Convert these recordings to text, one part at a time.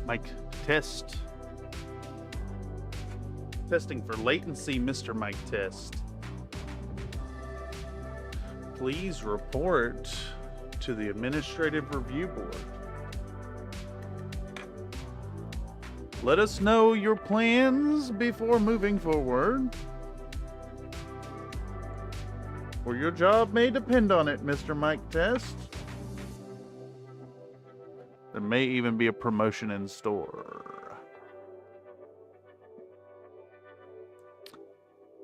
Mic test. Testing for latency, Mr. Mic Test. Please report to the Administrative Review Board. Let us know your plans before moving forward, or your job may depend on it, Mr. Mic Test. There may even be a promotion in store.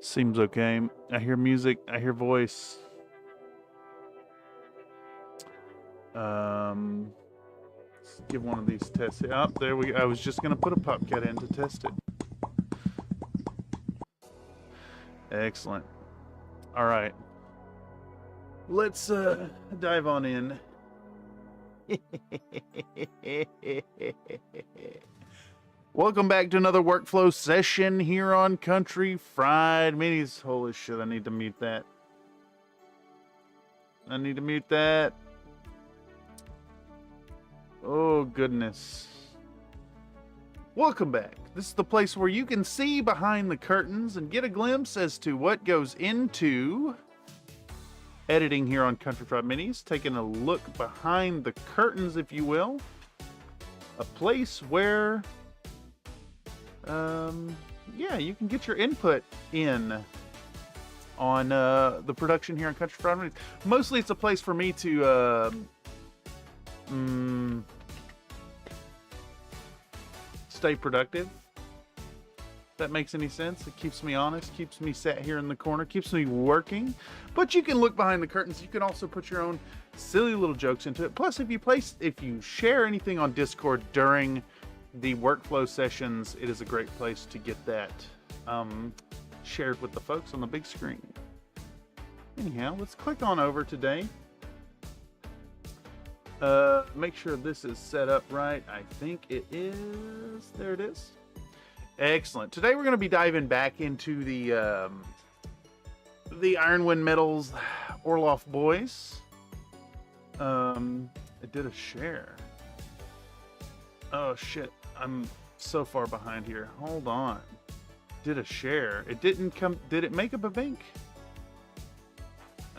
Seems okay. I hear music. I hear voice. Let's give one of these tests. Oh, there we go. I was just going to put a popcat in to test it. Excellent. All right. Let's dive on in. Welcome back to another workflow session here on Country Fried Minis. Holy shit, I need to mute that. I need to mute that. Oh, goodness. Welcome back. This is the place where you can see behind the curtains and get a glimpse as to what goes into editing here on Country Fried Minis, taking a look behind the curtains, if you will. A place where, yeah, you can get your input in on the production here on Country Fried Minis. Mostly it's a place for me to stay productive. If that makes any sense. It keeps me honest, keeps me sat here in the corner, keeps me working. But you can look behind the curtains. You can also put your own silly little jokes into it. Plus, if you share anything on Discord during the workflow sessions, it is a great place to get that shared with the folks on the big screen. Anyhow, let's click on over today. Make sure this is set up right. I think it is. There it is. Excellent. Today we're going to be diving back into the Ironwind Metals Orloff boys. It did a share. Oh shit, I'm so far behind here. Hold on. Did a share. It didn't come. Did it make up a bank?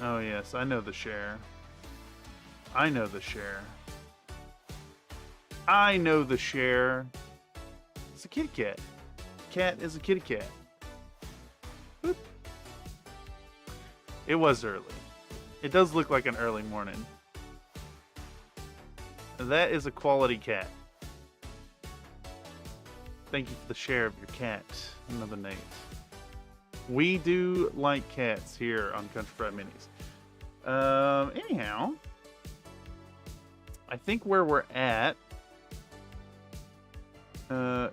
Oh yes, I know the share. I know the share. I know the share. It's a kitty cat. Cat is a kitty cat. Boop. It was early. It does look like an early morning. That is a quality cat. Thank you for the share of your cat. Another Nate. We do like cats here on Country Fried Minis. Anyhow, I think where we're at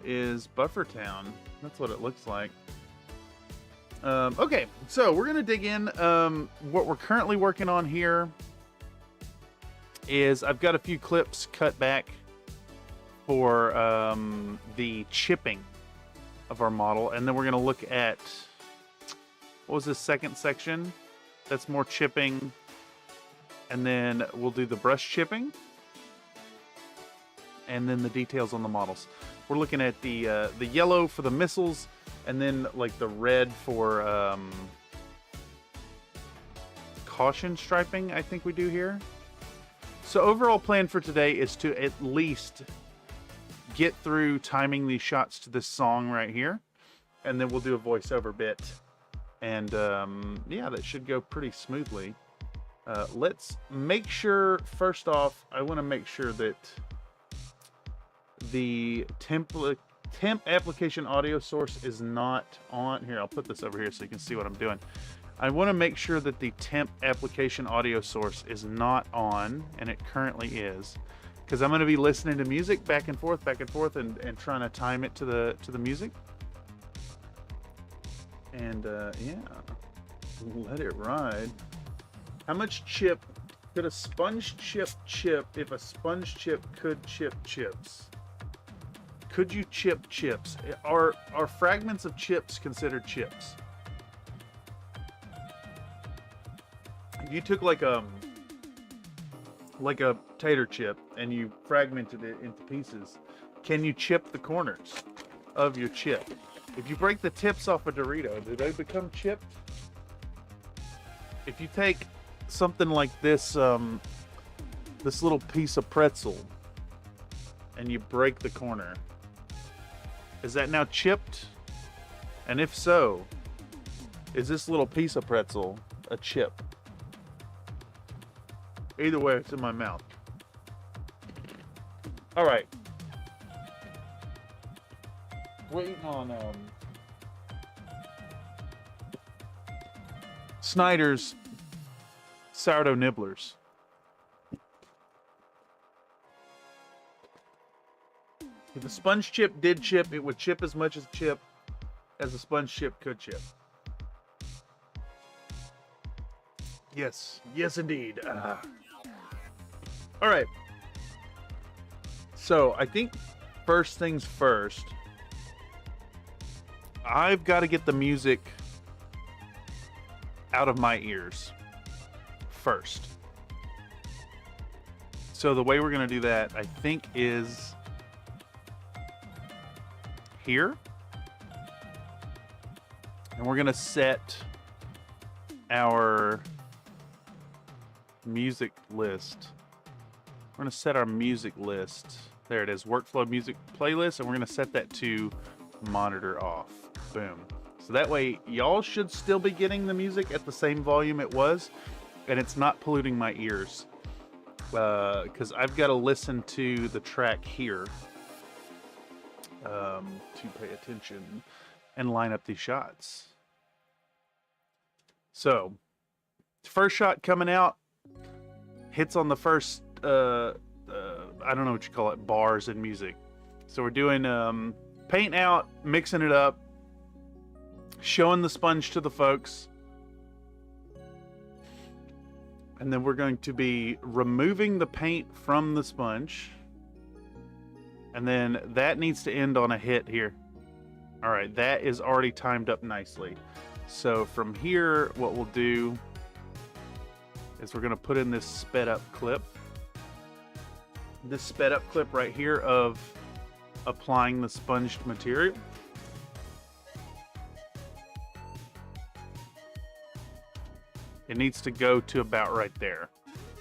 is Buffertown. That's what it looks like. Okay, so we're gonna dig in. What we're currently working on here is I've got a few clips cut back for the chipping of our model, and then we're gonna look at, what was this second section? That's more chipping, and then we'll do the brush chipping, and then the details on the models. We're looking at the yellow for the missiles, and then like the red for caution striping, I think we do here. So overall plan for today is to at least get through timing these shots to this song right here, and then we'll do a voiceover bit, and yeah, that should go pretty smoothly. Let's make sure, first off, I want to make sure that the temp application audio source is not on. Here, I'll put this over here so you can see what I'm doing. I want to make sure that the temp application audio source is not on, and it currently is, because I'm going to be listening to music back and forth, and trying to time it to the music. And yeah, let it ride. How much chip could a sponge chip if a sponge chip could chip chips? Could you chip chips? Are fragments of chips considered chips? If you took like a tater chip and you fragmented it into pieces, can you chip the corners of your chip? If you break the tips off a Dorito, do they become chipped? If you take something like this, this little piece of pretzel, and you break the corner, is that now chipped? And if so, is this little piece of pretzel a chip? Either way, it's in my mouth. All right. Waiting on Snyder's sourdough nibblers. If a sponge chip did chip, it would chip as much as a sponge chip could chip. Yes, yes indeed. All right. So I think first things first, I've got to get the music out of my ears first. So the way we're going to do that, I think, is here. And we're going to set our music list. We're going to set our music list. There it is, workflow music playlist, and we're going to set that to monitor off. Boom. So that way, y'all should still be getting the music at the same volume it was, and it's not polluting my ears. Because I've got to listen to the track here to pay attention and line up these shots. So, first shot coming out, hits on the first, I don't know what you call it, bars in music. So we're doing paint out, mixing it up, showing the sponge to the folks. And then we're going to be removing the paint from the sponge. And then that needs to end on a hit here. All right, that is already timed up nicely. So from here, what we'll do is we're going to put in this sped up clip. This sped up clip right here of applying the sponged material. It needs to go to about right there.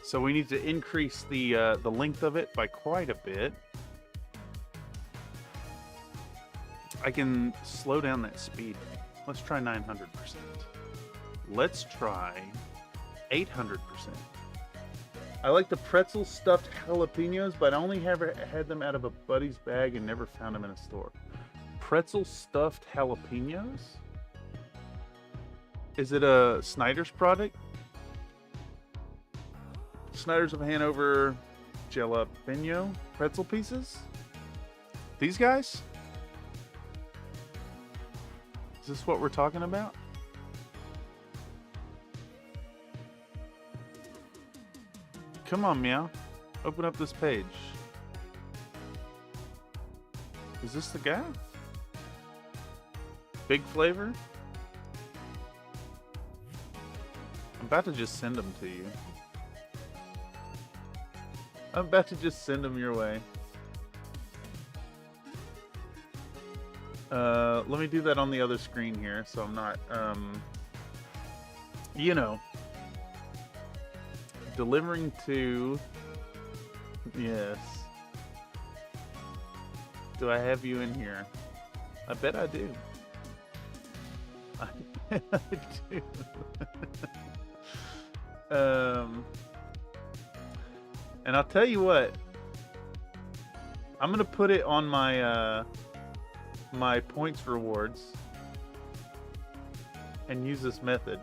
So we need to increase the length of it by quite a bit. I can slow down that speed. Let's try 900%. Let's try 800%. I like the pretzel stuffed jalapenos, but I only ever had them out of a buddy's bag and never found them in a store. Pretzel stuffed jalapenos? Is it a Snyder's product? Snyder's of Hanover jalapeno pretzel pieces? These guys? Is this what we're talking about? Come on, Meow. Open up this page. Is this the guy? Big Flavor? I'm about to just send them to you. I'm about to just send them your way. Let me do that on the other screen here, so I'm not, you know, delivering to, yes. Do I have you in here? I bet I do. I bet I do. And I'll tell you what, I'm gonna put it on my my points rewards and use this method,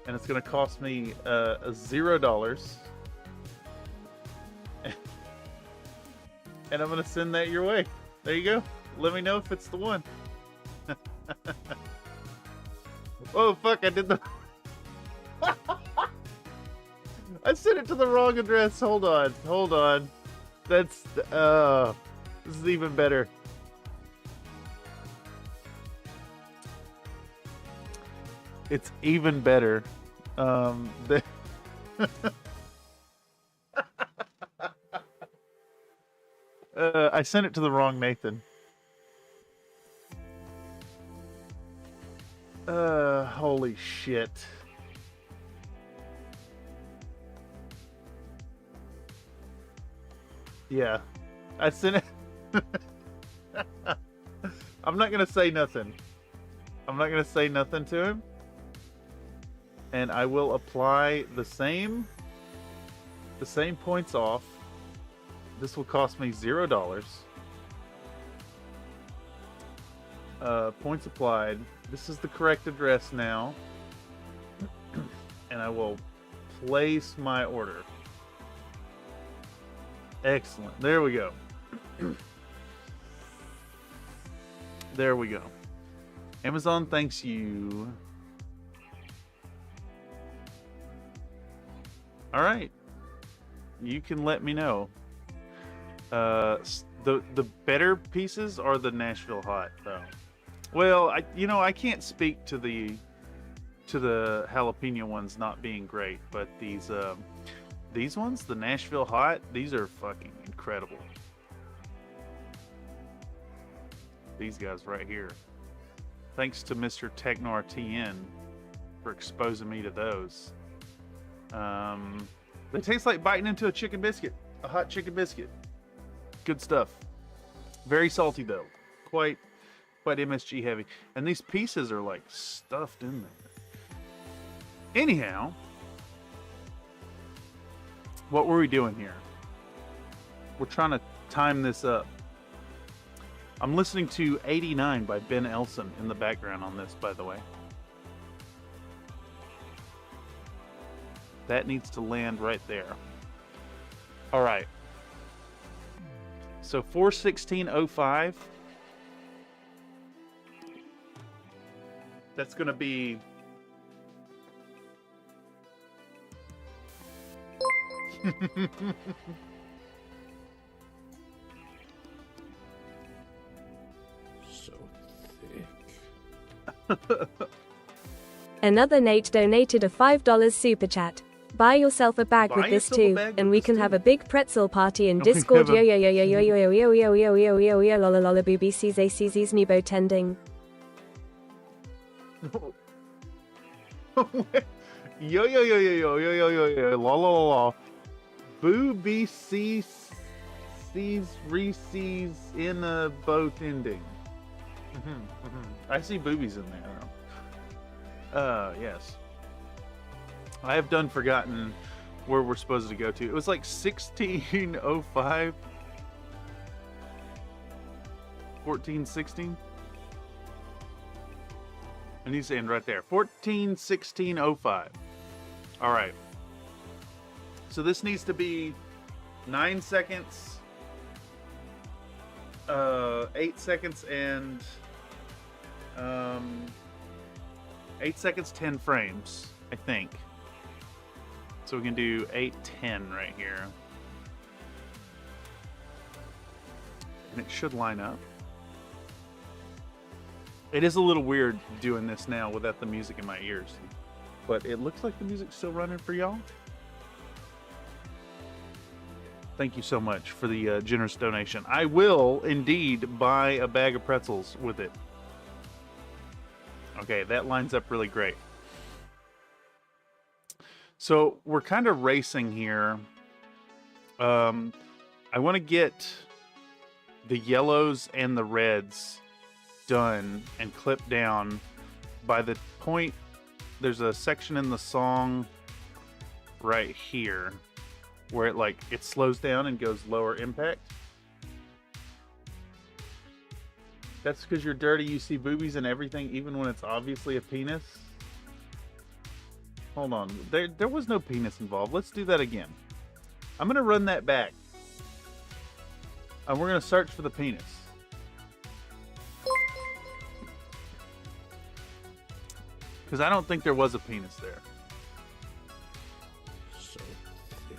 and it's gonna cost me $0, and I'm gonna send that your way. There you go. Let me know if it's the one. Oh fuck, I did the I sent it to the wrong address. Hold on. That's this is even better. It's even better. I sent it to the wrong Nathan. Holy shit. Yeah, I sent it. I'm not gonna say nothing. I'm not gonna say nothing to him. And I will apply the same points off. This will cost me $0. Points applied. This is the correct address now. And I will place my order. Excellent. There we go. There we go. Amazon thanks you. All right. You can let me know. The better pieces are the Nashville Hot, though. Well, I can't speak to the jalapeno ones not being great, but these ones, the Nashville Hot, these are fucking incredible. These guys right here. Thanks to Mr. TechnoRTN for exposing me to those. They taste like biting into a chicken biscuit, a hot chicken biscuit. Good stuff. Very salty though, quite MSG heavy. And these pieces are like stuffed in there. Anyhow, what were we doing here? We're trying to time this up. I'm listening to 89 by Ben Elson in the background on this, by the way. That needs to land right there. All right. So 416.05. That's going to be so thick. Another Nate donated a $5 super chat. Buy yourself a bag with this too, and we can have a big pretzel party in Discord. Yo yo yo yo yo yo yo yo yo yo yo yo yo lola lola booby sees a sees me bo tending. Yo yo yo yo yo yo yo yo yo la la la la. Booby sees resees in a boat ending. I see boobies in there. Yes. I have done forgotten where we're supposed to go to. It was like 1605. 1416. I need to end right there. 141605. All right. So this needs to be 9 seconds, 8 seconds, and 8 seconds, 10 frames, I think. So we can do 8, 10 right here. And it should line up. It is a little weird doing this now without the music in my ears. But it looks like the music's still running for y'all. Thank you so much for the generous donation. I will indeed buy a bag of pretzels with it. Okay, that lines up really great. So we're kind of racing here. I want to get the yellows and the reds done and clipped down by the point. There's a section in the song right here where it slows down and goes lower impact. That's because you're dirty. You see boobies and everything, even when it's obviously a penis. Hold on. There was no penis involved. Let's do that again. I'm going to run that back. And we're going to search for the penis. Because I don't think there was a penis there. So thick.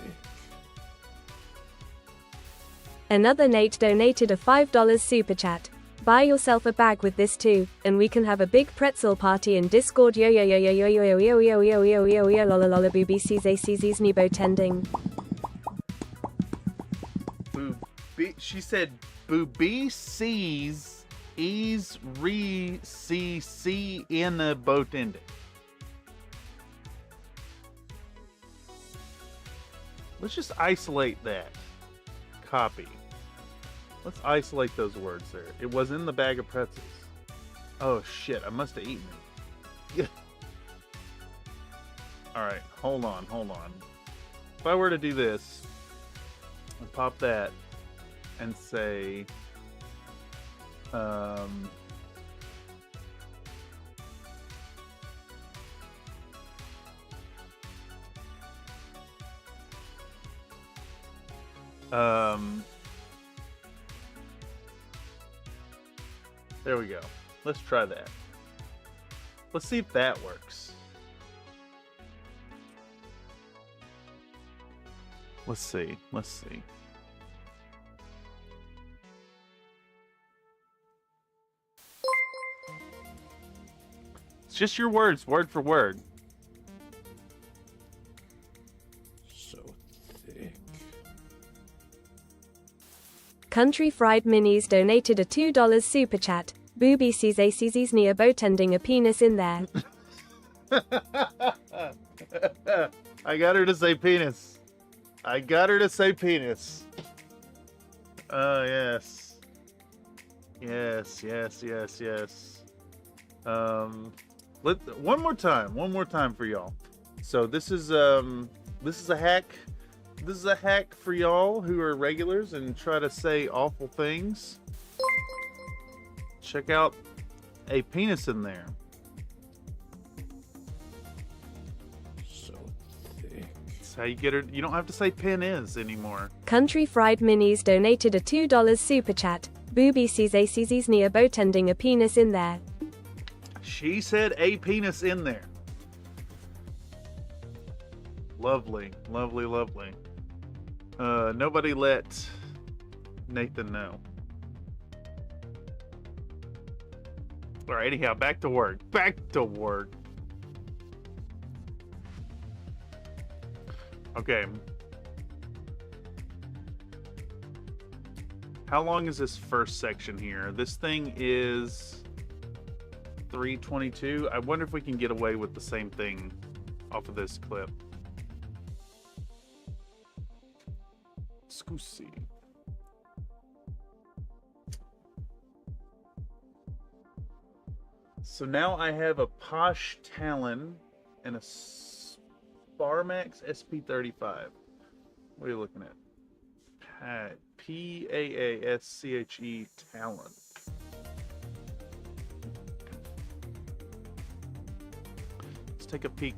Another Nate donated a $5 super chat. Buy yourself a bag with this too, and we can have a big pretzel party in Discord. Yo yo yo yo yo yo yo yo yo yo yo yo lola lola booby sees ACZ's Nebo tending. She said booby sees ease re c in a boat ending. Let's just isolate that. Copy. Let's isolate those words there. It was in the bag of pretzels. Oh shit, I must have eaten it. Alright, hold on. If I were to do this, and pop that, and say, there we go. Let's try that. Let's see if that works. Let's see. It's just your words, word for word. So thick. Country Fried Minis donated a $2 super chat. Booby sees ACZ's Nebo tending a penis in there. I got her to say penis. Oh, yes. Yes. One more time for y'all. So this is a hack. This is a hack for y'all who are regulars and try to say awful things. Check out a penis in there. So thick. That's how you get her. You don't have to say pen is anymore. Country Fried Minis donated a $2 super chat. Booby sees ACZ's Nebo tending a penis in there. She said a penis in there. Lovely. Nobody let Nathan know. Alright, anyhow, back to work. Okay. How long is this first section here? This thing is 3:22. I wonder if we can get away with the same thing off of this clip. Scusi. So now I have a Posh Talon and a Sparmax SP35. What are you looking at? Paasche Talon. Let's take a peek.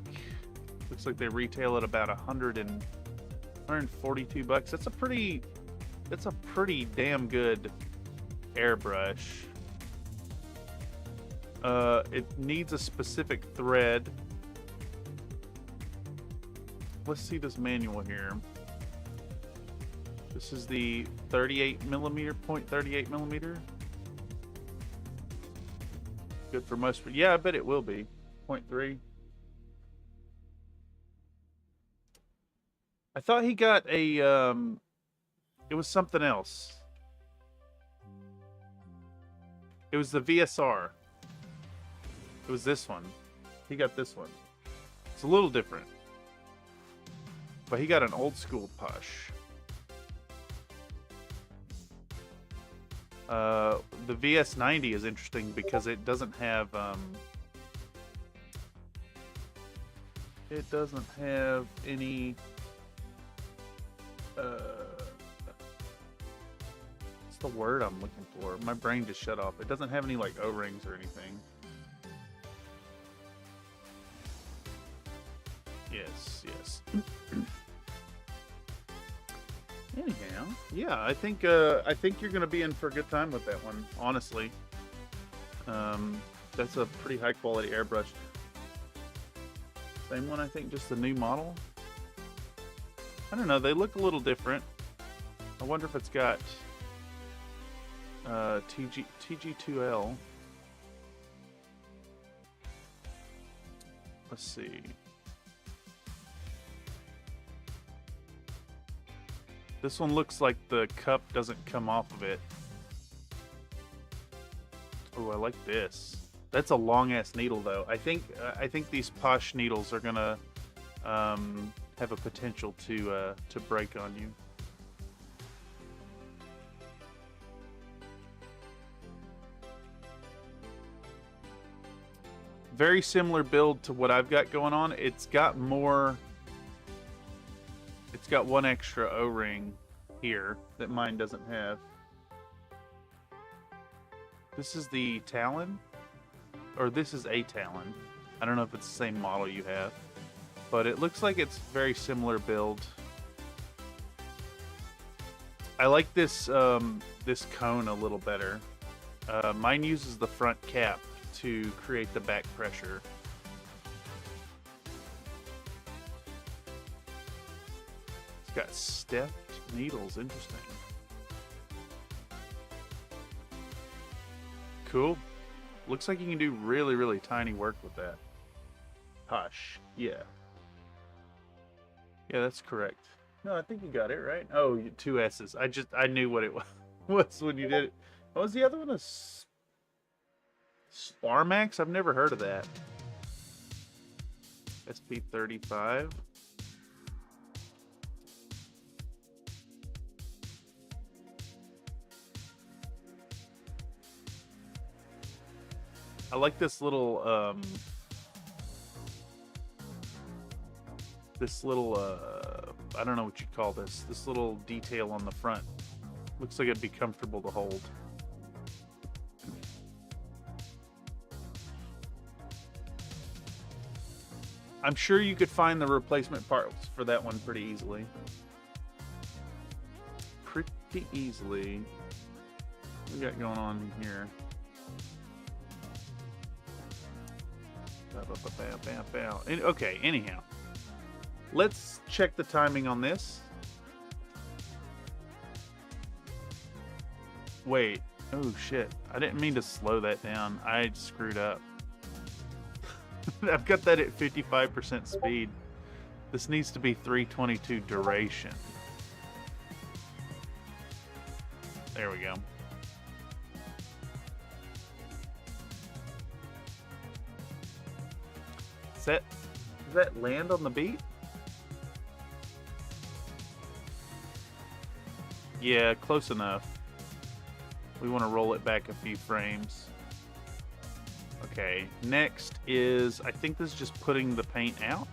Looks like they retail at about 142 bucks. That's a pretty damn good airbrush. It needs a specific thread. let's see this manual here. This is the 38 millimeter, 0.38 millimeter. Good for most. Yeah, I bet it will be 0.3. I thought he got a. It was something else. It was the VSR. It was this one. He got this one. It's a little different. But he got an old school push. The VS90 is interesting because it doesn't have any what's the word I'm looking for? My brain just shut off. It doesn't have any like O-rings or anything. Yes. Anyhow, yeah, I think you're gonna be in for a good time with that one. Honestly, that's a pretty high quality airbrush. Same one, I think, just the new model. I don't know. They look a little different. I wonder if it's got TG2L. Let's see. This one looks like the cup doesn't come off of it. Oh, I like this. That's a long ass needle though. I think these Posh needles are gonna have a potential to break on you. Very similar build to what I've got going on. It's got more. It's got one extra O-ring here that mine doesn't have. This is the Talon, or this is a Talon. I don't know if it's the same model you have, but it looks like it's very similar build. I like this this cone a little better. Mine uses the front cap to create the back pressure. Got stepped needles. Interesting. Cool. Looks like you can do really, really tiny work with that. Posh. Yeah. Yeah, that's correct. No, I think you got it right. Oh, 2 S's. I knew what it was when you did it. What was the other one? A Sparmax? I've never heard of that. SP35. I like this little I don't know what you call this. This little detail on the front. Looks like it'd be comfortable to hold. I'm sure you could find the replacement parts for that one pretty easily. Pretty easily. What we got going on here? Okay, anyhow. Let's check the timing on this. Wait. Oh, shit. I didn't mean to slow that down. I screwed up. I've got that at 55% speed. This needs to be 322 duration. There we go. Does that land on the beat? Yeah, close enough. We want to roll it back a few frames. Okay, next is, I think this is just putting the paint out.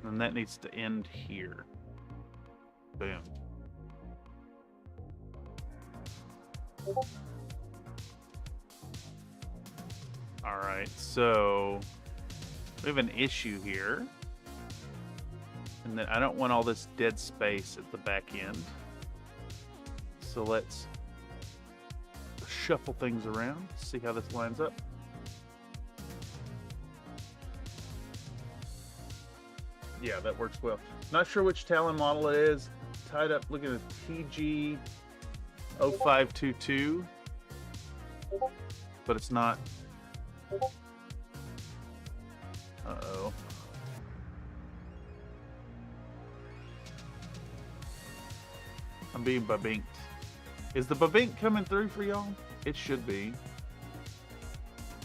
And that needs to end here. Boom. Alright, so we have an issue here. And then I don't want all this dead space at the back end. So let's shuffle things around, see how this lines up. Yeah, that works well. Not sure which Talon model it is. Tied up, look at the TG 0522. But it's not. Uh-oh. I'm being babinked. Is the babink coming through for y'all? It should be.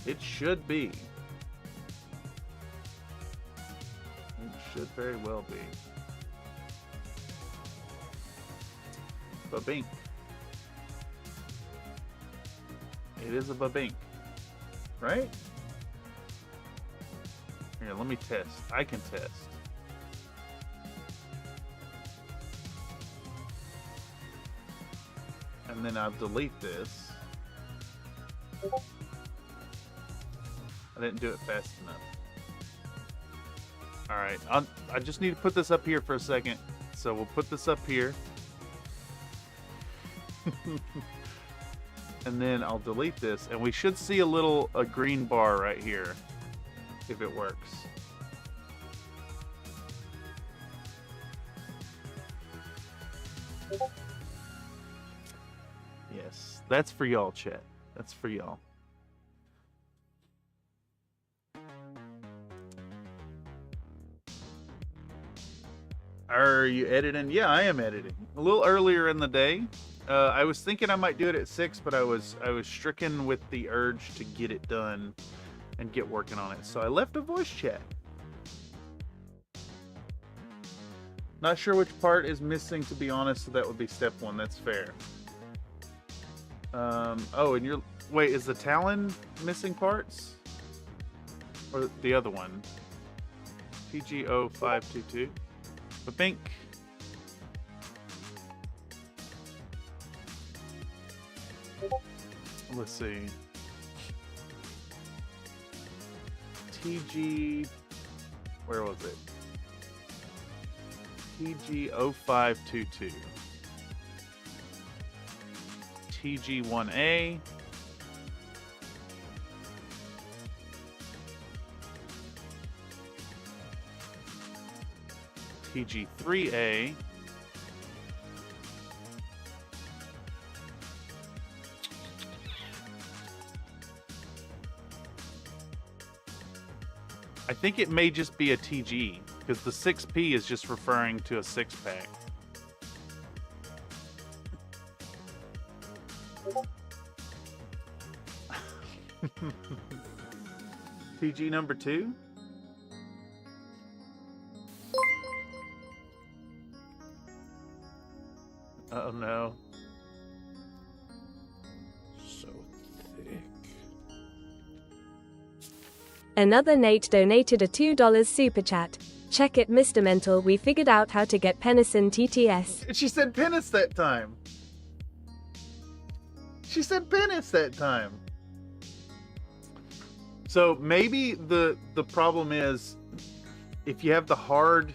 It should be. It should very well be. Babink. It is a babink. Right? Here, let me test. I can test. And then I'll delete this. I didn't do it fast enough. Alright, I just need to put this up here for a second. So we'll put this up here. And then I'll delete this. And we should see a green bar right here. If it works. Yes, that's for y'all, chat. That's for y'all. Are you editing? Yeah, I am editing. A little earlier in the day. I was thinking I might do it at 6, but I was stricken with the urge to get it done and get working on it. So I left a voice chat. Not sure which part is missing, to be honest, so that would be step 1. That's fair. Oh, and you're... Wait, is the Talon missing parts? Or the other one? TG0522. Babink. Let's see. TG, where was it? TG0522. TG1A. TG3A. I think it may just be a TG, because the 6P is just referring to a 6-pack. TG number 2? Oh no. So thick. Another Nate donated a $2 super chat. Check it, Mr. Mental. We figured out how to get Penison TTS. She said penis that time. She said penis that time. So maybe the problem is if you have a hard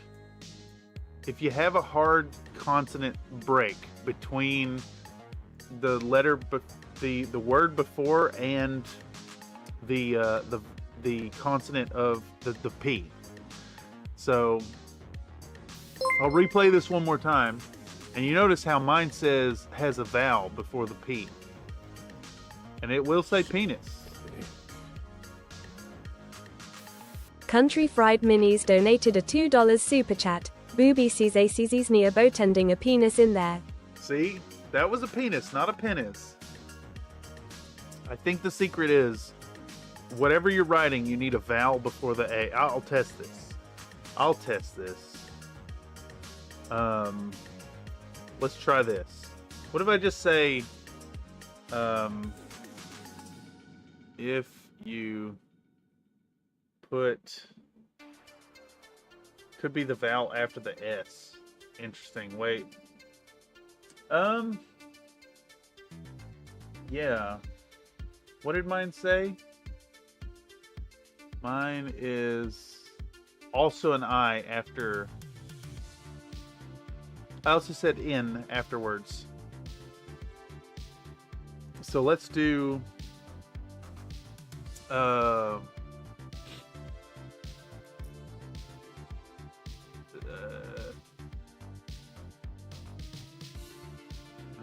consonant break between the letter the word before and the consonant of the P. So I'll replay this one more time, and you notice how mine has a vowel before the P, and it will say penis. Country Fried Minis donated a $2 super chat. Booby sees ACZ's near boat ending a penis in there. See, that was a penis, not a penis. I think the secret is whatever you're writing, you need a vowel before the A. I'll test this. Let's try this. What if I just say, if you put, could be the vowel after the S. Interesting. Wait. Yeah. What did mine say? Mine is also an I after. I also said in afterwards. So let's do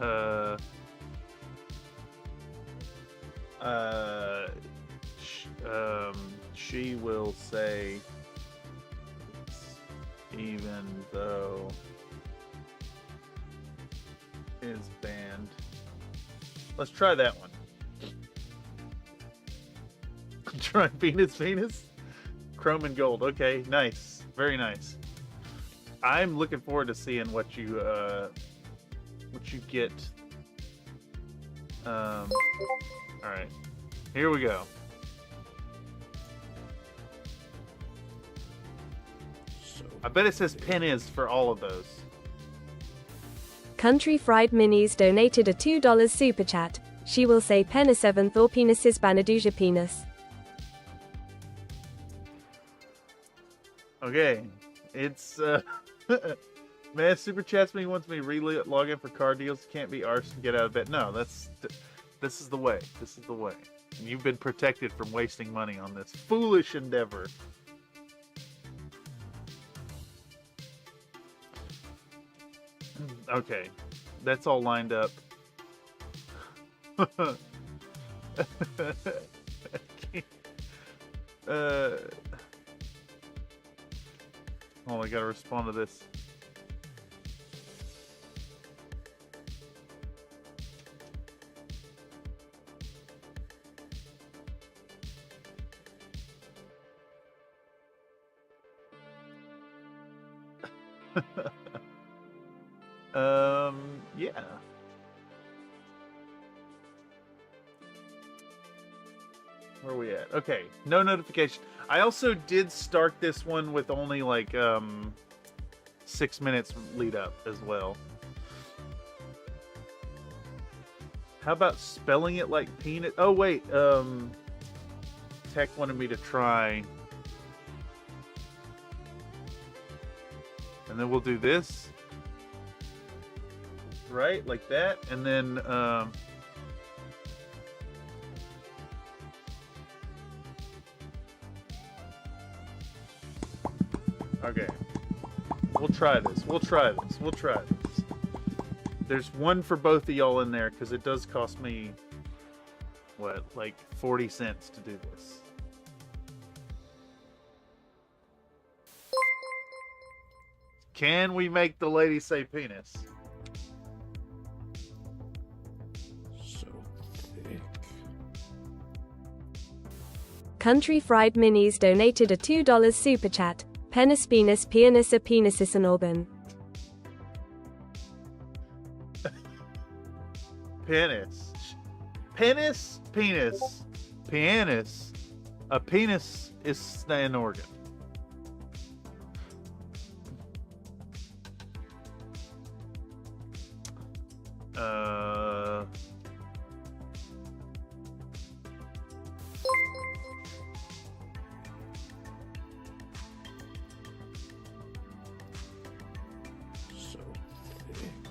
uh, she will say, even though is banned. Let's try that one. Try Venus. Chrome and gold. Okay, nice. Very nice. I'm looking forward to seeing what you get. All right, here we go. I bet it says pennies for all of those. Country Fried Minis donated a $2 super chat. She will say penis 7th or penises banaduja penis. Okay, it's man, super chats me, wants me to re-log in for car deals. Can't be arsed and get out of bed. No, this is the way. This is the way. And you've been protected from wasting money on this foolish endeavor. Okay, that's all lined up. Oh, I gotta respond to this. Yeah. Where are we at? Okay, no notification. I also did start this one with only like 6 minutes lead up as well. How about spelling it like peanut? Oh wait, Tech wanted me to try. And then we'll do this. Right, like that, and then okay, we'll try this. There's one for both of y'all in there because it does cost me what, like 40 cents to do this. Can we make the lady say penis? Country Fried Minis donated a $2 super chat. Penis penis pianissa penisis an organ. Penis. Penis, penis. Pianist. A penis is an organ.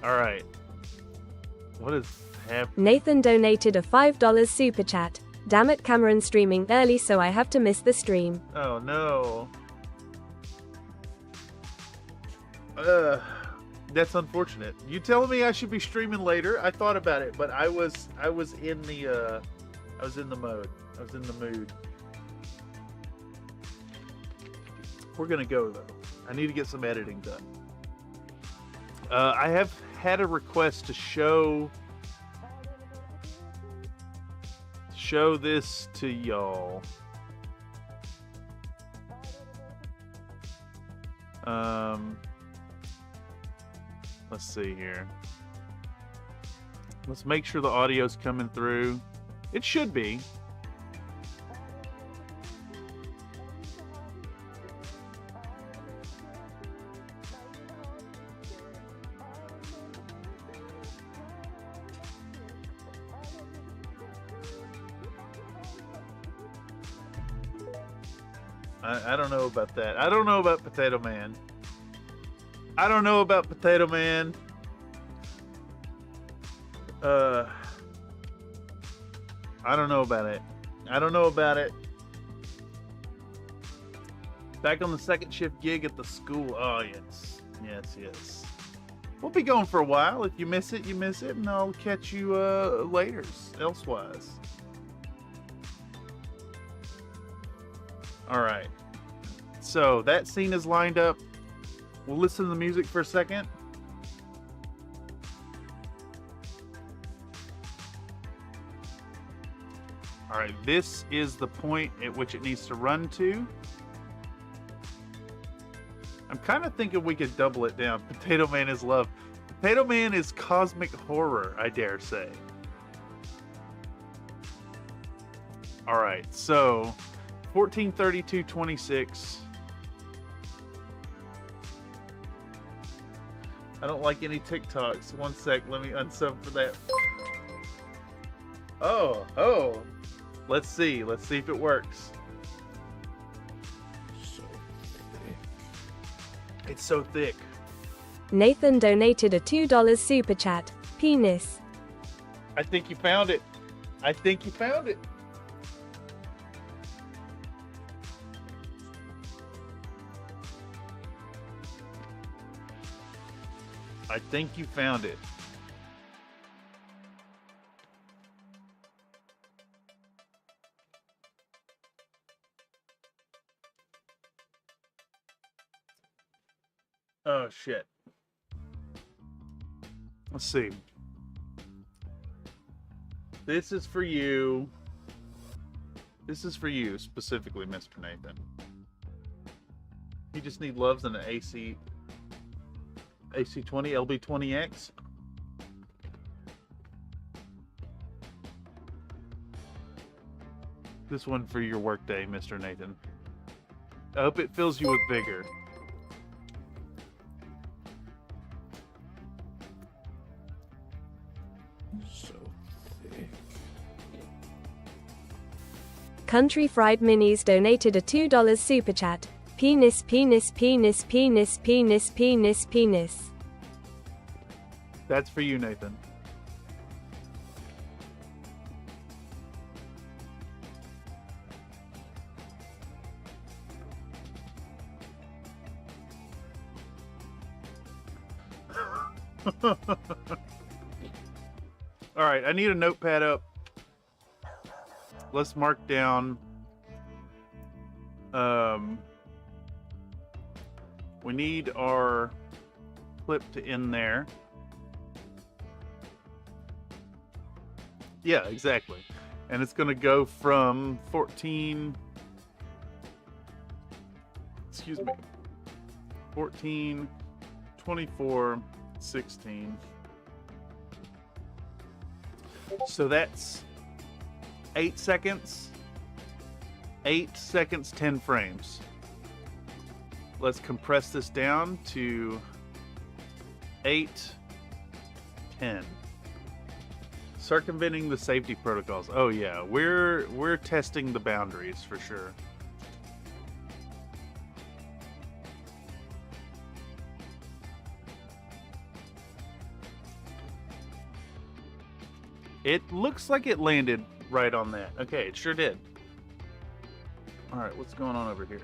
All right. What is happening? Nathan donated a $5 super chat. Damn it, Cameron streaming early, so I have to miss the stream. Oh no. That's unfortunate. You telling me I should be streaming later? I thought about it, but I was in the mode. I was in the mood. We're gonna go though. I need to get some editing done. I have had a request to show this to y'all. Let's see here. Let's make sure the audio's coming through. It should be. I don't know about that. I don't know about Potato Man. I don't know about Potato Man. I don't know about it. I don't know about it. Back on the second shift gig at the school. Oh, yes. Yes, yes. We'll be going for a while. If you miss it, you miss it, and I'll catch you later, elsewise. All right. So that scene is lined up. We'll listen to the music for a second. All right, this is the point at which it needs to run to. I'm kind of thinking we could double it down. Potato Man is love. Potato Man is cosmic horror, I dare say. All right, so 14:32:26. I don't like any TikToks. One sec, let me unsub for that. Oh. Let's see if it works. So thick. It's so thick. Nathan donated a $2 super chat. Penis. I think you found it. I think you found it. I think you found it. Oh, shit. Let's see. This is for you. This is for you specifically, Mr. Nathan. You just need loves and an AC20, LB20X. This one for your workday, Mr. Nathan. I hope it fills you with vigor. So thick. Country Fried Minis donated a $2 super chat. Penis, penis, penis, penis, penis, penis, penis. That's for you, Nathan. All right, I need a notepad up. Let's mark down. We need our clip to end there. Yeah, exactly. And it's going to go from 14. Excuse me. 14, 24, 16. So that's 8 seconds. 8 seconds, 10 frames. Let's compress this down to 8, 10. Circumventing the safety protocols. Oh yeah, we're testing the boundaries for sure. It looks like it landed right on that. Okay, it sure did. All right, what's going on over here?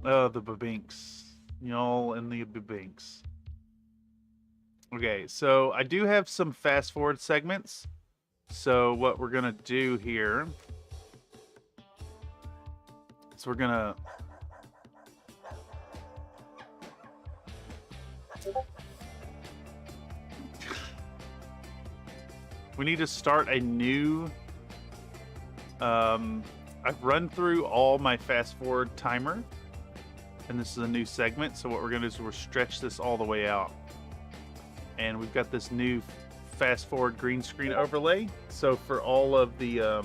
Oh, the babinks. Y'all and the babinks. Okay, so I do have some fast forward segments. So what we're gonna do here is we're gonna we need to start a new I've run through all my fast forward timer, and this is a new segment. So what we're gonna do is we'll stretch this all the way out, and we've got this new fast forward green screen overlay. So for all of the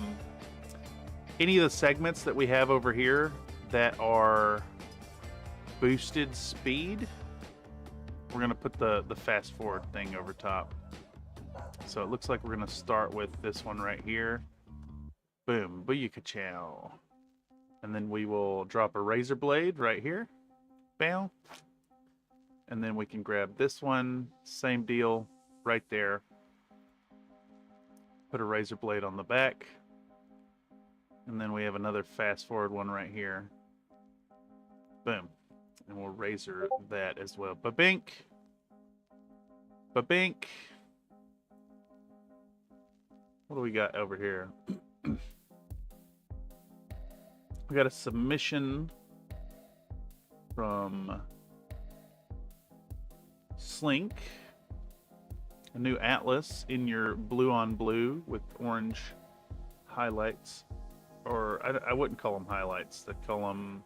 any of the segments that we have over here that are boosted speed, we're gonna put the fast forward thing over top. So it looks like we're gonna start with this one right here. Boom, booyaka-chow. And then we will drop a razor blade right here. Bam. And then we can grab this one, same deal, right there. Put a razor blade on the back. And then we have another fast forward one right here. Boom. And we'll razor that as well. Ba-bink. Ba-bink. What do we got over here? We got a submission from Slink. A new Atlas in your blue on blue with orange highlights. Or I wouldn't call them highlights. They call them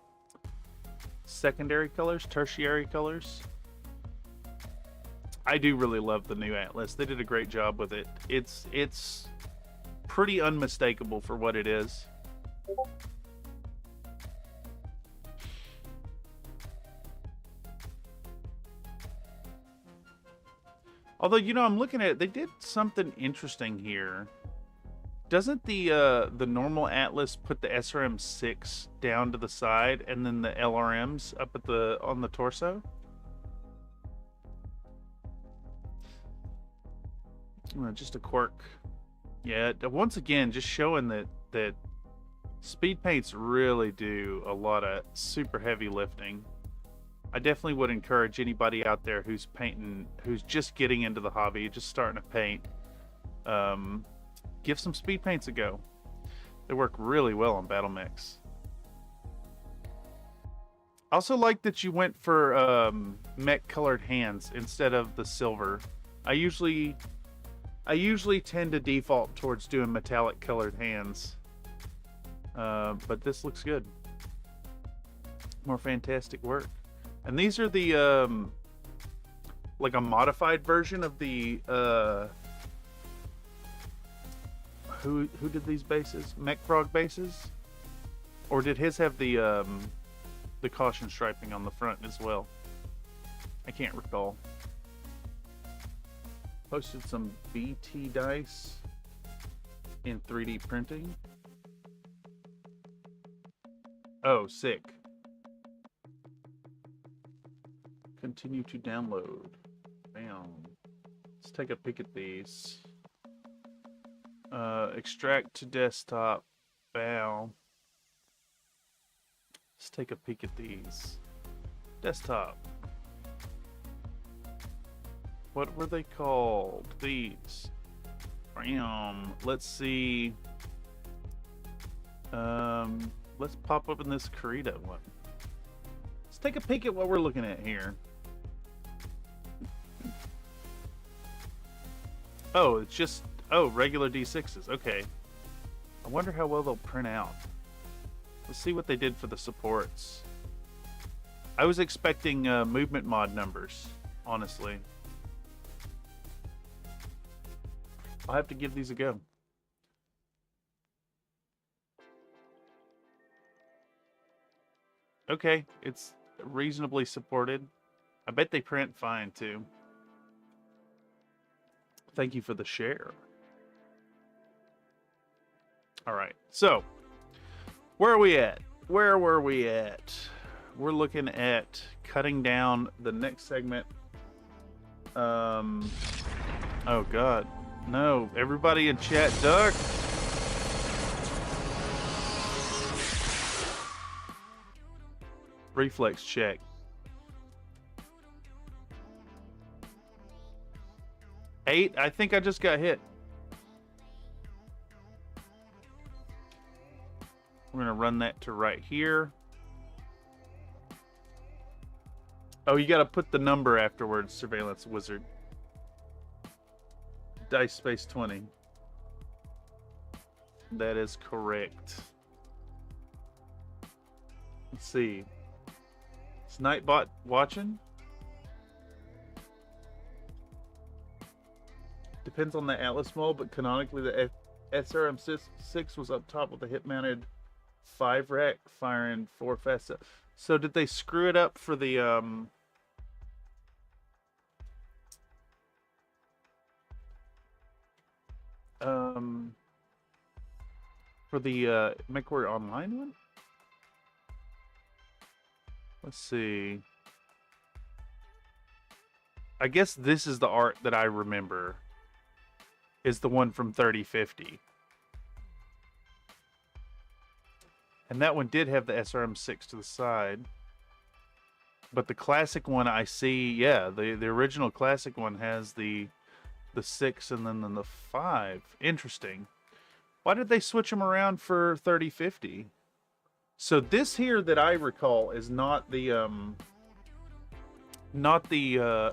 secondary colors, tertiary colors. I do really love the new Atlas. They did a great job with it. It's pretty unmistakable for what it is. Although, you know, I'm looking at it, they did something interesting here. Doesn't the normal Atlas put the SRM6 down to the side and then the LRMs up at on the torso? Just a quirk. Yeah, once again, just showing that speed paints really do a lot of super heavy lifting. I definitely would encourage anybody out there who's painting, who's just getting into the hobby, just starting to paint, give some speed paints a go. They work really well on Battle Mix. I also like that you went for mech colored hands instead of the silver. I usually tend to default towards doing metallic colored hands, but this looks good. More fantastic work. And these are the like a modified version of the who did these bases? Mech Frog bases? Or did his have the caution striping on the front as well? I can't recall. Posted some BT dice in 3D printing. Oh, sick. Continue to download. Bam. Let's take a peek at these. Extract to desktop. Bam. Let's take a peek at these. Desktop. What were they called? These. Bam. Let's see. Let's pop open this Karita one. Let's take a peek at what we're looking at here. Oh, it's just, regular D6s. Okay. I wonder how well they'll print out. Let's see what they did for the supports. I was expecting movement mod numbers, honestly. I'll have to give these a go. Okay, it's reasonably supported. I bet they print fine, too. Thank you for the share. All right, so where are we at? Where were we at? We're looking at cutting down the next segment. Oh God, no! Everybody in chat, duck. Reflex check. Eight? I think I just got hit. We're gonna run that to right here. Oh, you gotta put the number afterwards, Surveillance Wizard. Dice space 20. That is correct. Let's see. Is Nightbot watching? Depends on the Atlas mold, but canonically the SRM6 was up top with a hip-mounted 5-rack firing 4 fast. So did they screw it up for the MechWarrior Online one? Let's see. I guess this is the art that I remember. Is the one from 3050. And that one did have the SRM6 to the side. But the classic one I see, yeah, the original classic one has the 6 and then the 5. Interesting. Why did they switch them around for 3050? So this here that I recall is not the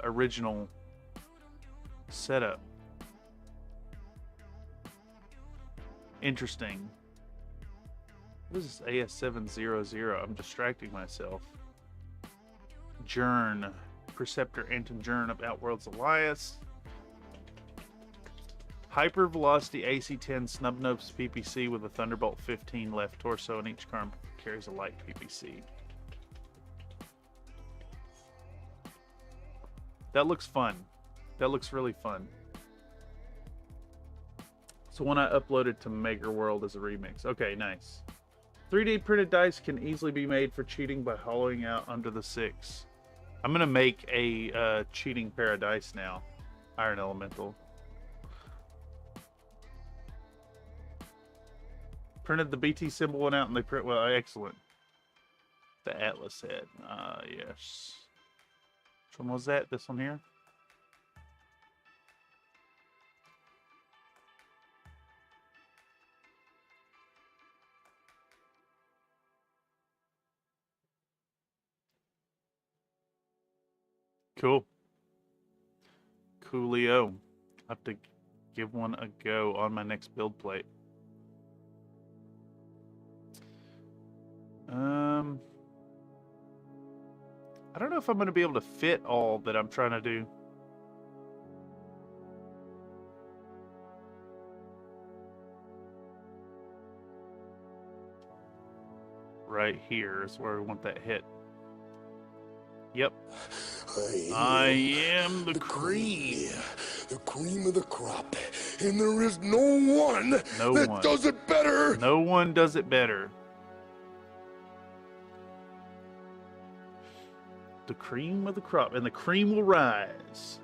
original setup. Interesting. What is this AS700? I'm distracting myself. Jern. Preceptor Anton Jern of Outworlds Elias. Hypervelocity AC-10 Snubnose PPC with a Thunderbolt 15 left torso, and each car carries a light PPC. That looks fun. That looks really fun. So when I uploaded to Maker World as a remix. Okay, nice. 3D printed dice can easily be made for cheating by hollowing out under the 6. I'm going to make a cheating pair of dice now. Iron Elemental. Printed the BT symbol one out and they print well. Excellent. The Atlas head. Yes. Which one was that? This one here? Cool. Coolio. I'll have to give one a go on my next build plate. I don't know if I'm going to be able to fit all that I'm trying to do. Right here is where we want that hit. Yep. I am the cream. The cream of the crop. And there is no one that does it better. No one does it better. The cream of the crop. And the cream will rise.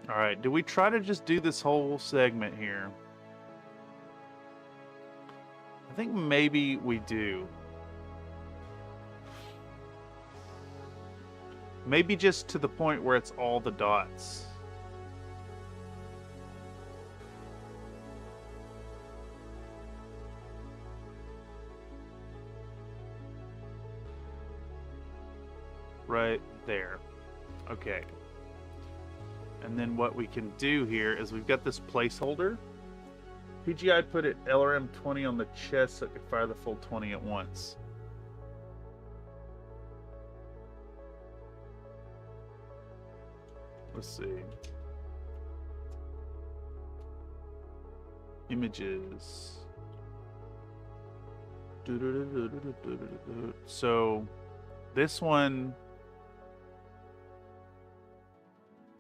Alright, do we try to just do this whole segment here? I think maybe we do. Maybe just to the point where it's all the dots. Right there. Okay. And then what we can do here is we've got this placeholder. PGI put it LRM 20 on the chest so it could fire the full 20 at once. Let's see. Images. So this one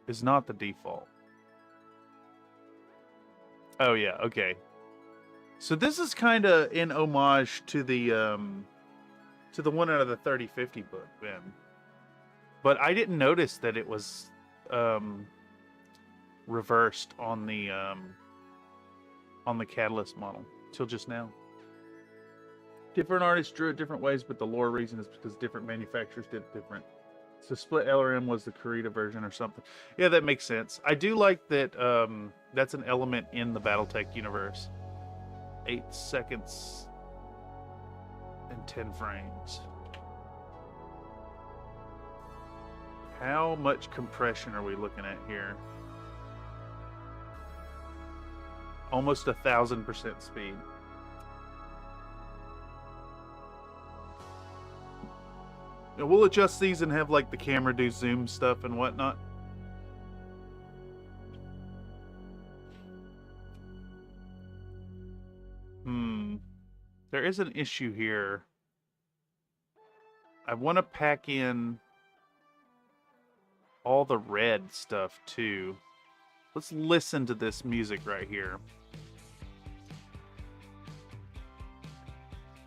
is not the default. Oh yeah, okay. So this is kind of in homage to the one out of the 3050 book, Ben. But I didn't notice that it was reversed on the Catalyst model till just now. Different artists drew it different ways, but the lore reason is because different manufacturers did it different. So split LRM was the Kurita version or something. Yeah, that makes sense. I do like that that's an element in the Battletech universe. 8 seconds and 10 frames. How much compression are we looking at here? Almost 1000% speed. Now, we'll adjust these and have like the camera do zoom stuff and whatnot. There is an issue here. I want to pack in all the red stuff too. Let's listen to this music right here.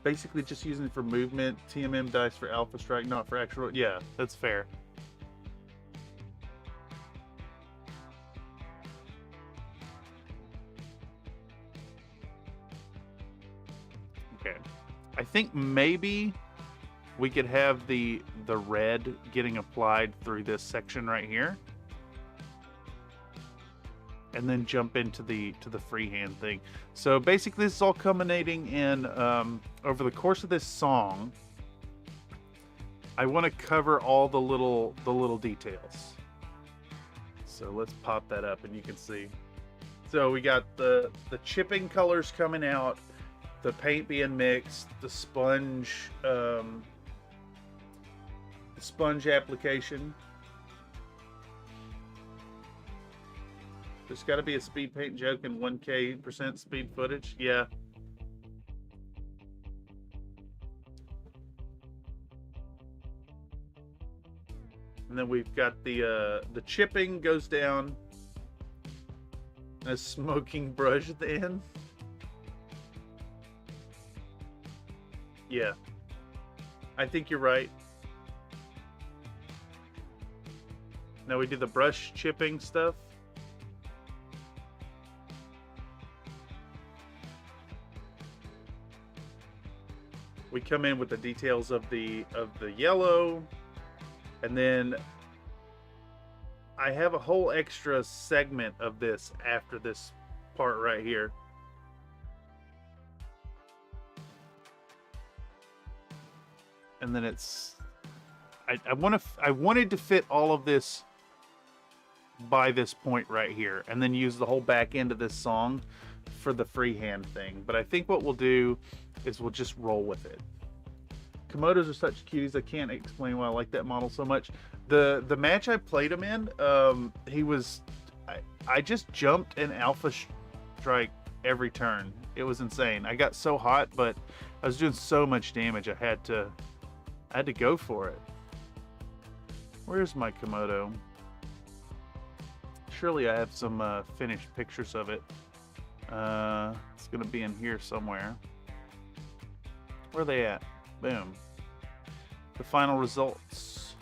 Basically just using it for movement, TMM dice for Alpha Strike, not for actual... Yeah, that's fair. Okay. I think maybe we could have the red getting applied through this section right here, and then jump into the freehand thing. So basically, this is all culminating in over the course of this song. I want to cover all the little details. So let's pop that up, and you can see. So we got the chipping colors coming out, the paint being mixed, the sponge application. There's got to be a speed paint joke in 1K% speed footage. Yeah. And then we've got the chipping goes down. A smoking brush at the end. Yeah. I think you're right. Now we do the brush chipping stuff. We come in with the details of the yellow, and then I have a whole extra segment of this after this part right here. And then it's I wanted to fit all of this by this point right here, and then use the whole back end of this song for the freehand thing. But I think what we'll do is we'll just roll with it. Komodos are such cuties. I can't explain why I like that model so much. The match I played him in, he was, I just jumped an alpha strike every turn. It was insane. I got so hot, but I was doing so much damage. I had to go for it. Where's my Komodo? Surely I have some finished pictures of it. It's gonna be in here somewhere. Where are they at? Boom. The final results.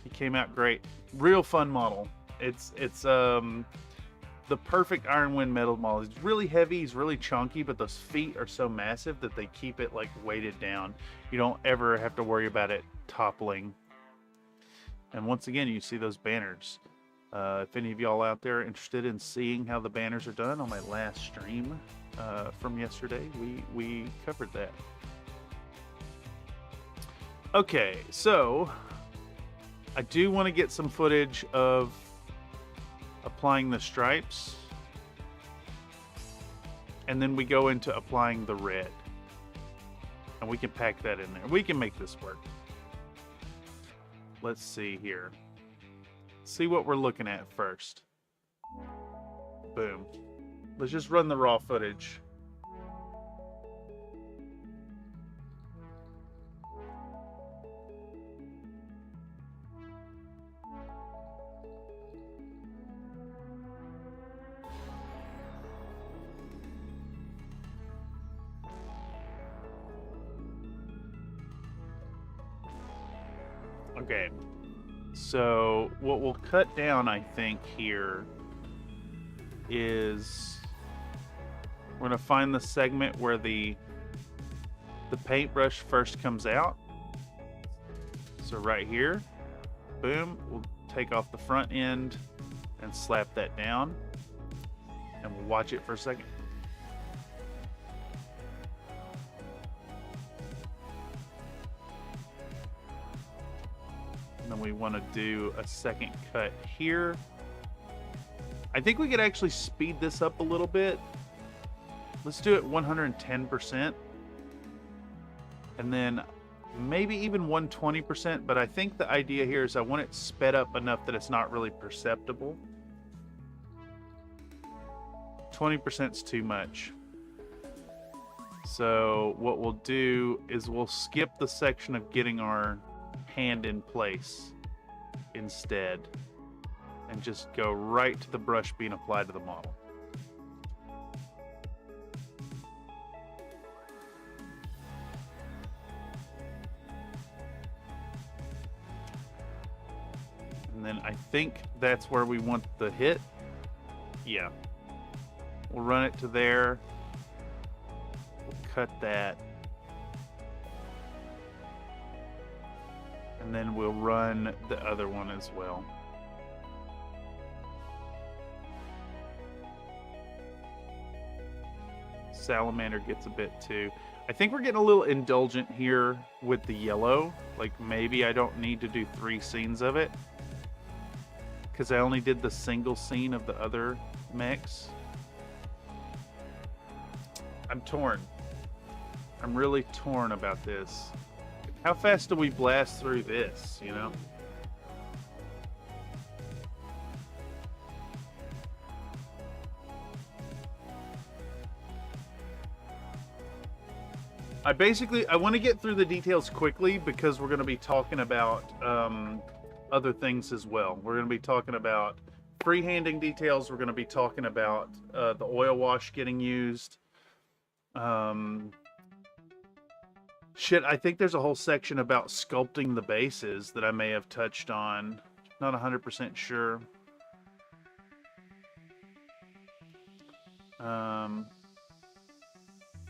He came out great. Real fun model. It's the perfect Iron Wind metal model. He's really heavy, he's really chunky, but those feet are so massive that they keep it like weighted down. You don't ever have to worry about it toppling. And once again, you see those banners. If any of y'all out there are interested in seeing how the banners are done, on my last stream from yesterday, we covered that. Okay, so I do want to get some footage of applying the stripes, and then we go into applying the red, and we can pack that in there. We can make this work. Let's see here. See what we're looking at first. Boom. Let's just run the raw footage. Okay, so what we'll cut down, I think, here is we're going to find the segment where the paintbrush first comes out. So right here, boom, we'll take off the front end and slap that down, and we'll watch it for a second. Then we want to do a second cut here. I think we could actually speed this up a little bit. Let's do it 110%. And then maybe even 120%, but I think the idea here is I want it sped up enough that it's not really perceptible. 20% is too much. So what we'll do is we'll skip the section of getting our hand in place instead, and just go right to the brush being applied to the model. And then I think that's where we want the hit. Yeah. We'll run it to there. We'll cut that. And then we'll run the other one as well. Salamander gets a bit too. I think we're getting a little indulgent here with the yellow. Like maybe I don't need to do 3 scenes of it, because I only did the single scene of the other mechs. I'm torn. I'm really torn about this. How fast do we blast through this, you know? I want to get through the details quickly because we're going to be talking about other things as well. We're going to be talking about freehanding details. We're going to be talking about the oil wash getting used. Shit, I think there's a whole section about sculpting the bases that I may have touched on. Not 100% sure.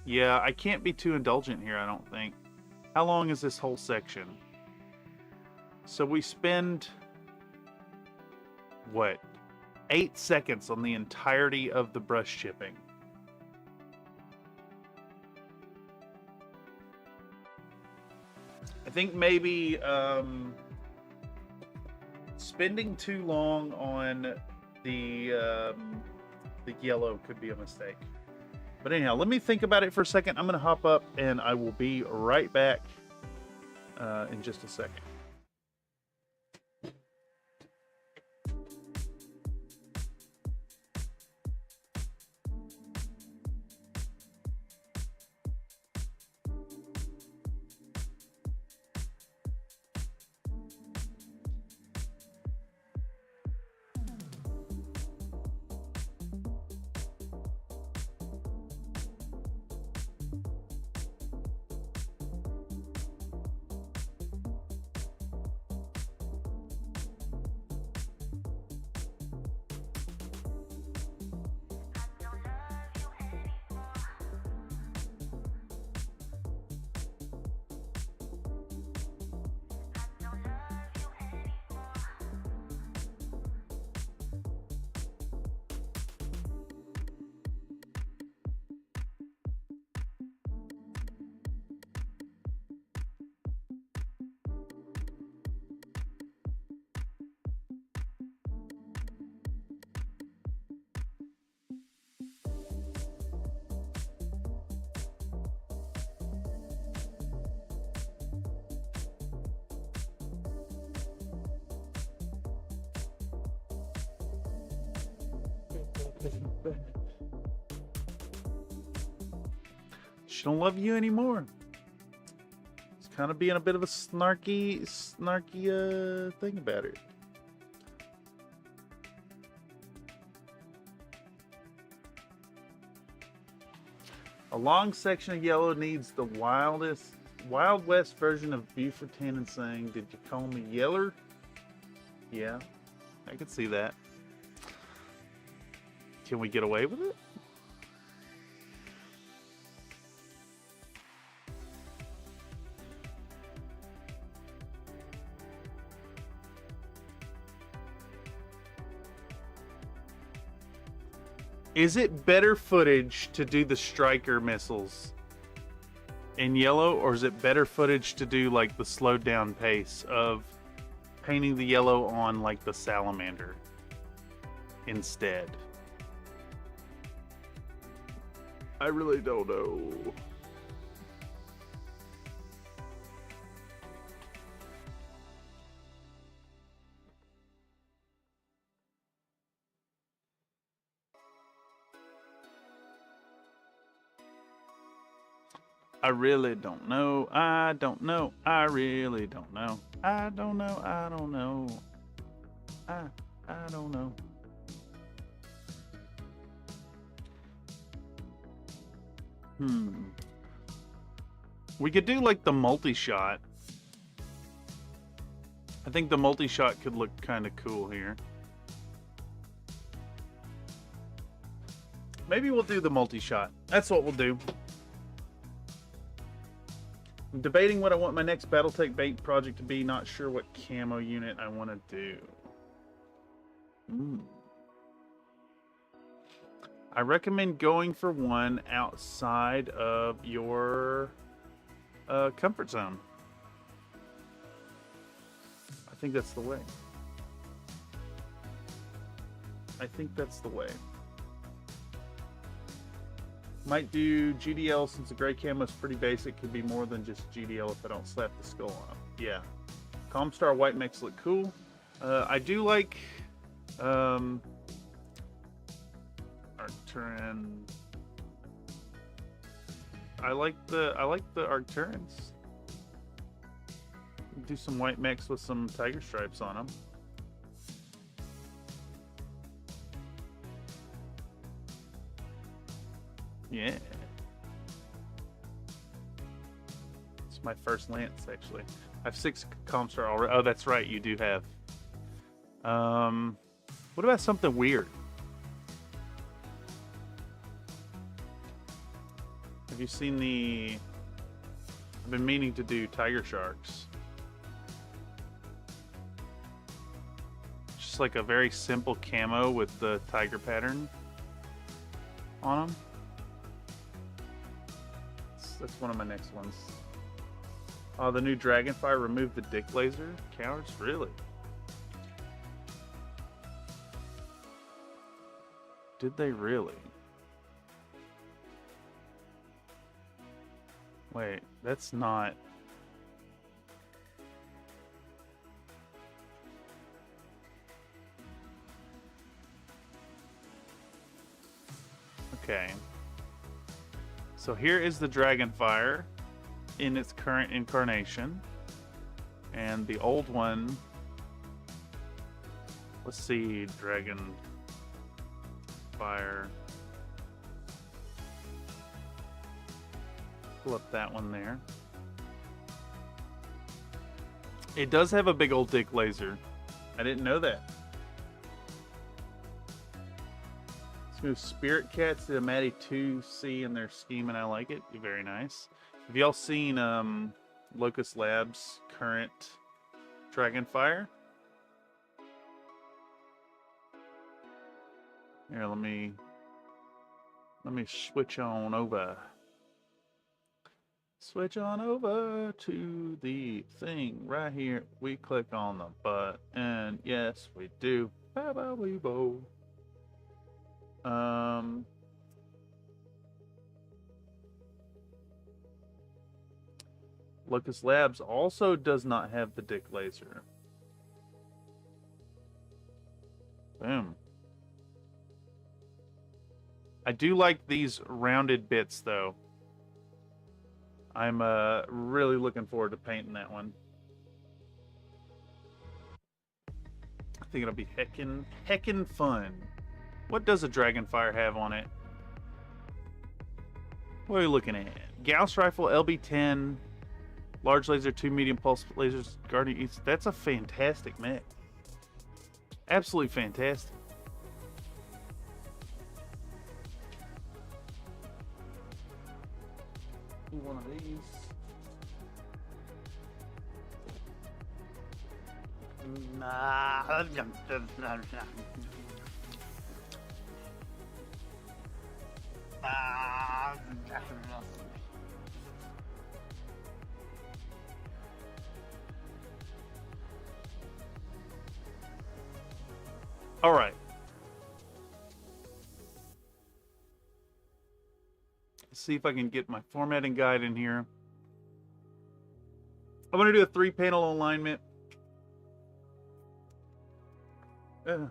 Yeah, I can't be too indulgent here, I don't think. How long is this whole section? So we spend, what, 8 seconds on the entirety of the brush chipping. I think maybe spending too long on the yellow could be a mistake. But anyhow, let me think about it for a second. I'm going to hop up and I will be right back in just a second. She don't love you anymore. It's kind of being a bit of a snarky thing about it. A long section of yellow needs the Wild West version of Buford Tannen saying, "Did you call me yeller?" Yeah, I could see that. Can we get away with it? Is it better footage to do the striker missiles in yellow, or is it better footage to do like the slowed down pace of painting the yellow on like the salamander instead? I really don't know. I really don't know. I don't know. I really don't know. I don't know. I don't know. I don't know. We could do like the multi-shot. I think the multi-shot could look kind of cool here. Maybe we'll do the multi-shot. That's what we'll do. I'm debating what I want my next Battletech bait project to be. Not sure what camo unit I want to do. I recommend going for one outside of your comfort zone. I think that's the way. I think that's the way. Might do GDL since the gray camo is pretty basic. Could be more than just GDL if I don't slap the skull on it. Yeah. Comstar white mix look cool. I do like Arcturan. I like the Arcturans. Do some white mix with some tiger stripes on them. Yeah. It's my first lance, actually. I have 6 Comstar already. Oh, that's right, you do have. What about something weird? Have you seen the... I've been meaning to do tiger sharks. Just like a very simple camo with the tiger pattern on them. That's one of my next ones. Oh, the new Dragonfire removed the dick laser? Cowards? Really? Did they really? Wait, that's not... Okay. So here is the Dragonfire in its current incarnation. And the old one... Let's see, Dragonfire. Pull up that one there. It does have a big old dick laser. I didn't know that. Let's move Spirit Cats to the Matty 2C in their scheme, and I like it. Very nice. Have y'all seen Locust Labs' current Dragonfire? Here, let me switch on over. Switch on over to the thing right here. We click on the button. Yes, we do. Ba-ba-wee-bo. Locust Labs also does not have the dick laser. Boom. I do like these rounded bits, though. I'm really looking forward to painting that one. I think it'll be heckin' fun. What does a Dragonfire have on it? What are we looking at? Gauss Rifle, LB-10, Large Laser, 2 Medium Pulse Lasers, Guardian East. That's a fantastic mech. Absolutely fantastic. One of these. All right. Let's see if I can get my formatting guide in here. I'm going to do a 3-panel alignment. We're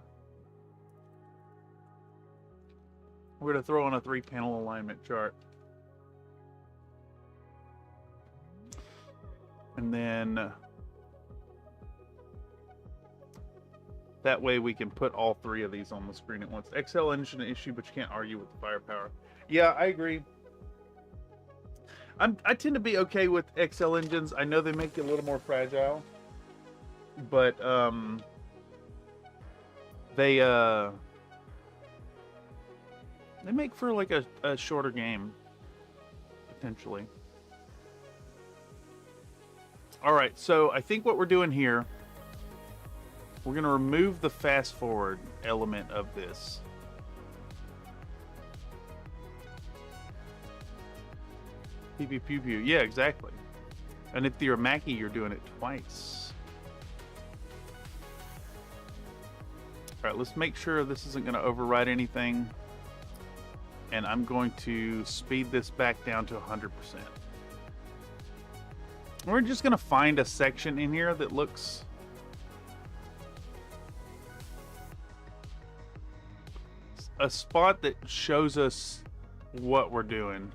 going to throw on a 3-panel alignment chart. And then that way we can put all 3 of these on the screen at once. XL engine issue, but you can't argue with the firepower. Yeah, I agree. I tend to be okay with XL engines. I know they make it a little more fragile, but they make for like a shorter game potentially. All right, so I think what we're doing here, we're going to remove the fast forward element of this. Pew, pew, pew, pew. Yeah, exactly. And if you're a Mackie, you're doing it twice. All right, let's make sure this isn't going to override anything. And I'm going to speed this back down to 100%. We're just going to find a section in here that looks... a spot that shows us what we're doing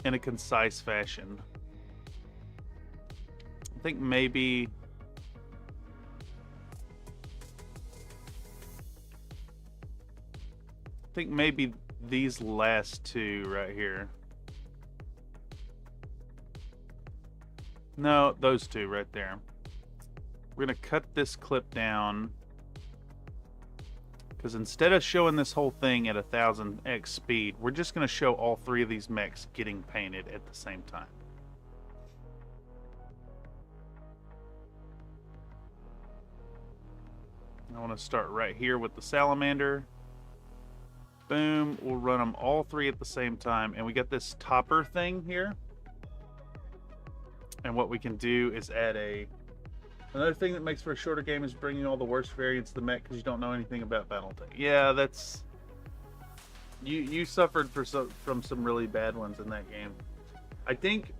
in a concise fashion. I think maybe... these last two right here. No, those two right there. We're going to cut this clip down, because instead of showing this whole thing at 1000x speed, we're just going to show all three of these mechs getting painted at the same time. I want to start right here with the salamander. Boom, we'll run them all three at the same time, and we got this topper thing here. And what we can do is add another thing that makes for a shorter game is bringing all the worst variants of the mech because you don't know anything about Battletech. Yeah, that's... You suffered from some really bad ones in that game. I think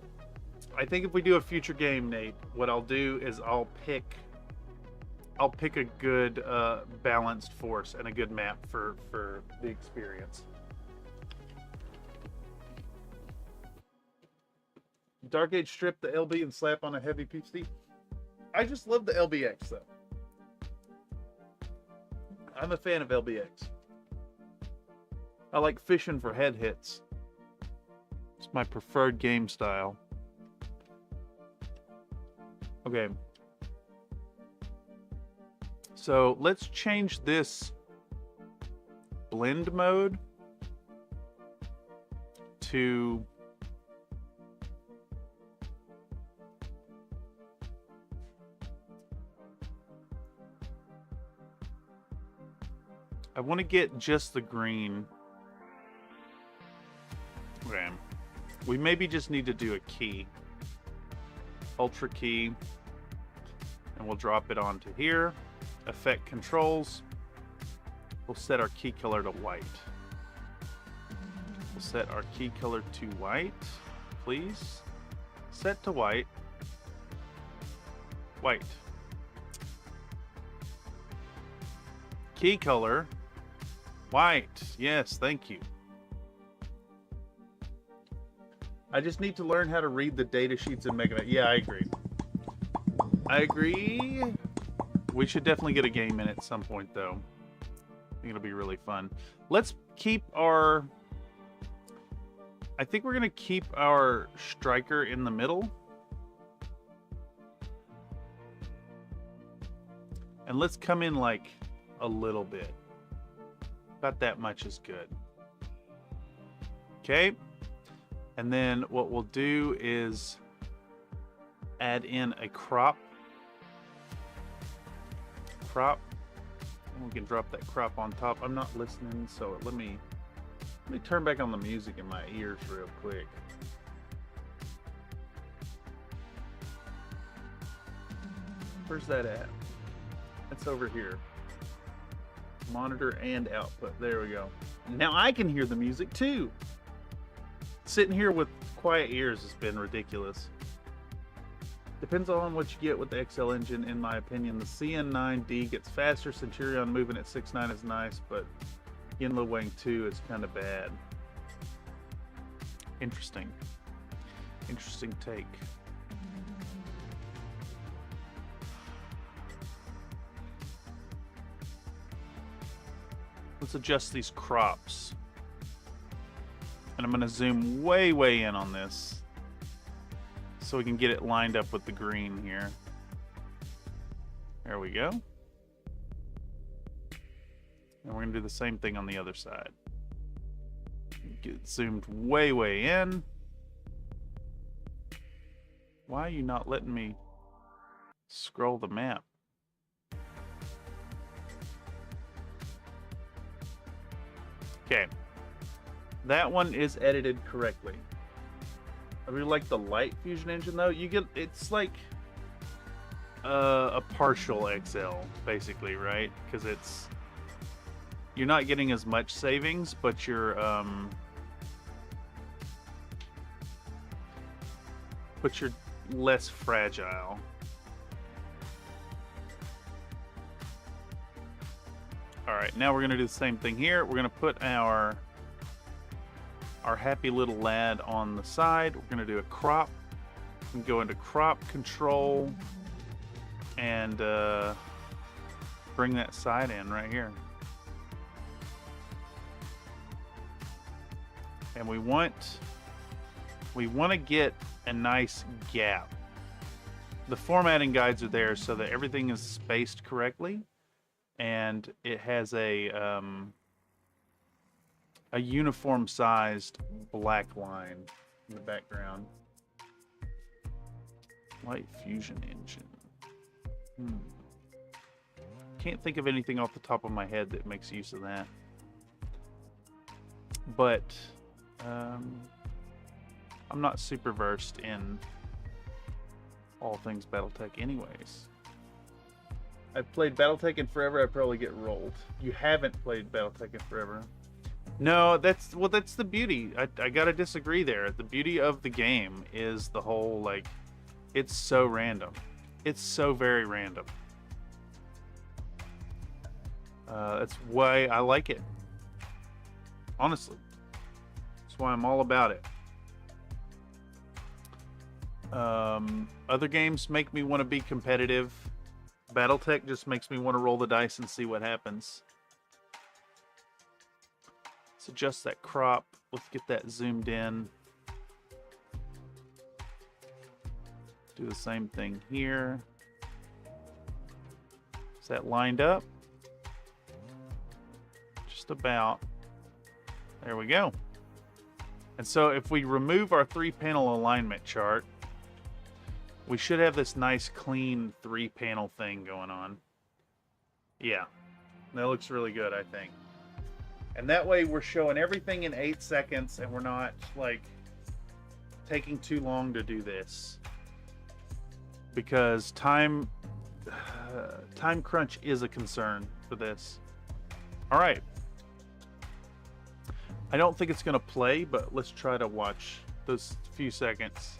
if we do a future game, Nate, what I'll do is I'll pick a good balanced force and a good map for the experience. Dark Age strip the LB and slap on a heavy PC. I just love the LBX though. I'm a fan of LBX. I like fishing for head hits. It's my preferred game style. Okay. So let's change this blend mode to I want to get just the green. Okay. We maybe just need to do a key. Ultra key. And we'll drop it onto here. Effect controls. We'll set our key color to white. We'll set our key color to white, please. Set to white. White. Key color. White. Yes, thank you. I just need to learn how to read the data sheets in Mega Man. Yeah, I agree. I agree. We should definitely get a game in at some point, though. I think it'll be really fun. Let's keep our... I think we're going to keep our striker in the middle. And let's come in like a little bit. About that much is good. Okay. And then what we'll do is add in a crop. And we can drop that crop on top. I'm not listening, so let me turn back on the music in my ears real quick. Where's that at? It's over here. Monitor and output. There we go. Now I can hear the music too. Sitting here with quiet ears has been ridiculous. Depends on what you get with the XL engine, in my opinion. The CN9D gets faster. Centurion moving at 6.9 is nice, but Yinla Wang 2 is kind of bad. Interesting. Interesting take. Let's adjust these crops. And I'm going to zoom way in on this so we can get it lined up with the green here. There we go. And we're going to do the same thing on the other side. Get zoomed way in. Why are you not letting me scroll the map? Okay. That one is edited correctly. I really like the light fusion engine though. You get, it's like a partial XL basically, right? Because you're not getting as much savings, but you're less fragile. All right, now we're gonna do the same thing here. We're gonna put our happy little lad on the side. We're gonna do a crop. We can go into crop control and bring that side in right here. And we want to get a nice gap. The formatting guides are there so that everything is spaced correctly, and it has a uniform sized black line in the background. Light fusion engine. Can't think of anything off the top of my head that makes use of that. But I'm not super versed in all things Battletech anyways. I've played Battletech in forever, I'd probably get rolled. You haven't played Battletech in forever. No, that's the beauty. I gotta disagree there. The beauty of the game is the whole, like, it's so random. It's so very random. That's why I like it. Honestly. That's why I'm all about it. Other games make me want to be competitive. Battletech just makes me want to roll the dice and see what happens. Let's adjust that crop. Let's get that zoomed in. Do the same thing here. Is that lined up? Just about. There we go. And so if we remove our 3-panel alignment chart, we should have this nice clean 3-panel thing going on. Yeah, that looks really good, I think. And that way we're showing everything in 8 seconds and we're not like taking too long to do this. Because time crunch is a concern for this. All right. I don't think it's going to play, but let's try to watch those few seconds.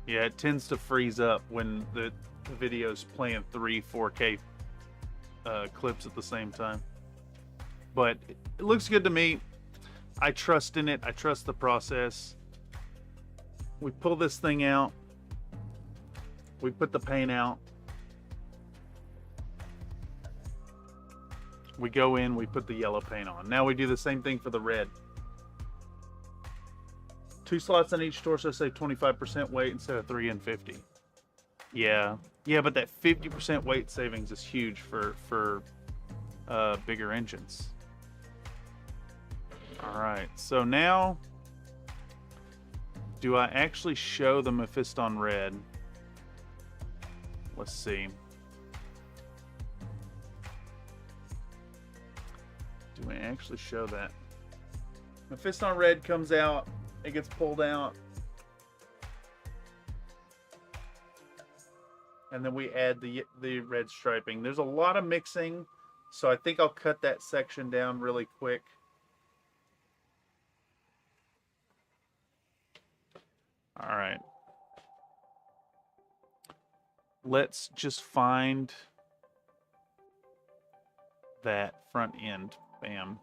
Yeah, it tends to freeze up when the video's playing 3 4K clips at the same time. But it looks good to me. I trust in it. I trust the process. We pull this thing out. We put the paint out. We go in, we put the yellow paint on. Now we do the same thing for the red. 2 slots on each torso, save 25% weight instead of 3 and 50. Yeah, but that 50% weight savings is huge for bigger engines. All right, so now, do I actually show the Mephiston red? Let's see. Do I actually show that? Mephiston red comes out. It gets pulled out. And then we add the red striping. There's a lot of mixing, so I think I'll cut that section down really quick. All right. Let's just find that front end. Bam.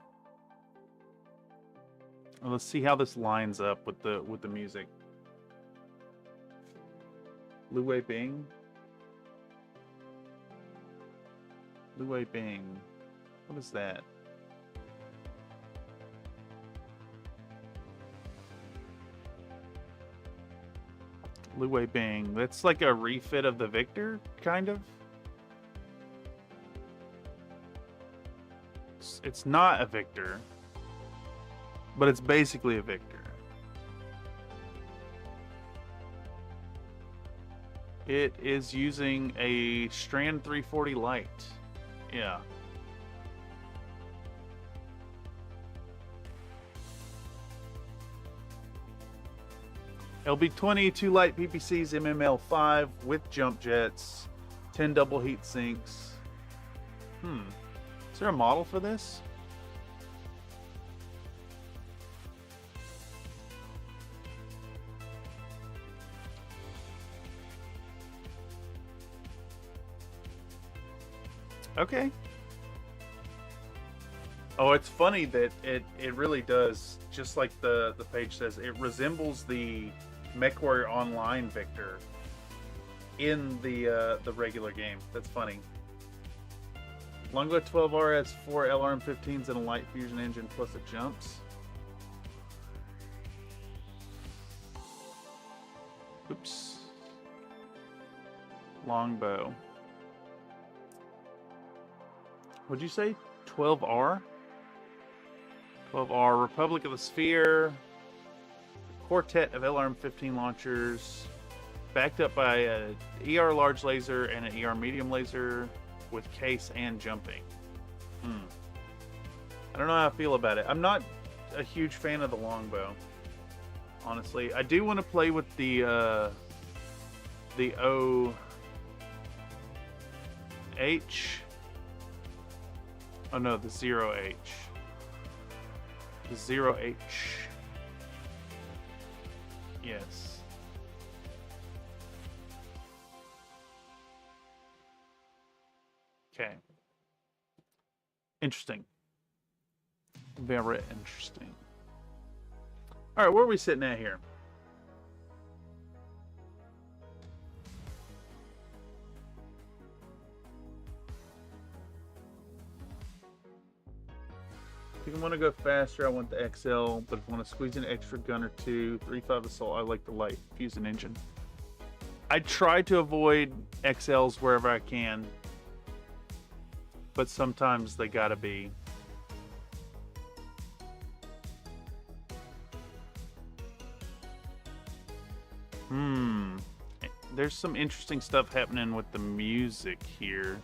Well, let's see how this lines up with the music. Lu Wei Bing. Lu Wei Bing. What is that? Lu Wei Bing. That's like a refit of the Victor, kind of. It's not a Victor, but it's basically a Victor. It is using a Strand 340 Lite. Yeah. LB20, 2 light PPCs, MML5 with jump jets, 10 double heat sinks. Is there a model for this? Okay. Oh, it's funny that it really does, just like the page says, it resembles the MechWarrior Online Victor in the regular game. That's funny. Longbow 12R has 4 LRM-15s and a light fusion engine plus it jumps. Oops. Longbow. What'd you say? 12R? 12R, Republic of the Sphere. Quartet of LRM-15 launchers. Backed up by a ER large laser and an ER medium laser with case and jumping. I don't know how I feel about it. I'm not a huge fan of the longbow, honestly. I do want to play with the OH. Oh no, the 0H. The 0H. Yes. Okay. Interesting. Very interesting. All right, where are we sitting at here? If you want to go faster, I want the XL, but if I want to squeeze an extra gun or two, 3.5 assault, I like the light fusion engine. I try to avoid XLs wherever I can, but sometimes they gotta be. There's some interesting stuff happening with the music here.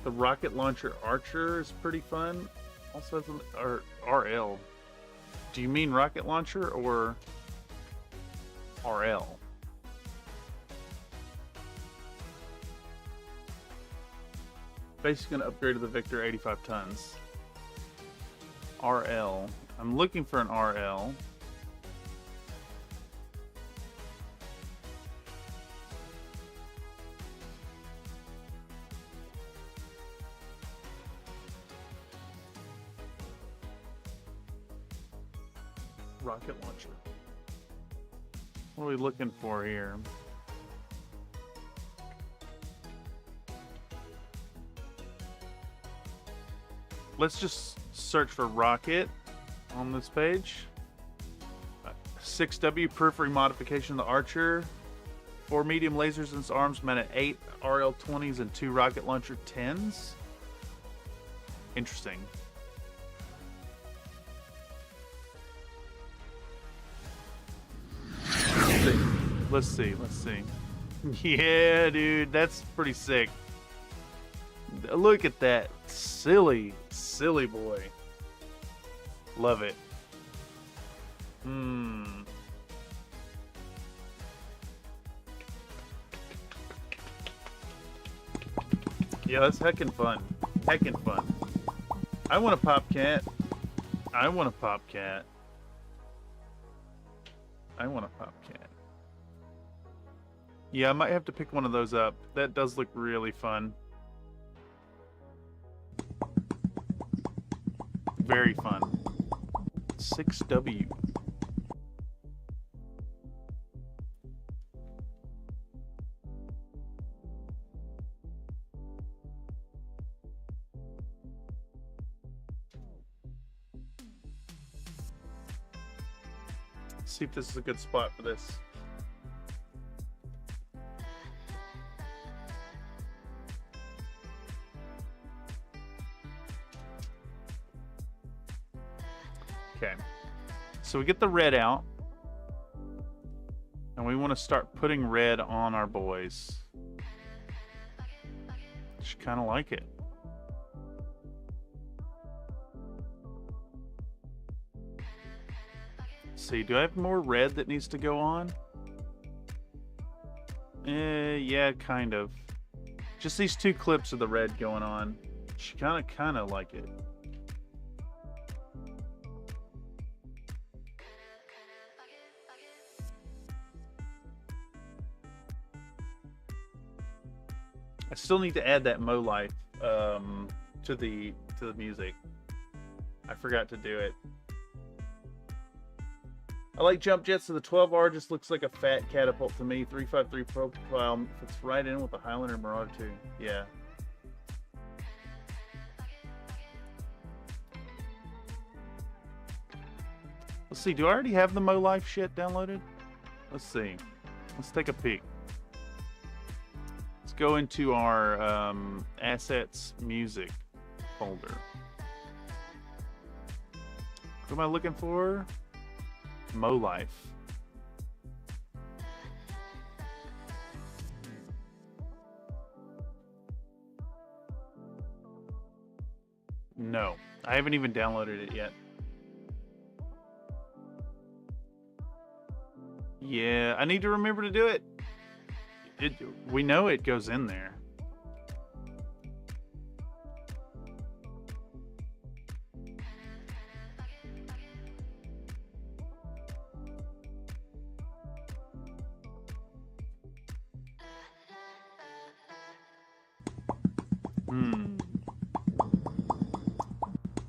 The rocket launcher Archer is pretty fun. Also has an RL. Do you mean rocket launcher or RL? Basically gonna upgrade to the Victor 85 tons. RL. I'm looking for an RL. Rocket launcher. What are we looking for here? Let's just search for rocket on this page. 6W periphery modification of the Archer. 4 medium lasers in its arms, mounted 8 RL-20s and 2 rocket launcher 10s. Interesting. Let's see. Yeah, dude, that's pretty sick. Look at that. Silly boy. Love it. Yeah, that's heckin' fun. I want a pop cat. Yeah, I might have to pick one of those up. That does look really fun. Very fun. 6W. Let's see if this is a good spot for this. so we get the red out. And we want to start putting red on our boys. Just kind of like it. Let's see, do I have more red that needs to go on? Yeah, kind of. Just these 2 clips of the red going on. Just kind of like it. I still need to add that Mo Life to the music. I forgot to do it. I like jump jets, so the 12R just looks like a fat catapult to me. 353 profile fits right in with the Highlander Marauder too. Yeah. Let's see, do I already have the Mo Life shit downloaded? Let's see. Let's take a peek. Let's go into our assets music folder. What am I looking for? Mo Life. No, I haven't even downloaded it yet. Yeah, I need to remember to do it. We know it goes in there.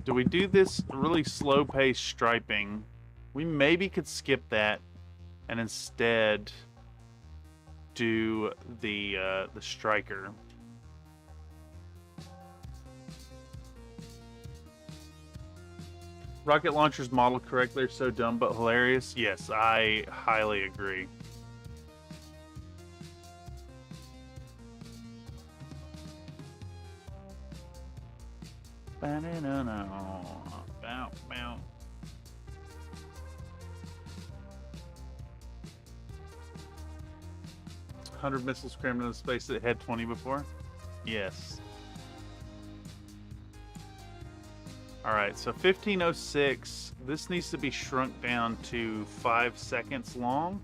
Do we do this really slow pace striping? We maybe could skip that and instead do the striker. Rocket launchers modeled correctly are so dumb but hilarious. Yes, I highly agree. Bow, bow. $100 missiles crammed into space that had 20 before? Yes. Alright, so 1506. This needs to be shrunk down to 5 seconds long.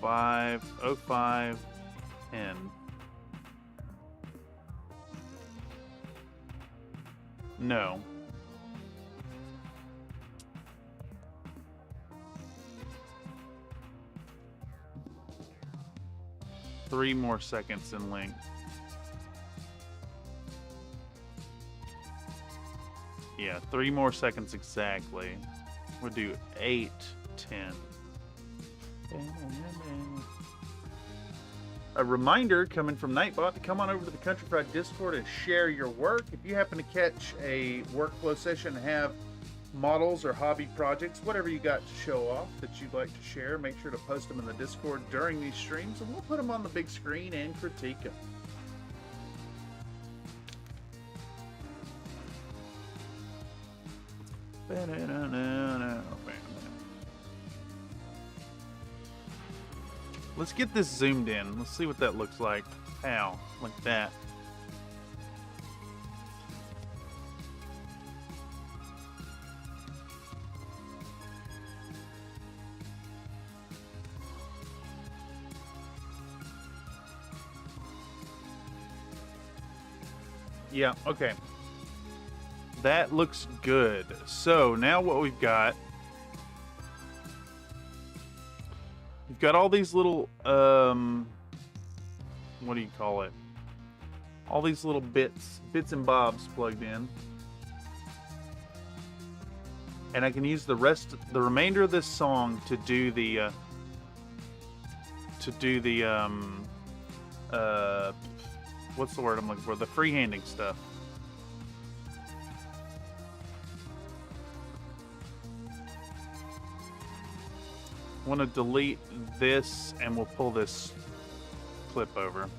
5:05 10. No. Three more seconds in length. Yeah, 3 more seconds exactly. We'll do 8, 10. A reminder coming from Nightbot to come on over to the Country Pride Discord and share your work. If you happen to catch a workflow session and have models or hobby projects, whatever you got to show off that you'd like to share, make sure to post them in the Discord during these streams and we'll put them on the big screen and critique them. Let's get this zoomed in. Let's see what that looks like. Ow, like that. Yeah, okay. That looks good. So now what we've got, we've got all these little, what do you call it? All these little bits and bobs plugged in. And I can use the remainder of this song to do the, what's the word I'm looking for? The freehanding stuff. I want to delete this and we'll pull this clip over.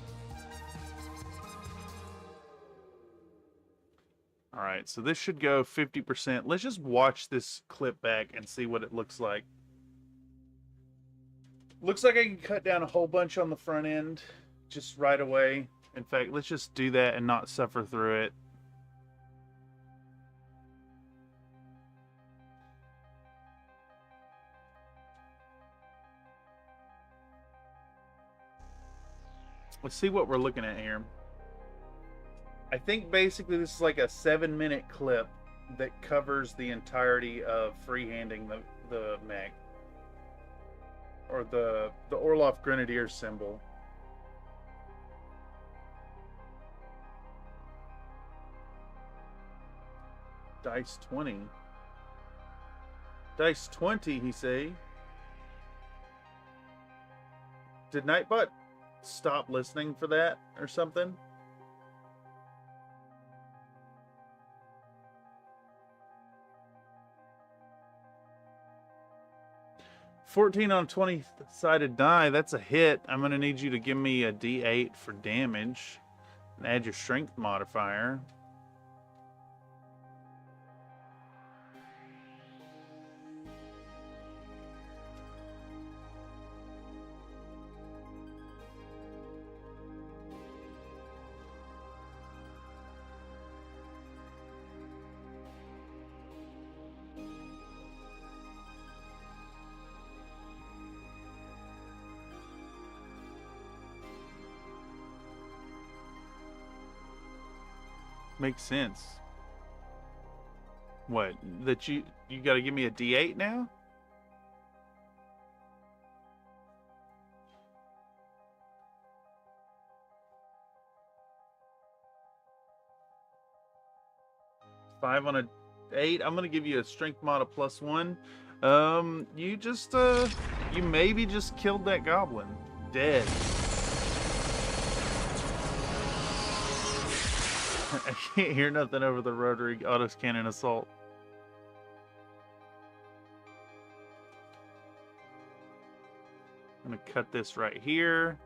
Alright, right, so this should go 50%. Let's just watch this clip back and see what it looks like. Looks like I can cut down a whole bunch on the front end just right away. In fact, let's just do that and not suffer through it. Let's see what we're looking at here. I think basically this is like a 7-minute clip that covers the entirety of freehanding the mech. Or the Orloff Grenadiers symbol. Dice 20. Dice 20, he say. Did Nightbot stop listening for that or something? $14 on a 20-sided die. That's a hit. I'm going to need you to give me a D8 for damage and add your strength modifier. Makes sense. What? That you got to give me a D8 now? Five on a 8. I'm gonna give you a strength mod of +1. You just you maybe just killed that goblin. Dead. I can't hear nothing over the rotary autocannon assault. I'm gonna cut this right here.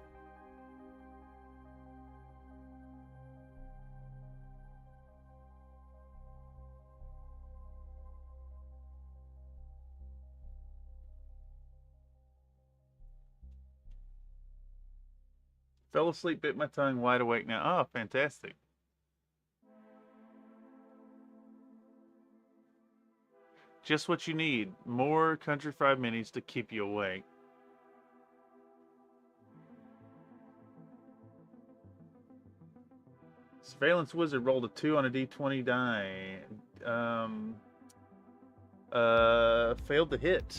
Fell asleep, bit my tongue, wide awake now. Oh, fantastic. Just what you need. More Country Fried Minis to keep you awake. Surveillance Wizard rolled a 2 on a D20 die. Failed to hit.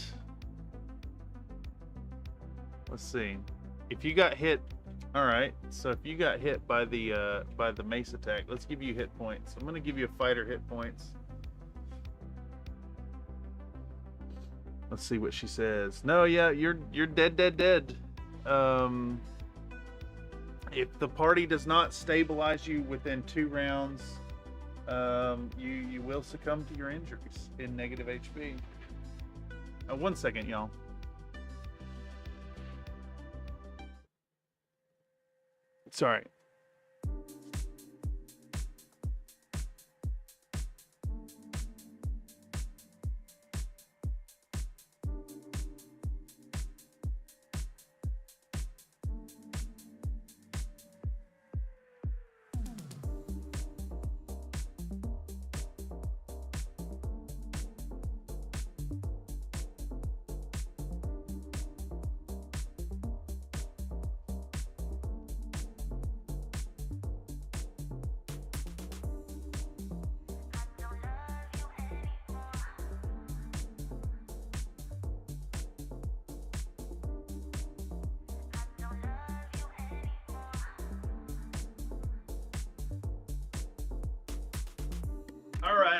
Let's see. If you got hit, all right. So if you got hit by the mace attack, let's give you hit points. I'm gonna give you a fighter hit points. Let's see what she says. No, yeah, you're dead. If the party does not stabilize you within 2 rounds, you will succumb to your injuries in negative HP. 1 second, y'all. Sorry.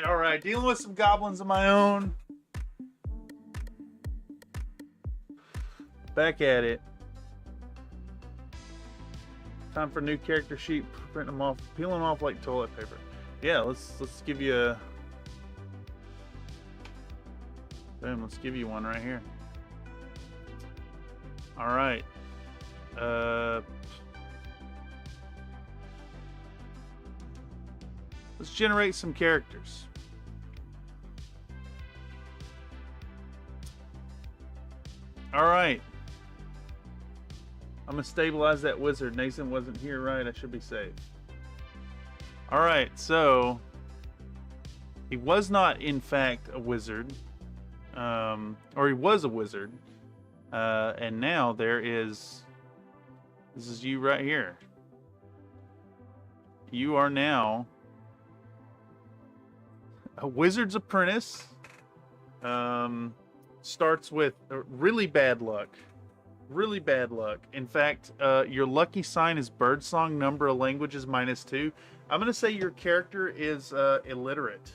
All right. Dealing with some goblins of my own. Back at it. Time for new character sheet. Print them off, peel them off like toilet paper. Yeah, let's give you a. Boom. Let's give you one right here. All right. Let's Let's generate some characters. All right. I'm gonna stabilize that wizard. Nathan wasn't here, right? I should be safe. All right, so he was not, in fact, a wizard, or he was a wizard, and now there is. This is you right here. You are now a wizard's apprentice. Starts with really bad luck. Really bad luck. In fact, your lucky sign is birdsong, number of languages -2. I'm going to say your character is illiterate.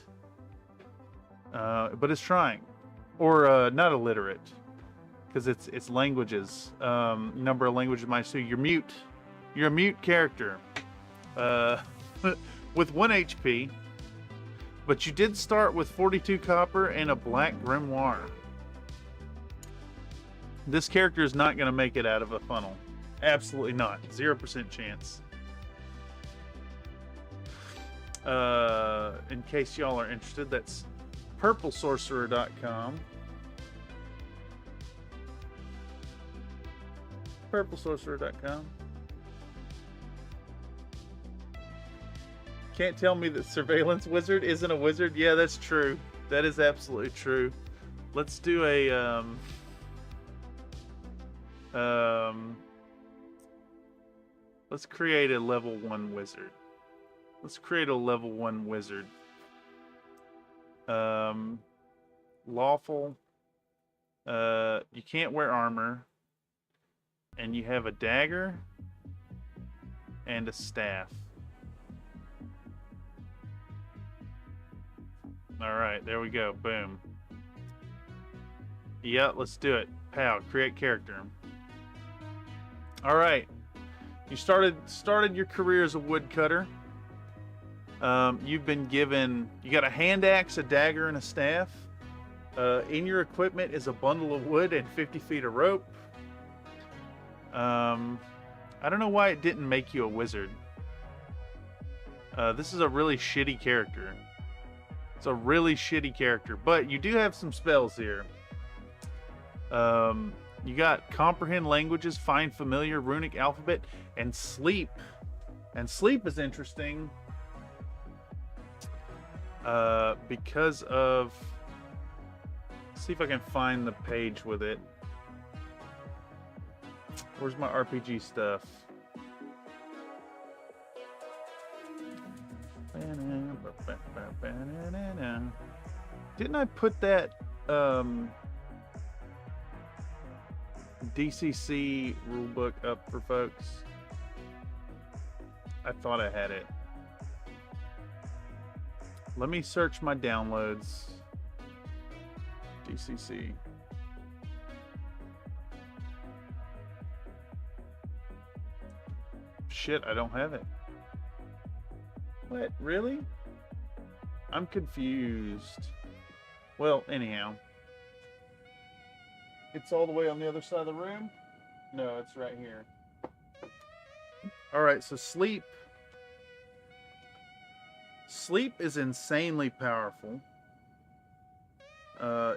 But it's trying. Or not illiterate. Because it's languages. Number of languages -2. You're mute. You're a mute character. With 1 HP. But you did start with 42 copper and a black grimoire. This character is not going to make it out of a funnel. Absolutely not. 0% chance. In case y'all are interested, that's purplesorcerer.com. Purplesorcerer.com. Can't tell me that Surveillance Wizard isn't a wizard. Yeah, that's true. That is absolutely true. Let's do a let's create a level 1 wizard. Let's create a level 1 wizard. Lawful. You can't wear armor. And you have a dagger and a staff. All right, there we go. Boom. Yeah, let's do it. Pow, create character. All right. You started your career as a woodcutter. You've been given, you got a hand axe, a dagger, and a staff. In your equipment is a bundle of wood and 50 feet of rope. I don't know why it didn't make you a wizard. This is a really shitty character. It's a really shitty character, but you do have some spells here. You got comprehend languages, find familiar, runic alphabet, and sleep. And sleep is interesting because of. Let's see if I can find the page with it. Where's my RPG stuff? Didn't I put that DCC rulebook up for folks? I thought I had it. Let me search my downloads. DCC. Shit, I don't have it. What? Really? I'm confused. Well, anyhow. It's all the way on the other side of the room? No, it's right here. Alright, so sleep. Sleep is insanely powerful.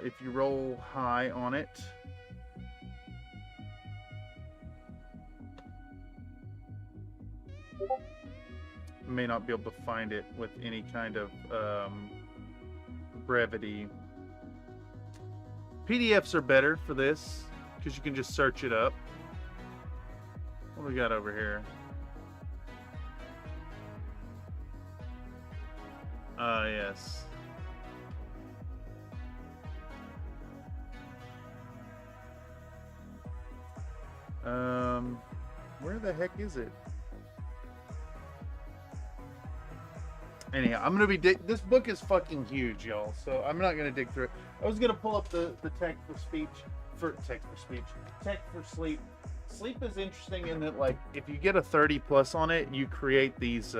If you roll high on it. May not be able to find it with any kind of brevity. PDFs are better for this because you can just search it up. What do we got over here? Yes. Where the heck is it? Anyhow, I'm gonna be this book is fucking huge, y'all. So I'm not gonna dig through it. I was gonna pull up the tech for sleep. Sleep is interesting in that, like, if you get a 30+ on it, you create these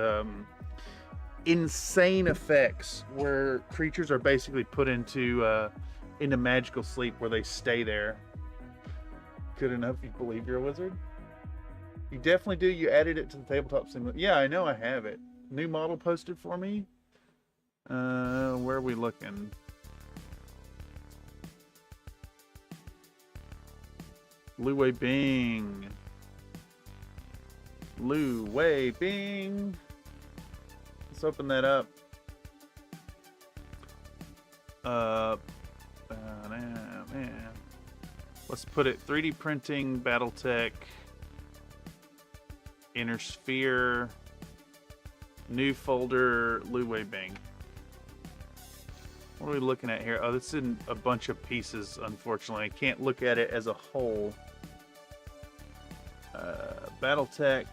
insane effects where creatures are basically put into magical sleep where they stay there. Good enough, you believe you're a wizard? You definitely do. You added it to the tabletop simulator. Yeah, I know I have it. New model posted for me. Where are we looking? Lu Wei Bing. Lu Wei Bing. Let's open that up. Man. Let's put it 3D printing, BattleTech, Inner Sphere, new folder, Lu Wei Bing. What are we looking at here? Oh, this is in a bunch of pieces, unfortunately. I can't look at it as a whole. BattleTech,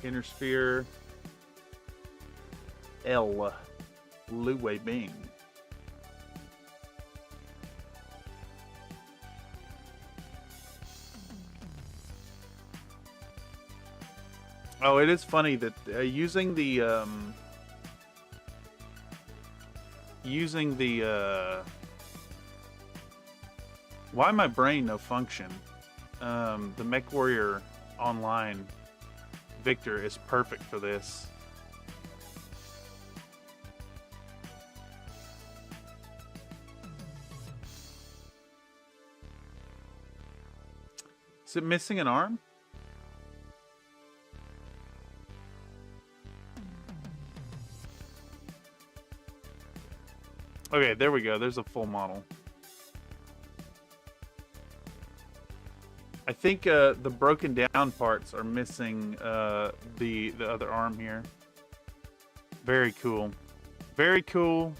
Inner Sphere, Lu Wei Bing. Oh, it is funny that using the why my brain no function? The MechWarrior Online Victor is perfect for this. Is it missing an arm? Okay, there we go. There's a full model. I think the broken down parts are missing the other arm here. Very cool. Very cool.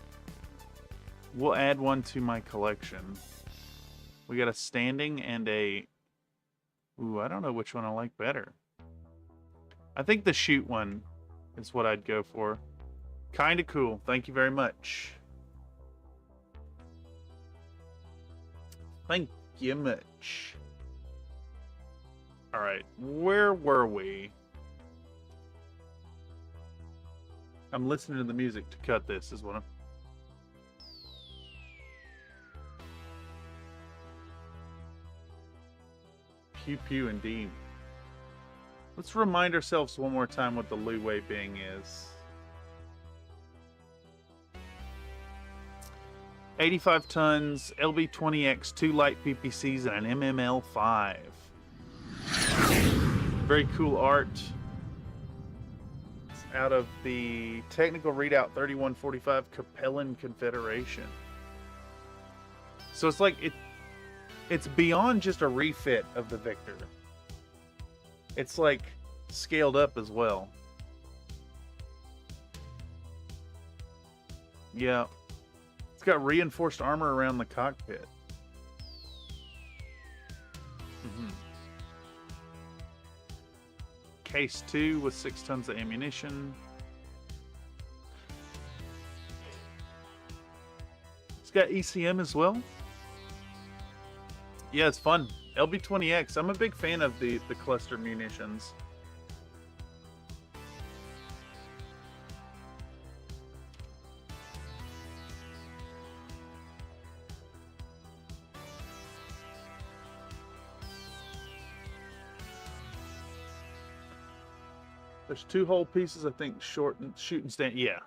We'll add one to my collection. We got a standing and a... Ooh, I don't know which one I like better. I think the shoot one is what I'd go for. Kind of cool. Thank you very much. Thank you much. Alright, where were we? I'm listening to the music to cut this, is what I'm... Pew pew indeed. Let's remind ourselves one more time what the Lu Wei Bing is. 85 tons, LB20X, 2 light PPCs, and an MML5. Very cool art. It's out of the Technical Readout 3145 Capellan Confederation. So it's like it's beyond just a refit of the Victor. It's like scaled up as well. Yeah. It's got reinforced armor around the cockpit. Case 2 with 6 tons of ammunition. It's got ECM as well. Yeah, it's fun. LB20X. I'm a big fan of the cluster munitions. There's 2 whole pieces, I think, short and shoot and stand. Yeah.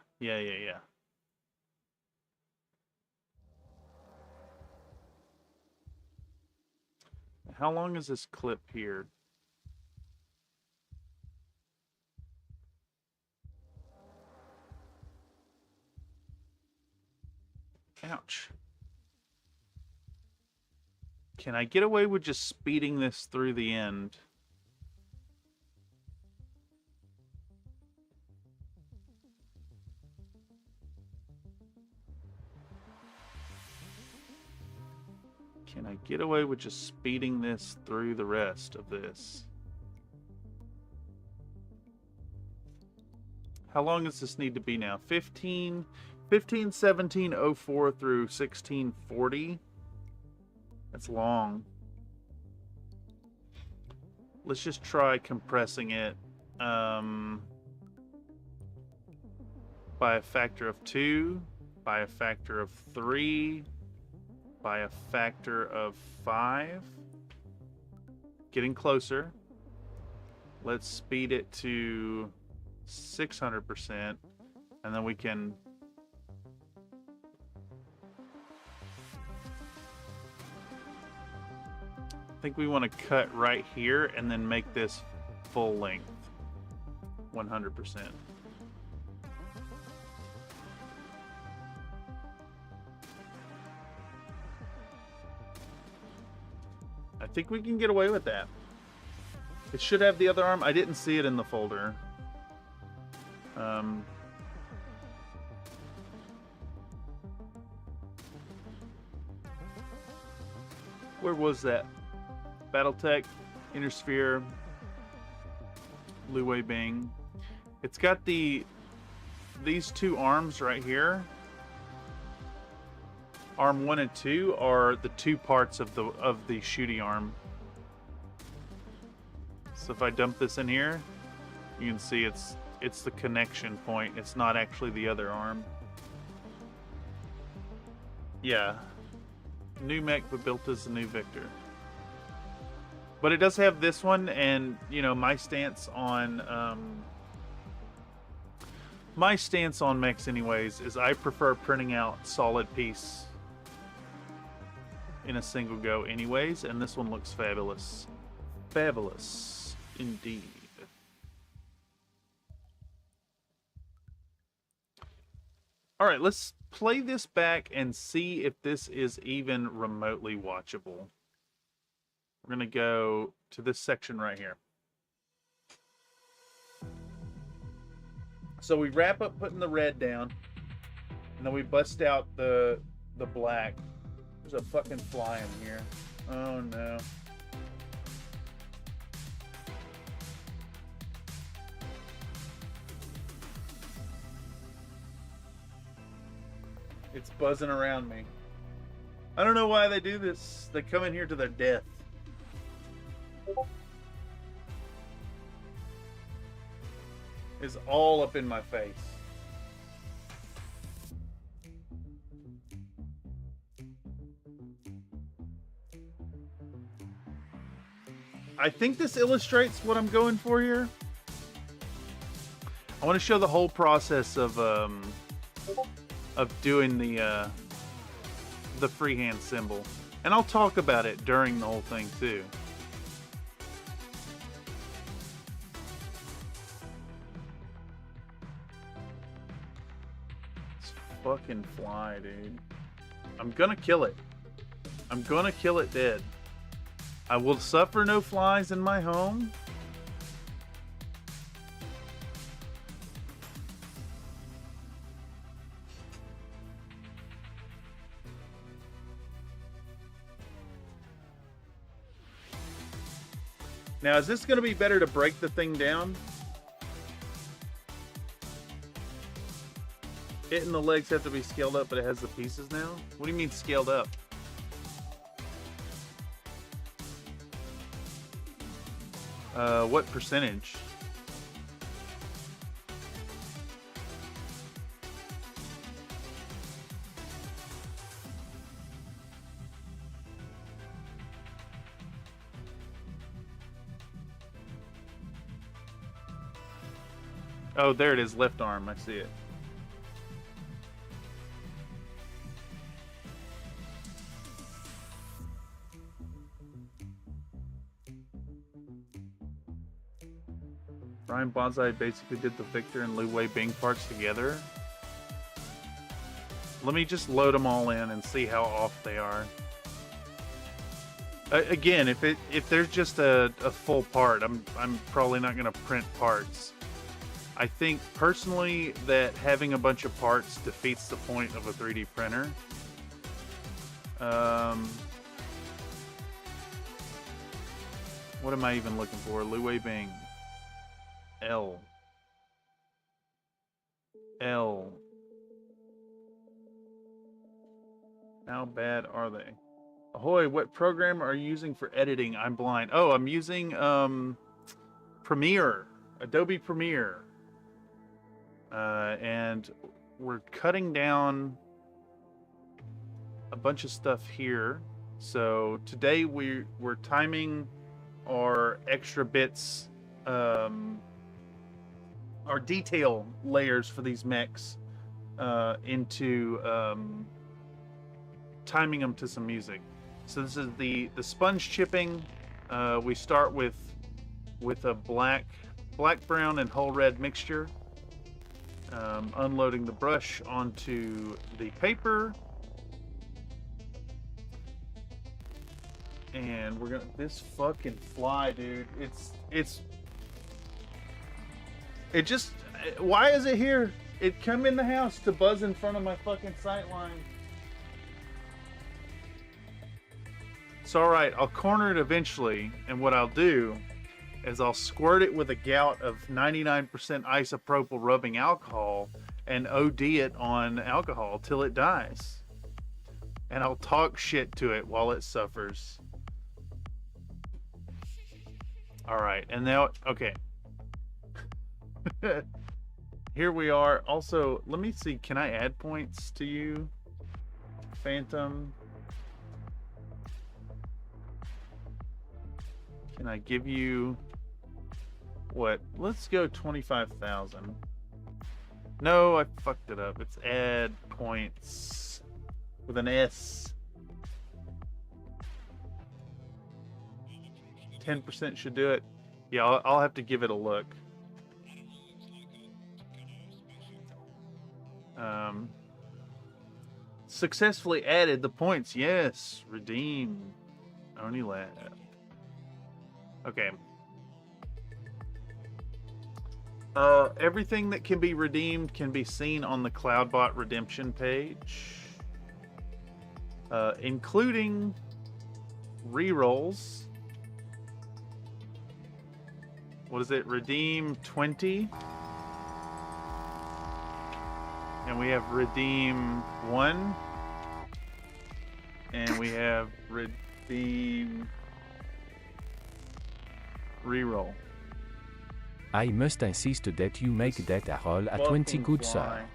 How long is this clip here? Ouch. Can I get away with just speeding this through the end? Can I get away with just speeding this through the rest of this? How long does this need to be now? 1704 through 1640. That's long. Let's just try compressing it by a factor of 2, by a factor of 3, by a factor of 5. Getting closer. Let's speed it to 600%, and then we can I think we want to cut right here and then make this full length. 100%. I think we can get away with that. It should have the other arm. I didn't see it in the folder. Where was that? Battletech, Inner Sphere, Lu Wei Bing. It's got these two arms right here. Arm 1 and 2 are the two parts of the shooty arm. So if I dump this in here, you can see it's the connection point. It's not actually the other arm. Yeah. New mech, but built as the new Victor. But it does have this one, and you know my stance on mechs, anyways, is I prefer printing out solid piece in a single go, anyways, and this one looks fabulous, fabulous indeed. All right, let's play this back and see if this is even remotely watchable. We're going to go to this section right here. So we wrap up putting the red down, and then we bust out the black. There's a fucking fly in here. Oh no. It's buzzing around me. I don't know why they do this. They come in here to their death. It's all up in my face. I think this illustrates what I'm going for here. I want to show the whole process of doing the freehand symbol, and I'll talk about it during the whole thing too. This fucking fly, dude. I'm gonna kill it. I'm gonna kill it dead. I will suffer no flies in my home. Now, is this going to be better to break the thing down? It and the legs have to be scaled up, but it has the pieces now? What do you mean scaled up? What percentage? Oh, there it is, left arm. I see it. Brian Bonsai basically did the Victor and Lu Wei Bing parts together. Let me just load them all in and see how off they are. Again, if there's just a full part, I'm probably not going to print parts. I think personally that having a bunch of parts defeats the point of a 3D printer. What am I even looking for? Lu Wei Bing. L. How bad are they? Ahoy, what program are you using for editing? I'm blind. Oh, I'm using Premiere. Adobe Premiere. And we're cutting down a bunch of stuff here. So today we're timing our extra bits, our detail layers for these mechs into timing them to some music. So this is the sponge chipping. We start with a black, brown, and whole red mixture. Unloading the brush onto the paper. And we're gonna, this fucking fly, dude. It just, why is it here? It come in the house to buzz in front of my fucking sight line. It's alright, I'll corner it eventually, and what I'll do is I'll squirt it with a gout of 99% isopropyl rubbing alcohol and OD it on alcohol till it dies. And I'll talk shit to it while it suffers. Alright, and now, okay. Here we are. Also, let me see, can I add points to you? Phantom. Can I give you what? Let's go 25,000. No, I fucked it up. It's add points with an S. 10% should do it. Yeah, I'll have to give it a look. Successfully added the points. Yes, redeem. Only lab. Okay. Everything that can be redeemed can be seen on the CloudBot redemption page, including rerolls. What is it? Redeem 20. And we have redeem 1. And we have redeem reroll. I must insist that you make that a roll at 20 good, sir.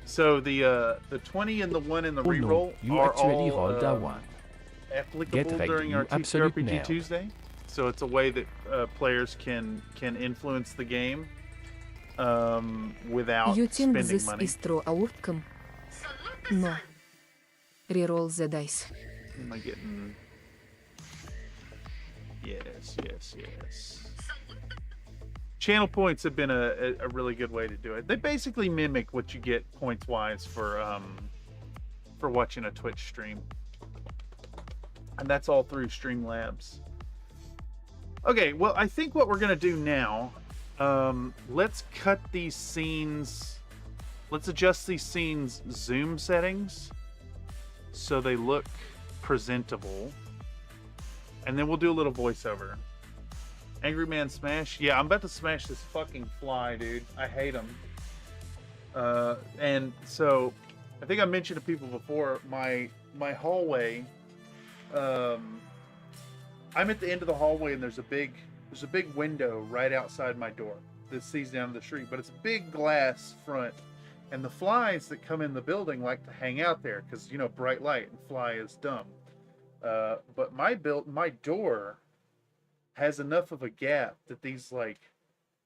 So the 20 and the 1 in the reroll you are actually all rolled a 1. applicable ready, during our you absolute TTRPG nailed. Tuesday. So it's a way that players can influence the game without You think spending this money. is true outcome? No. Reroll the dice. Am I getting? Yes, yes, yes. Channel points have been a really good way to do it. They basically mimic what you get points wise for watching a Twitch stream, and that's all through StreamLabs. Okay, well, I think what we're gonna do now, let's cut these scenes. Let's adjust these scenes' zoom settings so they look presentable. And then we'll do a little voiceover. Angry Man Smash? Yeah, I'm about to smash this fucking fly, dude. I hate him. And so, I think I mentioned to people before, my hallway, I'm at the end of the hallway and there's a big window right outside my door that sees down the street, but it's a big glass front. And the flies that come in the building like to hang out there because, you know, bright light and fly is dumb. But my door has enough of a gap that these like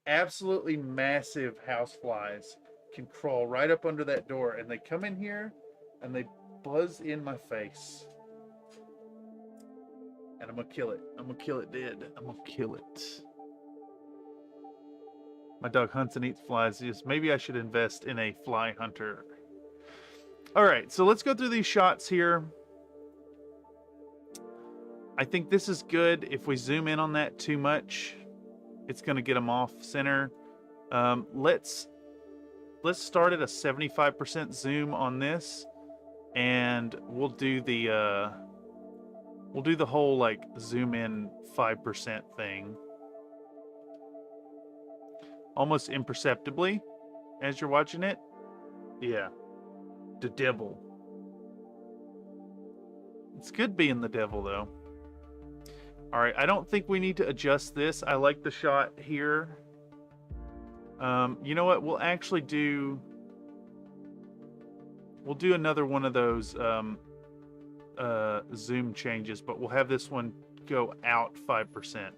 absolutely massive house flies can crawl right up under that door, and they come in here and they buzz in my face. And I'm gonna kill it. I'm gonna kill it dead. I'm gonna kill it. My dog hunts and eats flies. Just maybe I should invest in a fly hunter. All right, so let's go through these shots here. I think this is good. If we zoom in on that too much, it's going to get them off center. Let's start at a 75% zoom on this, and we'll do the whole like zoom in 5% thing, almost imperceptibly as you're watching it. Yeah, the devil. It's good being the devil though. All right, I don't think we need to adjust this. I like the shot here. You know what? We'll do another one of those zoom changes, but we'll have this one go out 5%.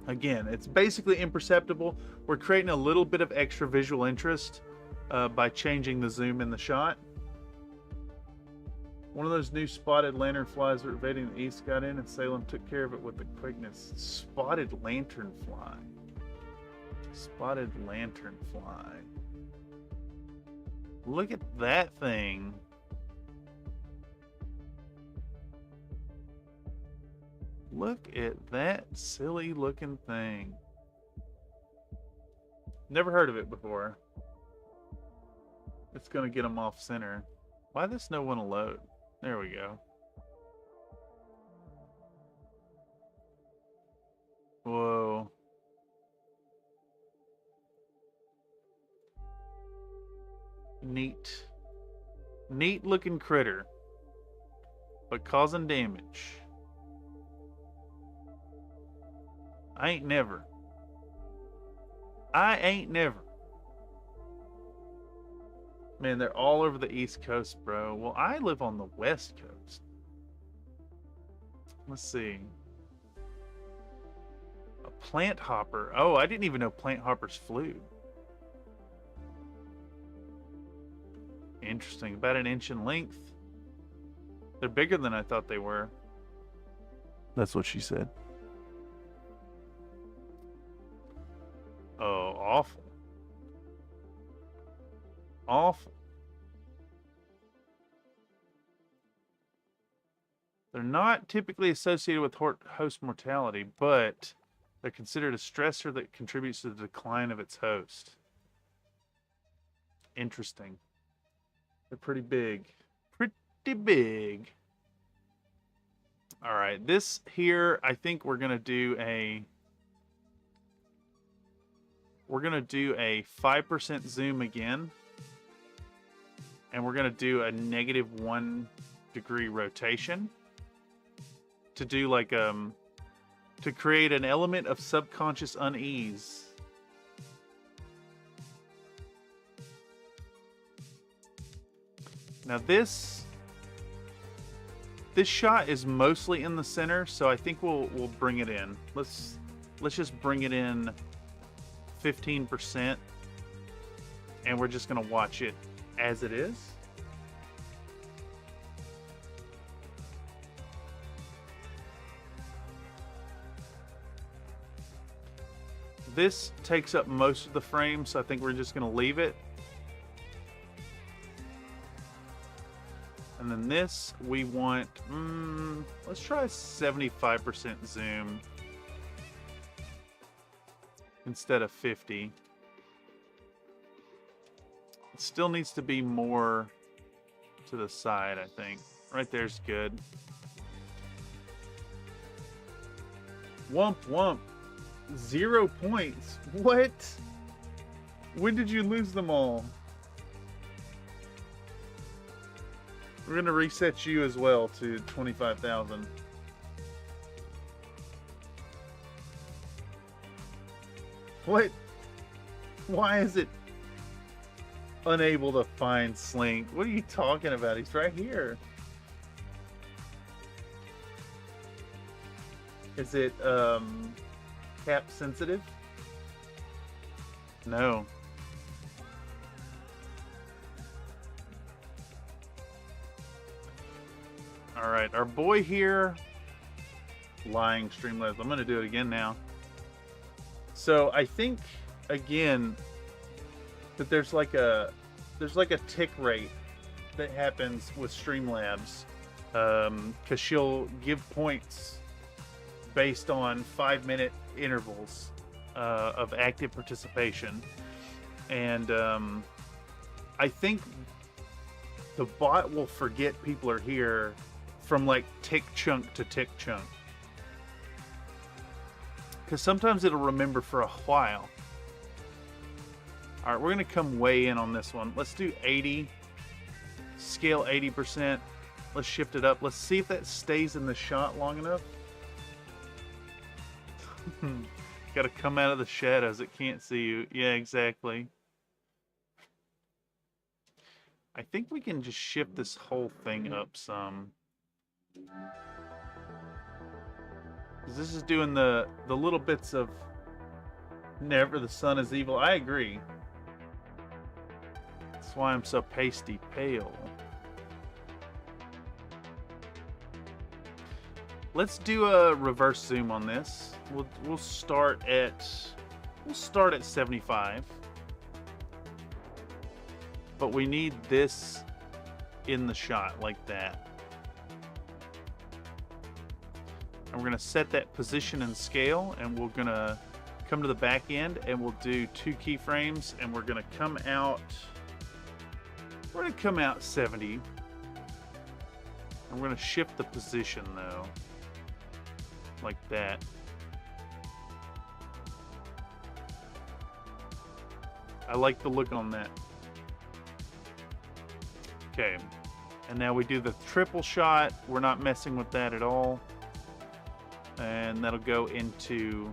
Again, it's basically imperceptible. We're creating a little bit of extra visual interest by changing the zoom in the shot. One of those new spotted lanternflies that were invading the east got in, and Salem took care of it with the quickness. Spotted lanternfly. Spotted lanternfly. Look at that thing. Look at that silly looking thing. Never heard of it before. It's gonna get them off center. Why does no one load? There we go. Whoa. Neat. Neat looking critter. But causing damage. I ain't never. Man, they're all over the East Coast, bro. Well, I live on the West Coast. Let's see. A plant hopper. Oh, I didn't even know plant hoppers flew. Interesting. About an inch in length. They're bigger than I thought they were. That's what she said. Oh, awful. Awful. They're not typically associated with host mortality, but they're considered a stressor that contributes to the decline of its host. Interesting. They're pretty big. Pretty big. All right, this here, I think we're going to do a... We're going to do a 5% zoom again. And we're going to do a -1 degree rotation. To do like, to create an element of subconscious unease. Now this shot is mostly in the center, so I think we'll bring it in. Let's just bring it in 15%, and we're just gonna watch it as it is. This takes up most of the frame, so I think we're just gonna leave it. And then this, we want, let's try 75% zoom instead of 50. It still needs to be more to the side, I think. Right there's good. Wump, wump. 0 points. What? When did you lose them all? We're going to reset you as well to 25,000. What? Why is it unable to find Slink? What are you talking about? He's right here. Is it cap sensitive? No. All right, our boy here, lying StreamLabs. I'm going to do it again now. So I think again that there's like a tick rate that happens with StreamLabs, because she'll give points based on 5-minute intervals of active participation, and I think the bot will forget people are here from like tick chunk to tick chunk, because sometimes it'll remember for a while. All right, we're gonna come way in on this one. Let's do 80, scale 80%. Let's shift it up. Let's see if that stays in the shot long enough. Gotta come out of the shadows. It can't see you. Yeah, exactly. I think we can just shift this whole thing up some. This is doing the little bits of never the sun is evil. I agree. That's why I'm so pasty pale. Let's do a reverse zoom on this. We'll start at 75. But we need this in the shot like that. And we're gonna set that position and scale, and we're gonna come to the back end and we'll do 2 keyframes, and we're gonna come out 70. And we're gonna shift the position though. Like that. I like the look on that. Okay. And now we do the triple shot. We're not messing with that at all. And that'll go into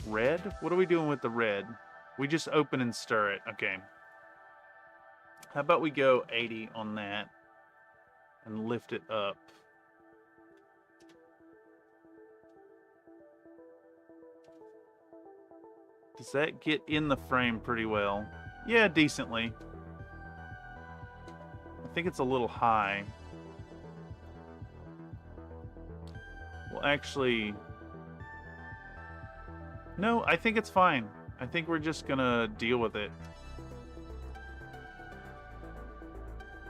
red. What are we doing with the red? We just open and stir it. Okay. How about we go 80 on that and lift it up? Does that get in the frame pretty well? Yeah, decently. I think it's a little high. Well, actually... No, I think it's fine. I think we're just gonna deal with it.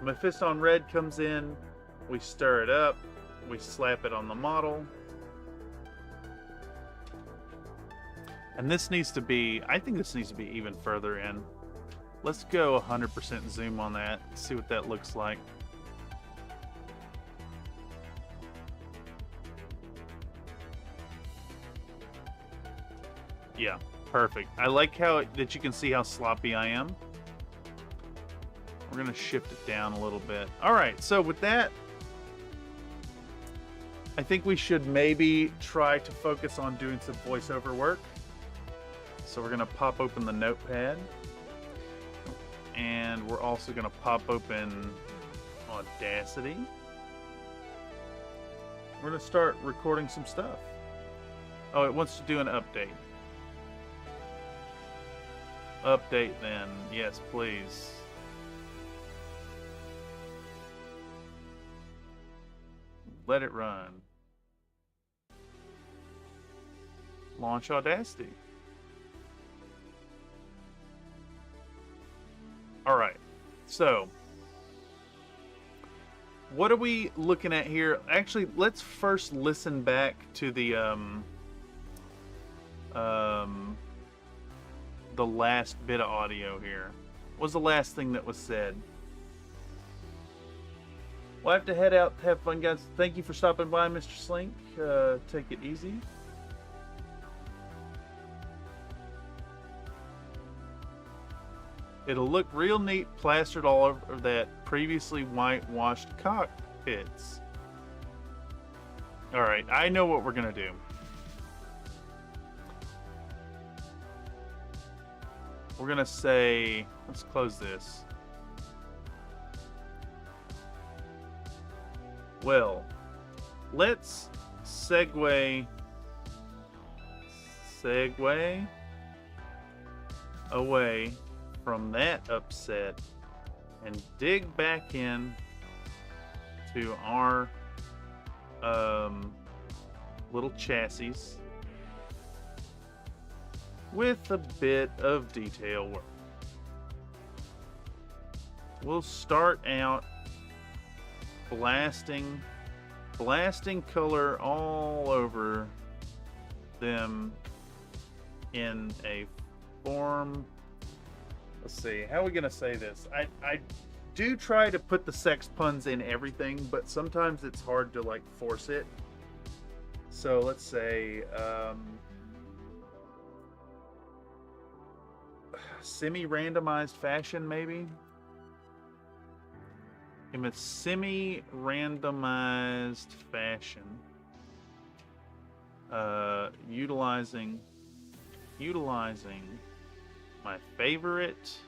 My fist on red comes in. We stir it up. We slap it on the model. And this needs to be, I think this needs to be even further in. Let's go 100% zoom on that, see what that looks like. Yeah, perfect. I like how that you can see how sloppy I am. We're gonna shift it down a little bit. All right, so with that, I think we should maybe try to focus on doing some voiceover work. So we're gonna pop open the notepad, and we're also gonna pop open Audacity. We're gonna start recording some stuff. Oh, it wants to do an update. Update then, yes please. Let it run. Launch Audacity. Alright, so what are we looking at here? Actually, let's first listen back to the last bit of audio here. What was the last thing that was said? We'll have to head out. Have fun, guys. Thank you for stopping by, Mr. Slink. Take it easy. It'll look real neat plastered all over that previously whitewashed cockpits. Alright, I know what we're gonna do. We're gonna say, let's close this. Well, let's segue away from that upset and dig back in to our little chassis with a bit of detail work. We'll start out blasting color all over them in a form. Let's see, how are we gonna say this? I do try to put the sex puns in everything, but sometimes it's hard to like force it. So let's say semi-randomized fashion, maybe. In a semi-randomized fashion, utilizing my favorite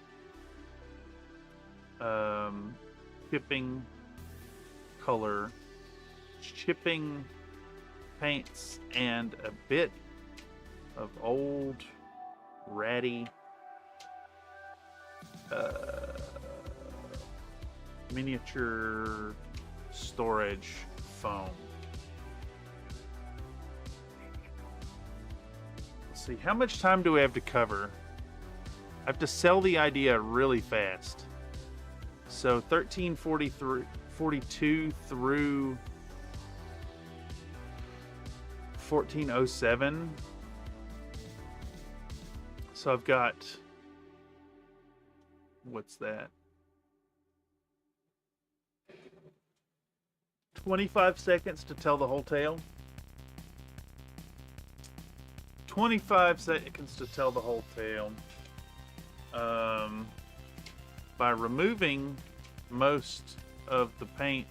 chipping color, chipping paints, and a bit of old ratty miniature storage foam. Let's see, how much time do we have to cover? I have to sell the idea really fast. So 1342 through 1407. So I've got, what's that? 25 seconds to tell the whole tale. 25 seconds to tell the whole tale. By removing most of the paint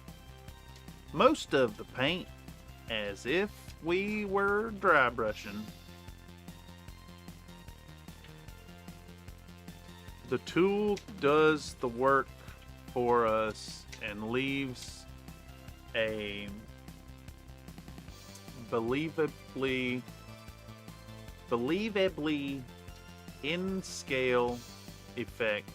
as if we were dry brushing. The tool does the work for us and leaves a believably in scale effect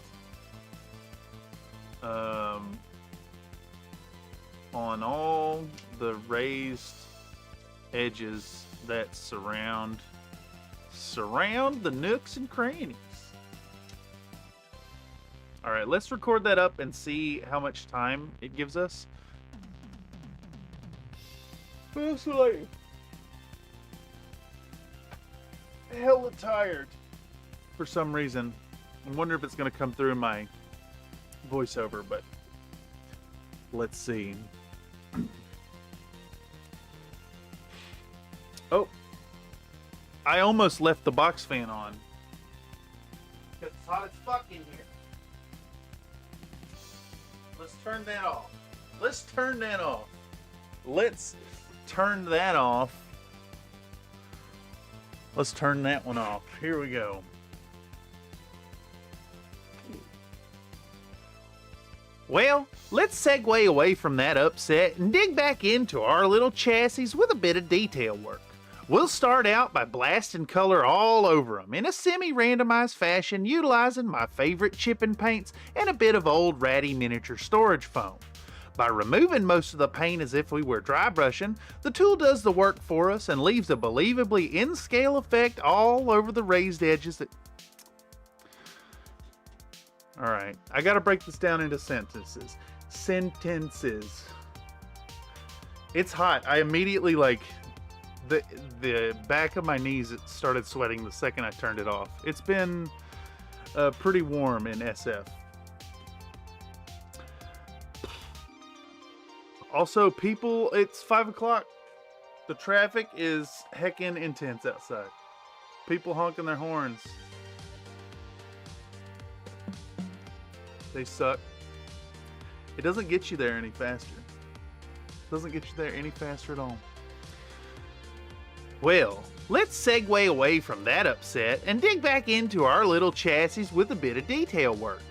on all the raised edges that surround the nooks and crannies. All right, let's record that up and see how much time it gives us. I'm also like hella tired for some reason. I wonder if it's going to come through in my voiceover, but let's see. Oh, I almost left the box fan on. It's hot as fuck in here. Let's turn that off. Let's turn that off. Let's turn that off. Let's turn that one off. Here we go. Well, let's segue away from that upset and dig back into our little chassis with a bit of detail work. We'll start out by blasting color all over them in a semi-randomized fashion, utilizing my favorite chipping paints and a bit of old ratty miniature storage foam. By removing most of the paint as if we were dry brushing, the tool does the work for us and leaves a believably in-scale effect all over the raised edges that... Alright, I gotta break this down into sentences. It's hot. I immediately, like, the back of my knees started sweating the second I turned it off. It's been pretty warm in SF. Also, people, it's 5 o'clock. The traffic is heckin' intense outside. People honking their horns. They suck. It doesn't get you there any faster. It doesn't get you there any faster at all. Well, let's segue away from that upset and dig back into our little chassis with a bit of detail work.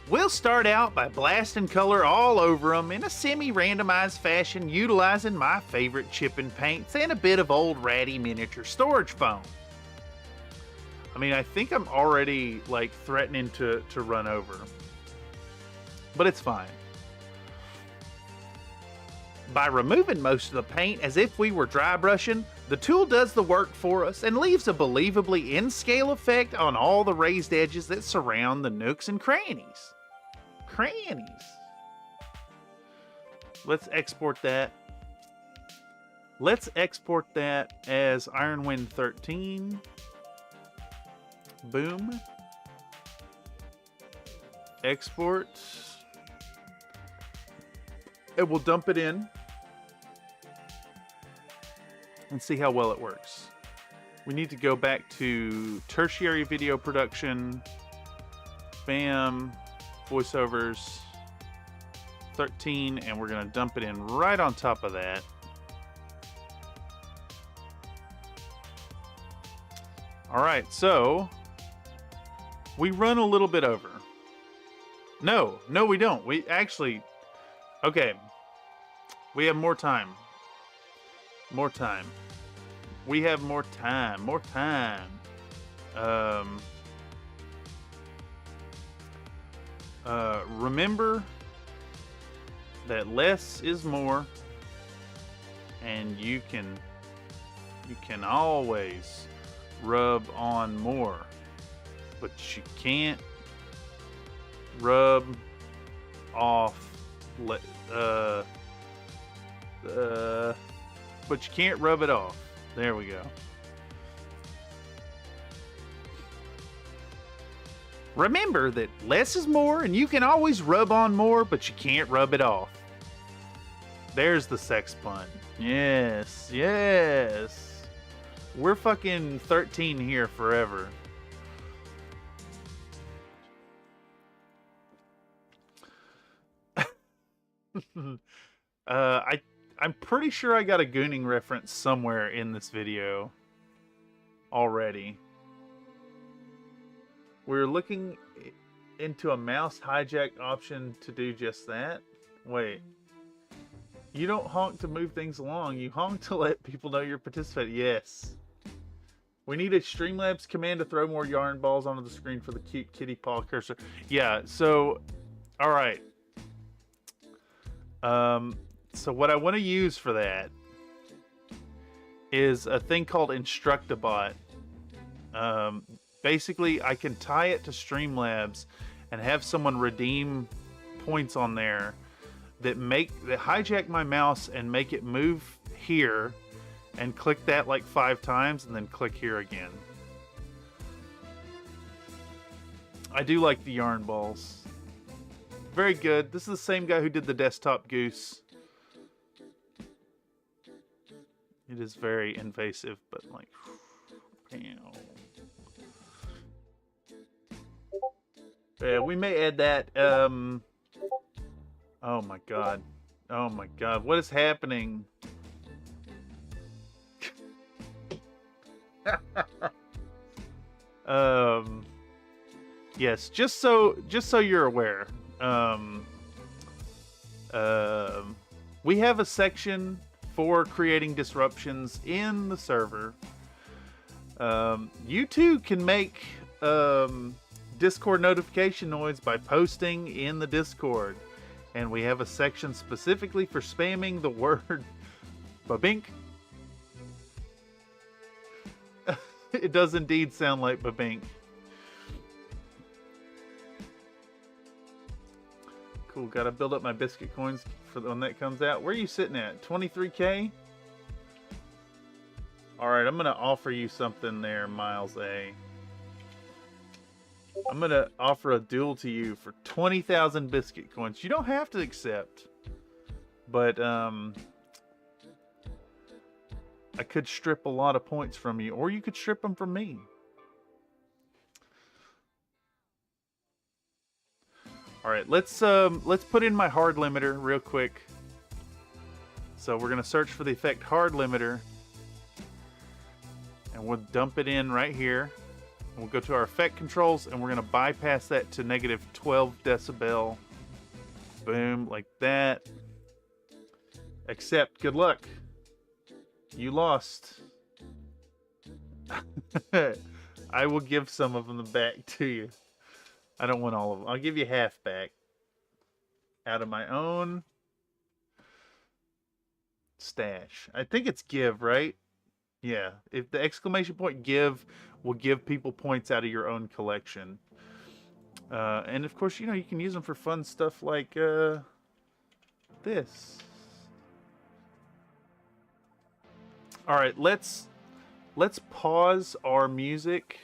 We'll start out by blasting color all over them in a semi-randomized fashion, utilizing my favorite chipping paints and a bit of old ratty miniature storage foam. I mean, I think I'm already like threatening to run over, but it's fine. By removing most of the paint as if we were dry brushing, the tool does the work for us and leaves a believably in-scale effect on all the raised edges that surround the nooks and crannies. Let's export that. Let's export that as Ironwind 13. Boom. Export. And we'll dump it in and see how well it works. We need to go back to tertiary video production. Bam. Voiceovers. 13, and we're going to dump it in right on top of that. All right, so we run a little bit over. No, we don't. We actually, okay, we have more time. We have more time. remember that less is more, and you can always rub on more, but you can't rub off but you can't rub it off. There we go. Remember that less is more, and you can always rub on more, but you can't rub it off. There's the sex pun. Yes, yes. We're fucking 13 here forever. I'm pretty sure I got a gooning reference somewhere in this video already. We're looking into a mouse hijack option to do just that. Wait. You don't honk to move things along. You honk to let people know you're participating. Yes. We need a StreamLabs command to throw more yarn balls onto the screen for the cute kitty paw cursor. Yeah, so... Alright. So what I want to use for that is a thing called Instructabot. Basically, I can tie it to StreamLabs and have someone redeem points on there that hijack my mouse and make it move here, and click that like 5 times and then click here again. I do like the yarn balls. Very good. This is the same guy who did the desktop goose. It is very invasive, but like, damn. Yeah, we may add that. Oh my god. Oh my god. What is happening? Yes, just so you're aware. We have a section for creating disruptions in the server. You too can make Discord notification noise by posting in the Discord, and we have a section specifically for spamming the word babink. It does indeed sound like babink. Cool, gotta build up my biscuit coins for when that comes out. Where are you sitting at? 23k? Alright, I'm gonna offer you something there, Miles A. I'm gonna offer a duel to you for 20,000 biscuit coins. You don't have to accept, but I could strip a lot of points from you, or you could strip them from me. All right, let's put in my hard limiter real quick. So we're gonna search for the effect hard limiter, and we'll dump it in right here. We'll go to our effect controls, and we're going to bypass that to negative 12 decibel. Boom, like that. Except, good luck. You lost. I will give some of them back to you. I don't want all of them. I'll give you half back. Out of my own stash. I think it's give, right? Yeah. If the exclamation point give will give people points out of your own collection. And of course, you know, you can use them for fun stuff like this. All right, let's pause our music,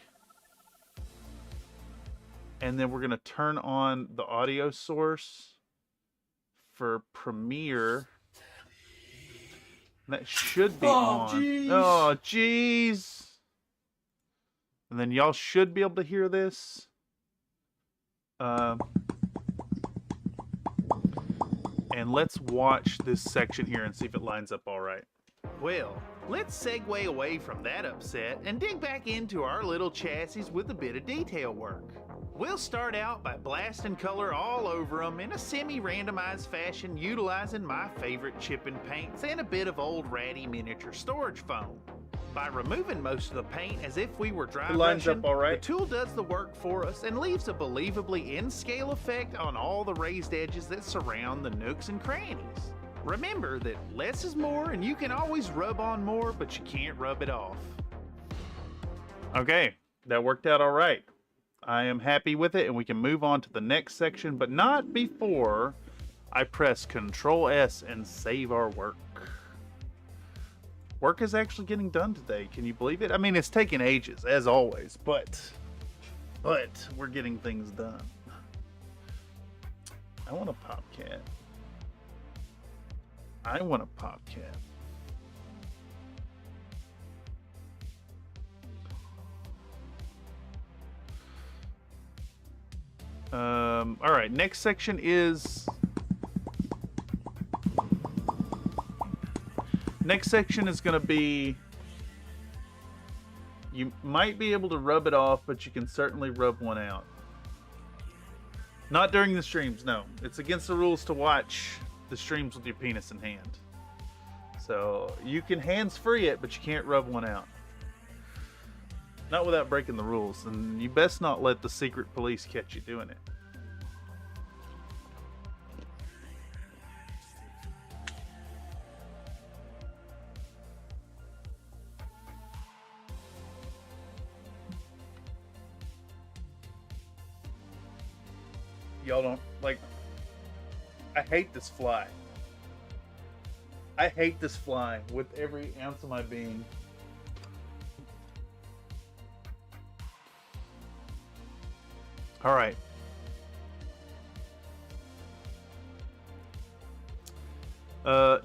and then we're gonna turn on the audio source for Premiere. That should be on. Geez. Oh, jeez. And then y'all should be able to hear this. And let's watch this section here and see if it lines up all right. Well, let's segue away from that upset and dig back into our little chassis with a bit of detail work. We'll start out by blasting color all over them in a semi-randomized fashion, utilizing my favorite chip and paints and a bit of old ratty miniature storage foam. By removing most of the paint as if we were dry It lines brushing, up all right. the tool does the work for us and leaves a believably in-scale effect on all the raised edges that surround the nooks and crannies. Remember that less is more, and you can always rub on more, but you can't rub it off. Okay, that worked out all right. I am happy with it, and we can move on to the next section, but not before I press Control S and save our work. Work is actually getting done today. Can you believe it? I mean, it's taken ages, as always, but we're getting things done. I want a Popcat. I want a Popcat. All right, next section is... Next section is going to be... You might be able to rub it off, but you can certainly rub one out. Not during the streams, no. It's against the rules to watch the streams with your penis in hand. So you can hands-free it, but you can't rub one out. Not without breaking the rules. And you best not let the secret police catch you doing it. Y'all don't, like, I hate this fly. I hate this fly with every ounce of my being. All right.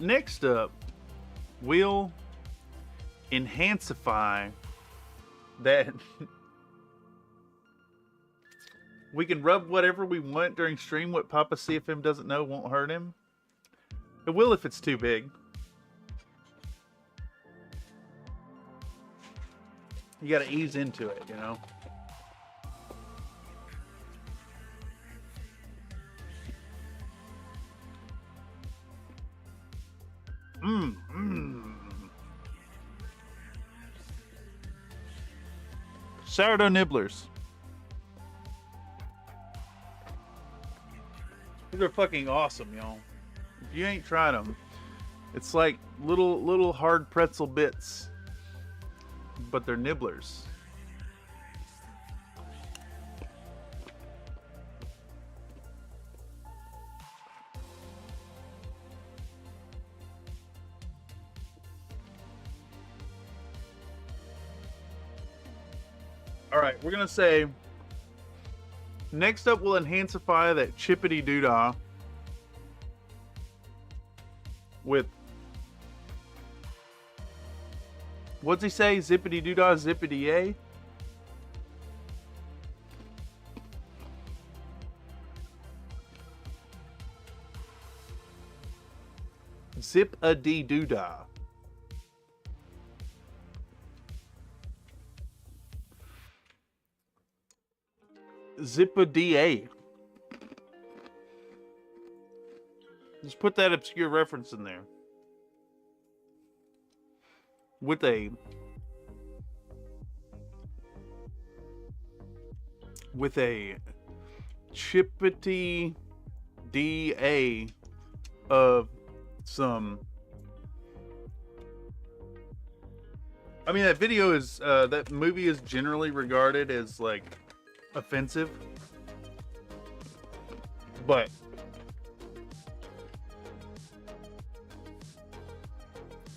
Next up, we'll enhancify that. We can rub whatever we want during stream. What Papa CFM doesn't know won't hurt him. It will if it's too big. You gotta ease into it, you know? Sourdough nibblers. These are fucking awesome, y'all. If you ain't tried them, it's like little hard pretzel bits, but they're nibblers. All right, we're gonna say. Next up, we'll enhancify that chippity doodah with, what's he say? Zippity doodah, zippity yay? Zip-a-dee doodah. Zip-a-dee. Just put that obscure reference in there. With a chippity DA of some. I mean, that video is that movie is generally regarded as like offensive, but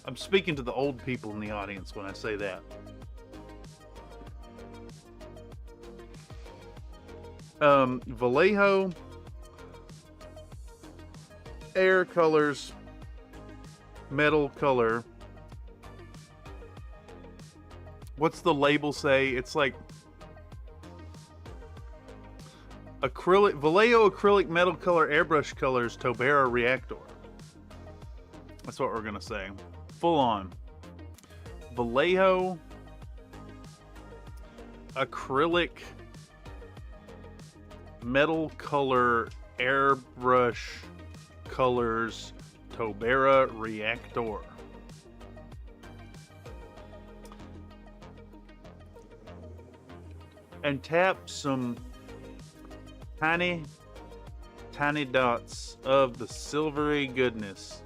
I'm speaking to the old people in the audience when I say that. Vallejo air colors metal color. What's the label say? It's like acrylic, Vallejo acrylic metal color airbrush colors Tobera reactor. That's what we're gonna say. Full on. Vallejo acrylic metal color airbrush colors Tobera reactor. and tap some tiny dots of the silvery goodness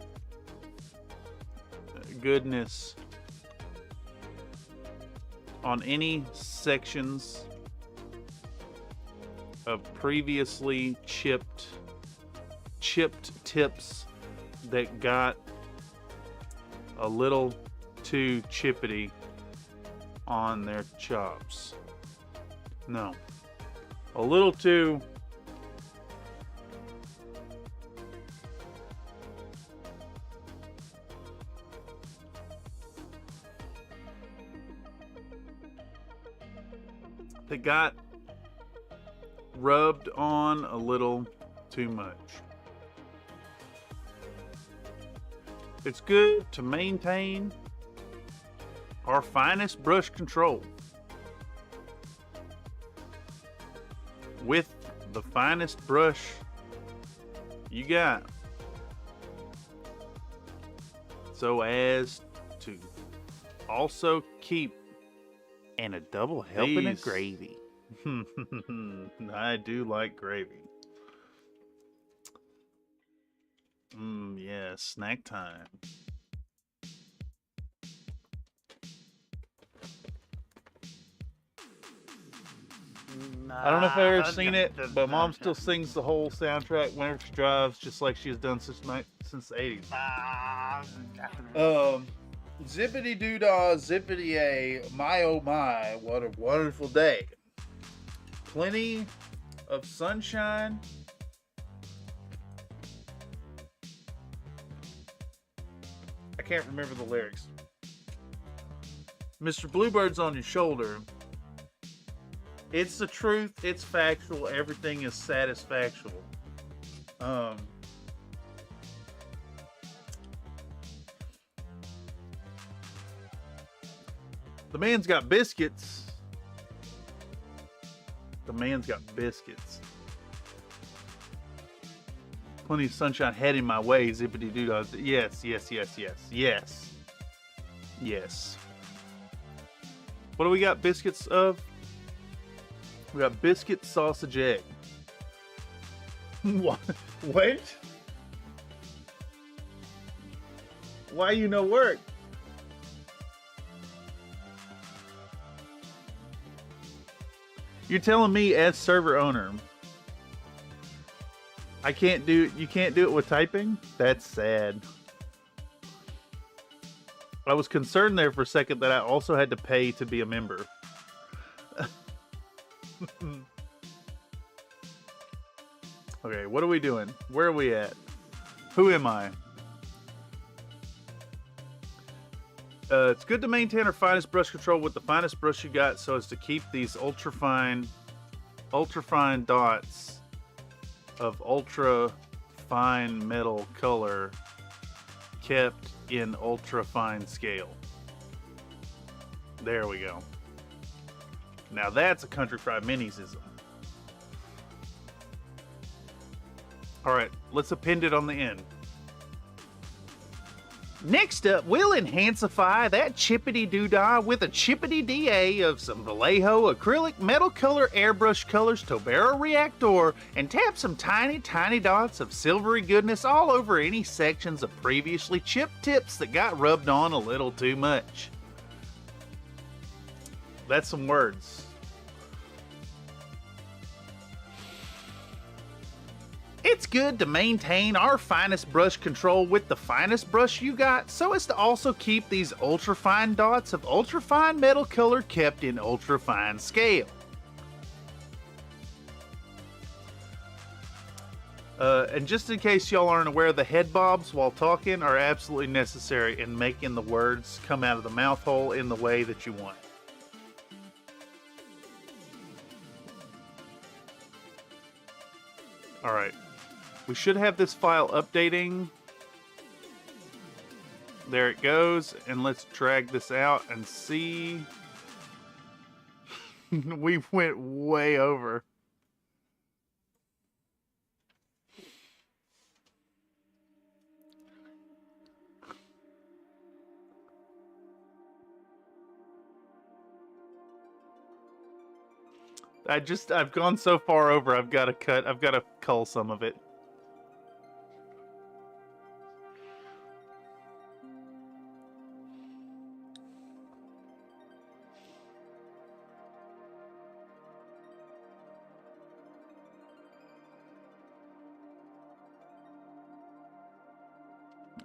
on any sections of previously chipped tips that got a little too chippity on their chops. No, a little too that got rubbed on a little too much. It's good to maintain our finest brush control with the finest brush you got, so as to also keep and a double helping of gravy. I do like gravy. Yeah, snack time. I don't know if I've ever seen it, but Mom still sings the whole soundtrack whenever she drives, just like she has done since the 80s. Zippity doo dah, zippity a, my oh my, what a wonderful day. Plenty of sunshine. I can't remember the lyrics. Mr. Bluebird's on your shoulder. It's the truth, it's factual, everything is satisfactual. The man's got biscuits. The man's got biscuits. Plenty of sunshine heading my way, zippity doo dah. Yes, yes, yes, yes, yes. Yes. What do we got biscuits of? We got biscuit, sausage, egg. What? Wait. Why you no work? You're telling me as server owner, you can't do it with typing? That's sad. I was concerned there for a second that I also had to pay to be a member. Okay, what are we doing? Where are we at? Who am I? It's good to maintain our finest brush control with the finest brush you got, so as to keep these ultra fine dots of ultra fine metal color kept in ultra fine scale. There we go. Now that's a Country Fried Minis-ism. Alright, let's append it on the end. Next up, we'll enhancify that chippity doodah with a chippity DA of some Vallejo acrylic metal color airbrush colors Tobero Reactor and tap some tiny dots of silvery goodness all over any sections of previously chipped tips that got rubbed on a little too much. That's some words. It's good to maintain our finest brush control with the finest brush you got, so as to also keep these ultra-fine dots of ultra-fine metal color kept in ultra-fine scale. And just in case y'all aren't aware, the head bobs while talking are absolutely necessary in making the words come out of the mouth hole in the way that you want. Alright. We should have this file updating. There it goes. And let's drag this out and see. We went way over. I've gone so far over, I've got to cull some of it.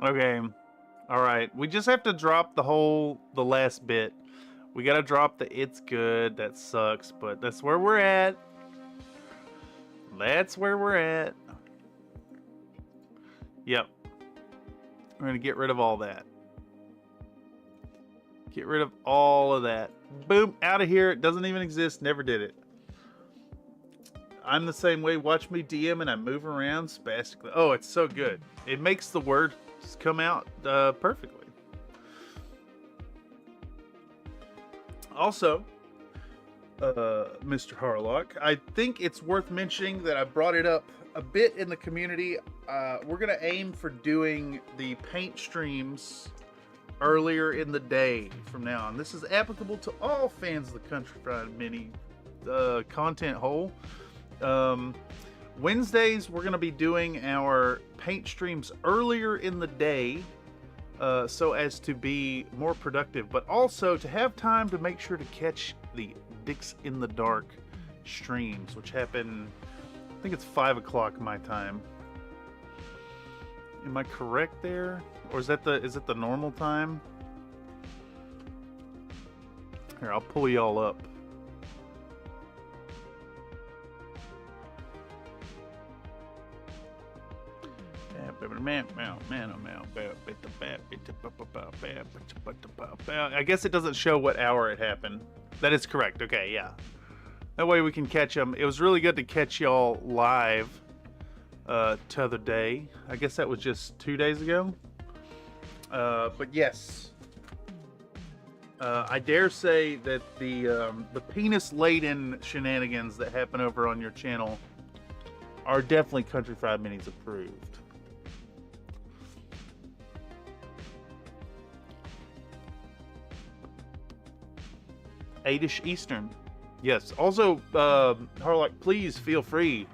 Okay. All right. We just have to drop the last bit. We got to drop the "it's good." That sucks, but that's where we're at. That's where we're at. Yep. We're going to get rid of all that. Get rid of all of that. Boom. Out of here. It doesn't even exist. Never did it. I'm the same way. Watch me DM and I move around spastically. Oh, it's so good. It makes the words come out perfectly. Also, Mr. Harlock, I think it's worth mentioning that I brought it up a bit in the community. We're going to aim for doing the paint streams earlier in the day from now on. This is applicable to all fans of the Country Fried Mini content whole. Wednesdays, we're going to be doing our paint streams earlier in the day so as to be more productive, but also to have time to make sure to catch the Dicks in the Dark streams, which happen, I think it's 5 o'clock my time. Am I correct there? Or is it the normal time? Here, I'll pull y'all up. I guess it doesn't show what hour it happened. That is correct. Okay, yeah. That way we can catch them. It was really good to catch y'all live t'other day. I guess that was just 2 days ago. But yes. I dare say that the penis-laden shenanigans that happen over on your channel are definitely Country Fried Minis approved. 8ish Eastern. Yes. Also, Harlock, please feel free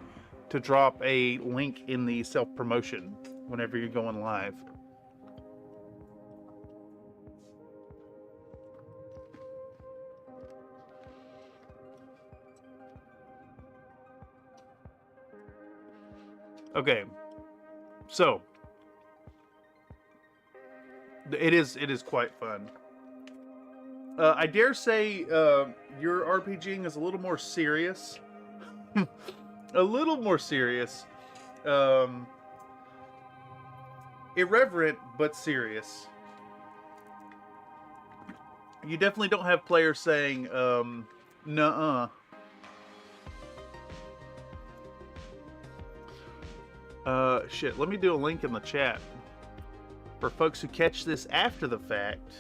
to drop a link in the self-promotion whenever you're going live. Okay. So, it is quite fun. I dare say your RPGing is a little more serious. A little more serious. Irreverent, but serious. You definitely don't have players saying, nuh-uh. Shit, let me do a link in the chat. For folks who catch this after the fact,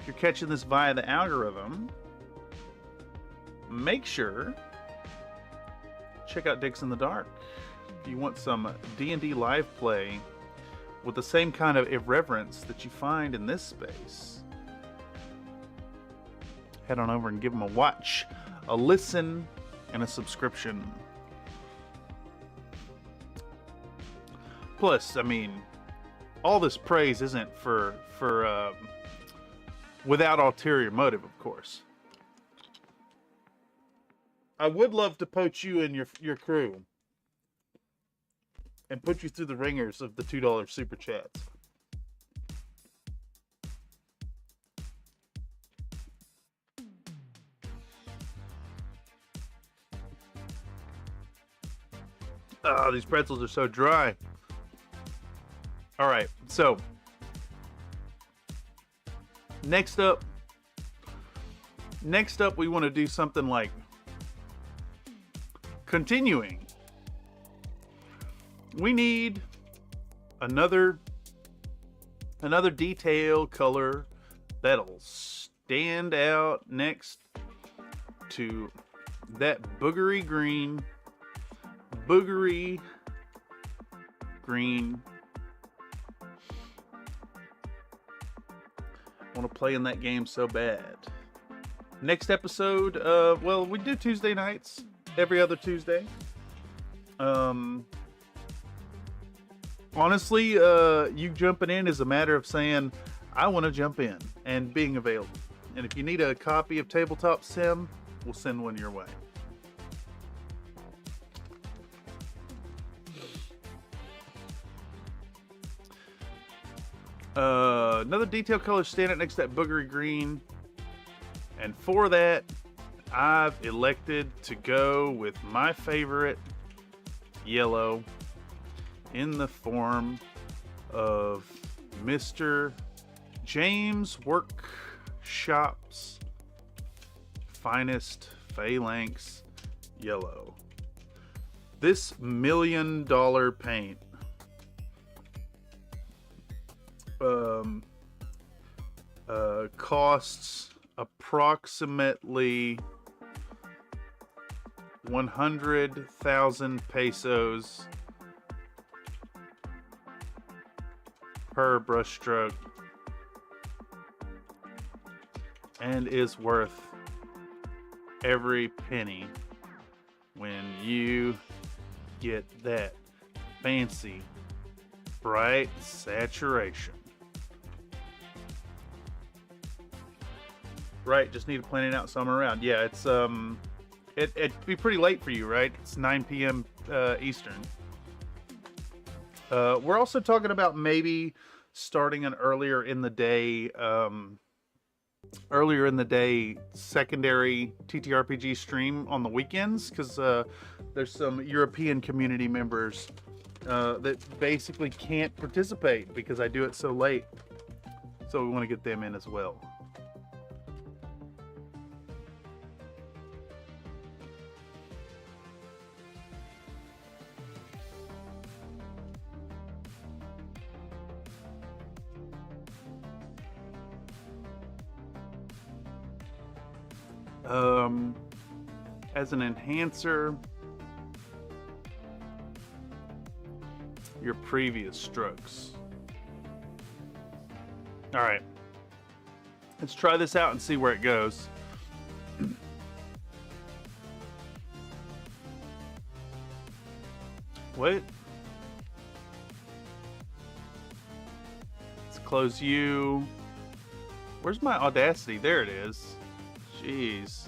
if you're catching this via the algorithm, make sure check out Dicks in the Dark. If you want some D&D live play with the same kind of irreverence that you find in this space, head on over and give them a watch, a listen, and a subscription. Plus, I mean, all this praise isn't for without ulterior motive, of course. I would love to poach you and your crew and put you through the ringers of the $2 super chats. Oh, these pretzels are so dry. All right, so next up we want to do something like continuing. We need another detail color that'll stand out next to that boogery green. I want to play in that game so bad. Next episode, well, we do Tuesday nights, every other Tuesday. Honestly, you jumping in is a matter of saying, I want to jump in, and being available. And if you need a copy of Tabletop Sim, we'll send one your way. Another detail color standing next to that boogery green. And for that, I've elected to go with my favorite yellow in the form of Mr. James Workshop's finest phalanx yellow. This $1 million paint costs approximately 100,000 pesos per brushstroke and is worth every penny when you get that fancy bright saturation. Right, just need to plan it out so I'm around. Yeah, it's it'd be pretty late for you, right? It's 9 p.m. Eastern. We're also talking about maybe starting an earlier in the day secondary TTRPG stream on the weekends, because there's some European community members that basically can't participate because I do it so late. So we want to get them in as well. As an enhancer, your previous strokes. All right, let's try this out and see where it goes. Wait. Let's close you. Where's my Audacity? There it is. Jeez.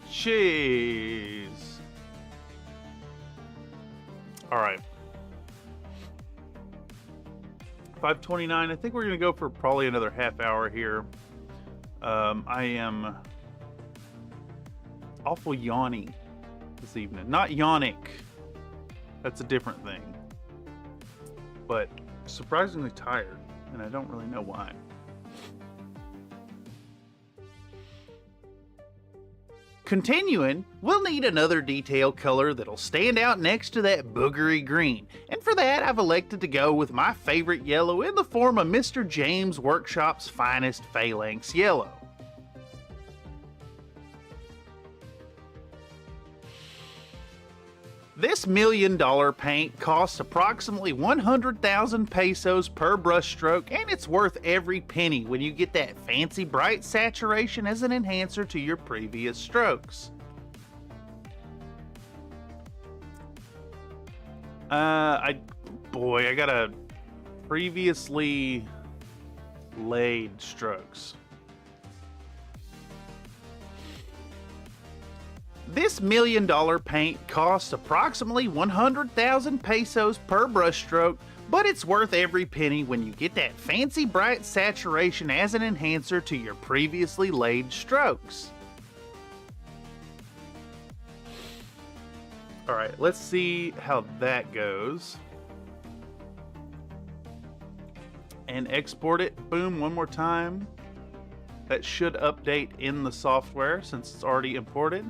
Jeez. All right. 5:29. I think we're going to go for probably another half hour here. I am awful yawny this evening. Not yawnic. That's a different thing. But surprisingly tired, and I don't really know why. Continuing, we'll need another detail color that'll stand out next to that boogery green, and for that I've elected to go with my favorite yellow in the form of Mr. James Workshop's finest phalanx yellow. This $1 million paint costs approximately 100,000 pesos per brushstroke, and it's worth every penny when you get that fancy bright saturation as an enhancer to your previous strokes. I gotta previously laid strokes. This $1 million paint costs approximately 100,000 pesos per brushstroke, but it's worth every penny when you get that fancy bright saturation as an enhancer to your previously laid strokes. Alright, let's see how that goes. And export it. Boom, one more time. That should update in the software since it's already imported.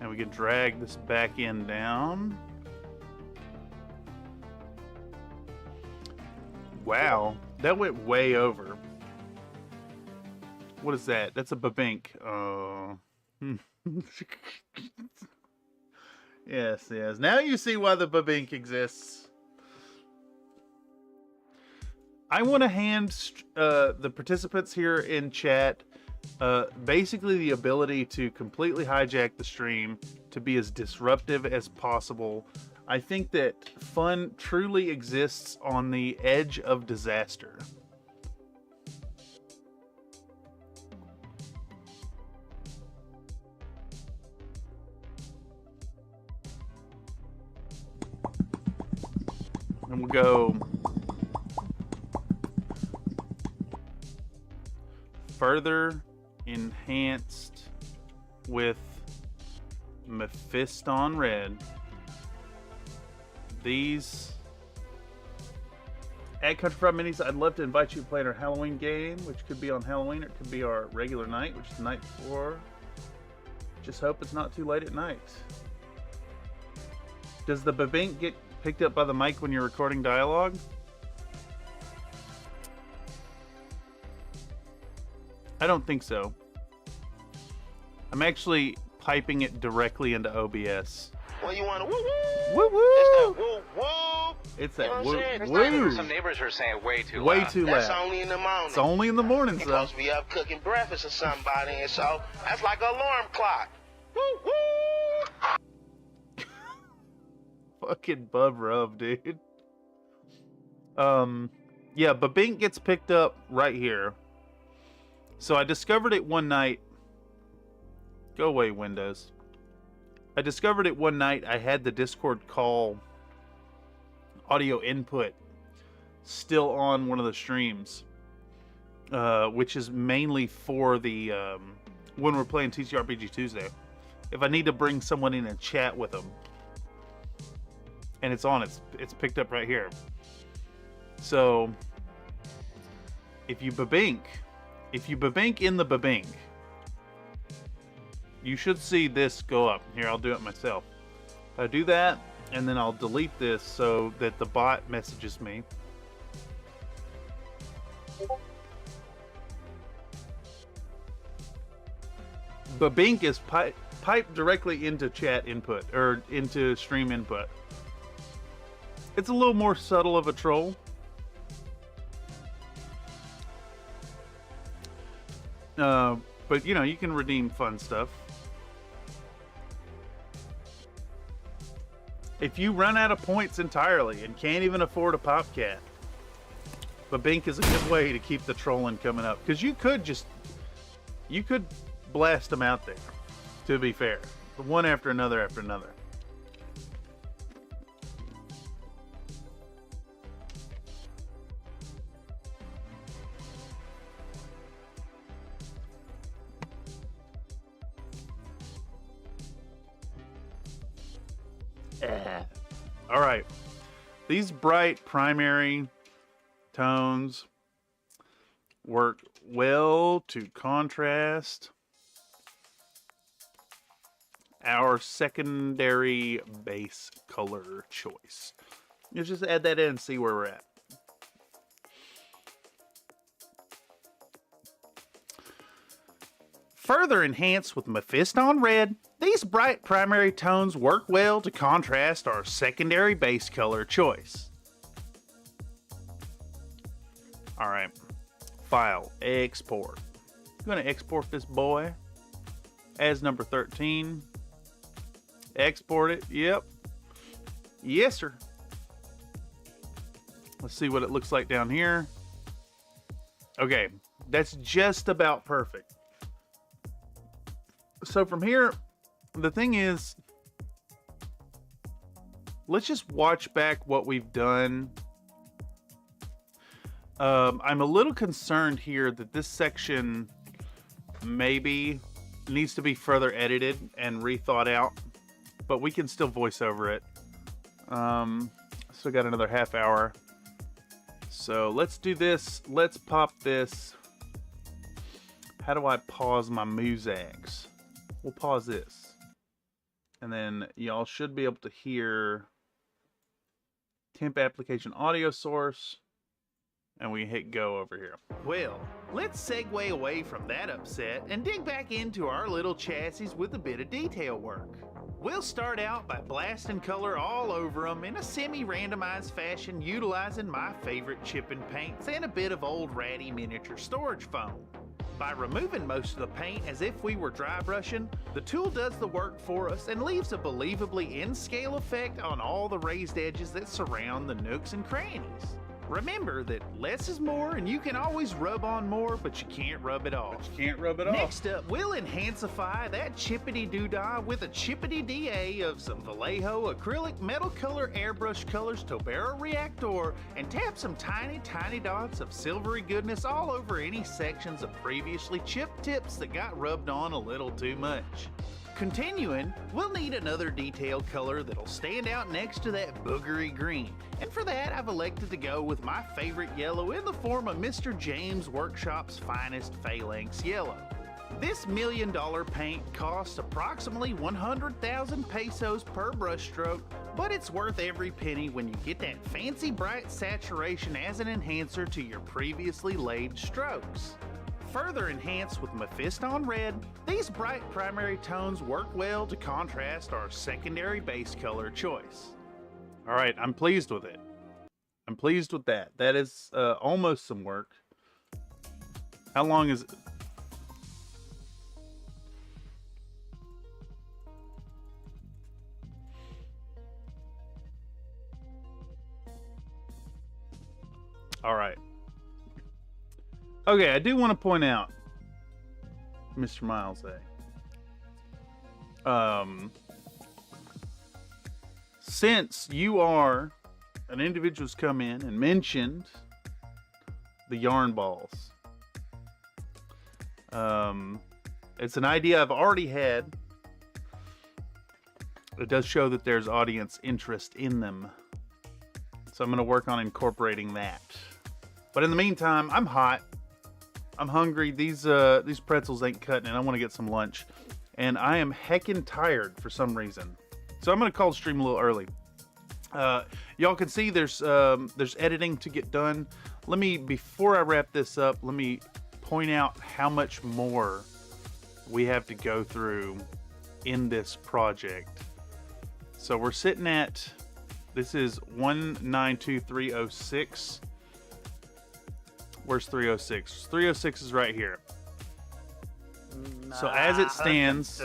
And we can drag this back end down. Wow, that went way over. What is that? That's a babink. Oh. Yes, yes. Now you see why the babink exists. I want to hand the participants here in chat Basically the ability to completely hijack the stream, to be as disruptive as possible. I think that fun truly exists on the edge of disaster. And we'll go further enhanced with Mephiston Red. These at Country Fried Minis, I'd love to invite you to play in our Halloween game, which could be on Halloween, or it could be our regular night, which is the night before. Just hope it's not too late at night. Does the babink get picked up by the mic when you're recording dialogue? I don't think so. I'm actually piping it directly into OBS. Well, you want to woo woo? Woo woo! It's that woo woo. It's that You know woo woo. Some neighbors are saying way too loud. Way too loud. That's only in the morning. It's only in the morning, You're so. supposed to be up cooking breakfast or somebody, and so that's like an alarm clock. Woo woo! Fucking bub rub, dude. Yeah, Babink gets picked up right here. So I discovered it one night. Go away, Windows. I discovered it one night. I had the Discord call audio input still on one of the streams, which is mainly for the when we're playing TTRPG Tuesday. If I need to bring someone in and chat with them, and it's on, it's picked up right here. So if you babink in the babink, you should see this go up. Here, I'll do it myself. I do that, and then I'll delete this so that the bot messages me. Babink is piped directly into chat input, or into stream input. It's a little more subtle of a troll. But, you know, you can redeem fun stuff. If you run out of points entirely and can't even afford a Popcat, Babink is a good way to keep the trolling coming up. Because you could blast them out there, to be fair. One after another after another. All right, these bright primary tones work well to contrast our secondary base color choice. Let's just add that in and see where we're at. Further enhanced with Mephiston Red, these bright primary tones work well to contrast our secondary base color choice. Alright, file, export. I'm going to export this boy as number 13. Export it, yep. Yes, sir. Let's see what it looks like down here. Okay, that's just about perfect. So from here, the thing is, let's just watch back what we've done. I'm a little concerned here that this section maybe needs to be further edited and rethought out, but we can still voice over it. Still got another half hour. So let's do this. Let's pop this. How do I pause my Musags? We'll pause this. And then y'all should be able to hear temp application audio source. And we hit go over here. Well, let's segue away from that upset and dig back into our little chassis with a bit of detail work. We'll start out by blasting color all over them in a semi-randomized fashion, utilizing my favorite chip and paints and a bit of old ratty miniature storage foam. By removing most of the paint as if we were dry brushing, the tool does the work for us and leaves a believably in-scale effect on all the raised edges that surround the nooks and crannies. Remember that less is more, and you can always rub on more, but you can't rub it off. Next up, we'll enhancify that chippity-doo-dah with a chippity-DA of some Vallejo acrylic metal color airbrush colors Tobera Reactor, and tap some tiny dots of silvery goodness all over any sections of previously chipped tips that got rubbed on a little too much. Continuing, we'll need another detail color that'll stand out next to that boogery green, and for that I've elected to go with my favorite yellow in the form of Mr. James Workshop's finest phalanx yellow. This $1 million paint costs approximately 100,000 pesos per brushstroke, but it's worth every penny when you get that fancy bright saturation as an enhancer to your previously laid strokes. Further enhanced with Mephiston Red, these bright primary tones work well to contrast our secondary base color choice. All right, I'm pleased with it. I'm pleased with that. That is almost some work. How long is it? All right. Okay, I do want to point out, Mr. Miles A. Since you are an individual who's come in and mentioned the yarn balls, it's an idea I've already had. It does show that there's audience interest in them, so I'm going to work on incorporating that. But in the meantime, I'm hot. I'm hungry. These pretzels ain't cutting it. I want to get some lunch. And I am heckin' tired for some reason. So I'm going to call the stream a little early. Y'all can see there's editing to get done. Before I wrap this up, let me point out how much more we have to go through in this project. So we're sitting at, this is 192306. Where's 306? 306 is right here. So as it stands,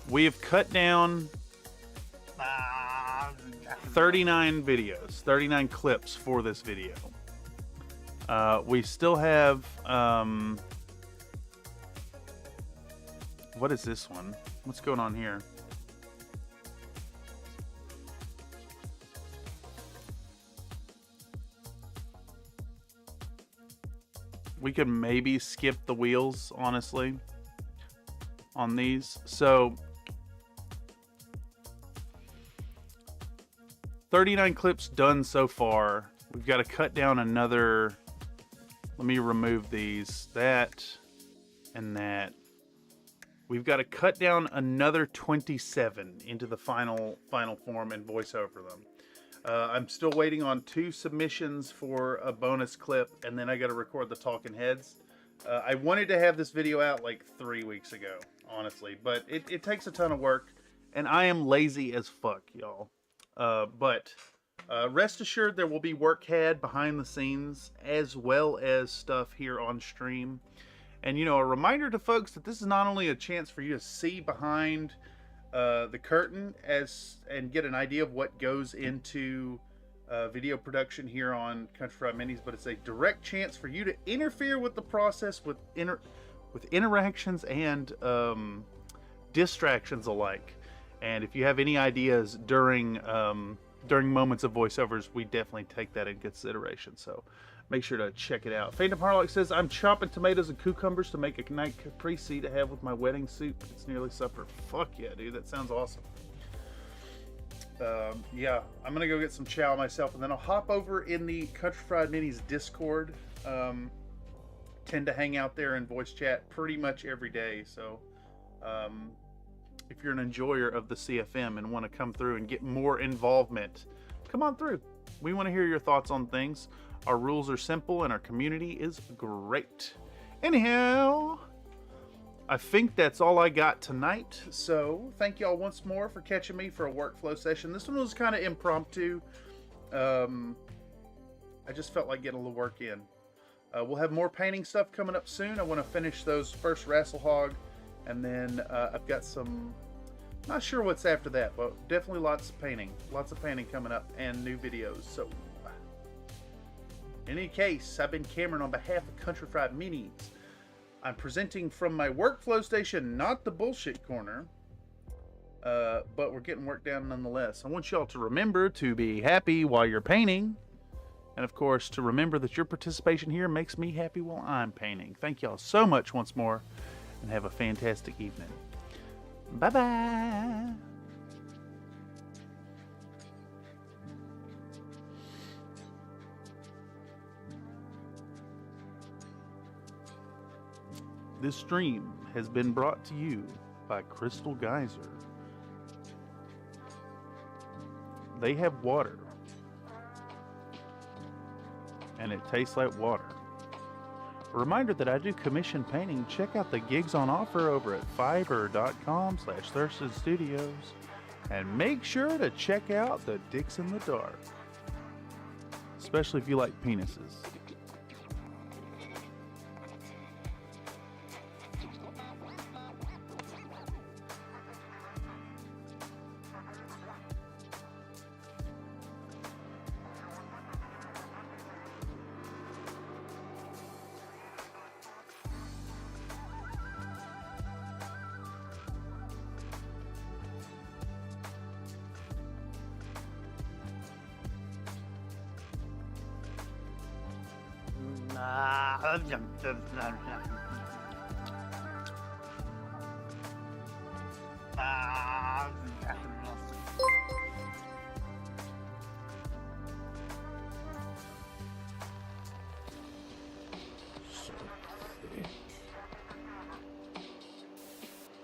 we have cut down 39 videos, 39 clips for this video. We still have, what is this one? What's going on here? We could maybe skip the wheels, honestly, on these. So 39 clips done so far. We've got to cut down another, let me remove these, that and that. We've got to cut down another 27 into the final form and voice over them. I'm still waiting on 2 submissions for a bonus clip, and then I got to record the talking heads. I wanted to have this video out like 3 weeks ago, honestly, but it takes a ton of work, and I am lazy as fuck, y'all. But rest assured there will be work had behind the scenes, as well as stuff here on stream. And, you know, a reminder to folks that this is not only a chance for you to see behind the curtain and get an idea of what goes into video production here on Country Fried Minis, but it's a direct chance for you to interfere with the process with interactions and distractions alike. And if you have any ideas during moments of voiceovers, we definitely take that in consideration. So make sure to check it out. Phantom Harlock says, I'm chopping tomatoes and cucumbers to make a night caprese to have with my wedding soup. It's nearly supper. Fuck yeah, dude. That sounds awesome. Yeah, I'm going to go get some chow myself, and then I'll hop over in the Country Fried Minis Discord. Tend to hang out there and voice chat pretty much every day. So if you're an enjoyer of the CFM and want to come through and get more involvement, come on through. We want to hear your thoughts on things. Our rules are simple and our community is great. Anyhow, I think that's all I got tonight. So thank y'all once more for catching me for a workflow session. This one was kind of impromptu. I just felt like getting a little work in. We'll have more painting stuff coming up soon. I want to finish those first Rasselhog, and then I've got some, not sure what's after that, but definitely lots of painting coming up and new videos. So in any case, I've been Cameron on behalf of Country Fried Minis. I'm presenting from my workflow station, not the bullshit corner, but we're getting work done nonetheless. I want y'all to remember to be happy while you're painting, and of course to remember that your participation here makes me happy while I'm painting. Thank y'all so much once more, and have a fantastic evening. Bye bye. This stream has been brought to you by Crystal Geyser. They have water, and it tastes like water. A reminder that I do commission painting. Check out the gigs on offer over at fiverr.com/ThurstonStudios, and make sure to check out the Dicks in the Dark, especially if you like penises.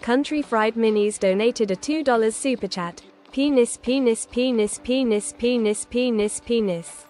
Country Fried Minis donated a $2 super chat. Penis, penis, penis, penis, penis, penis, penis.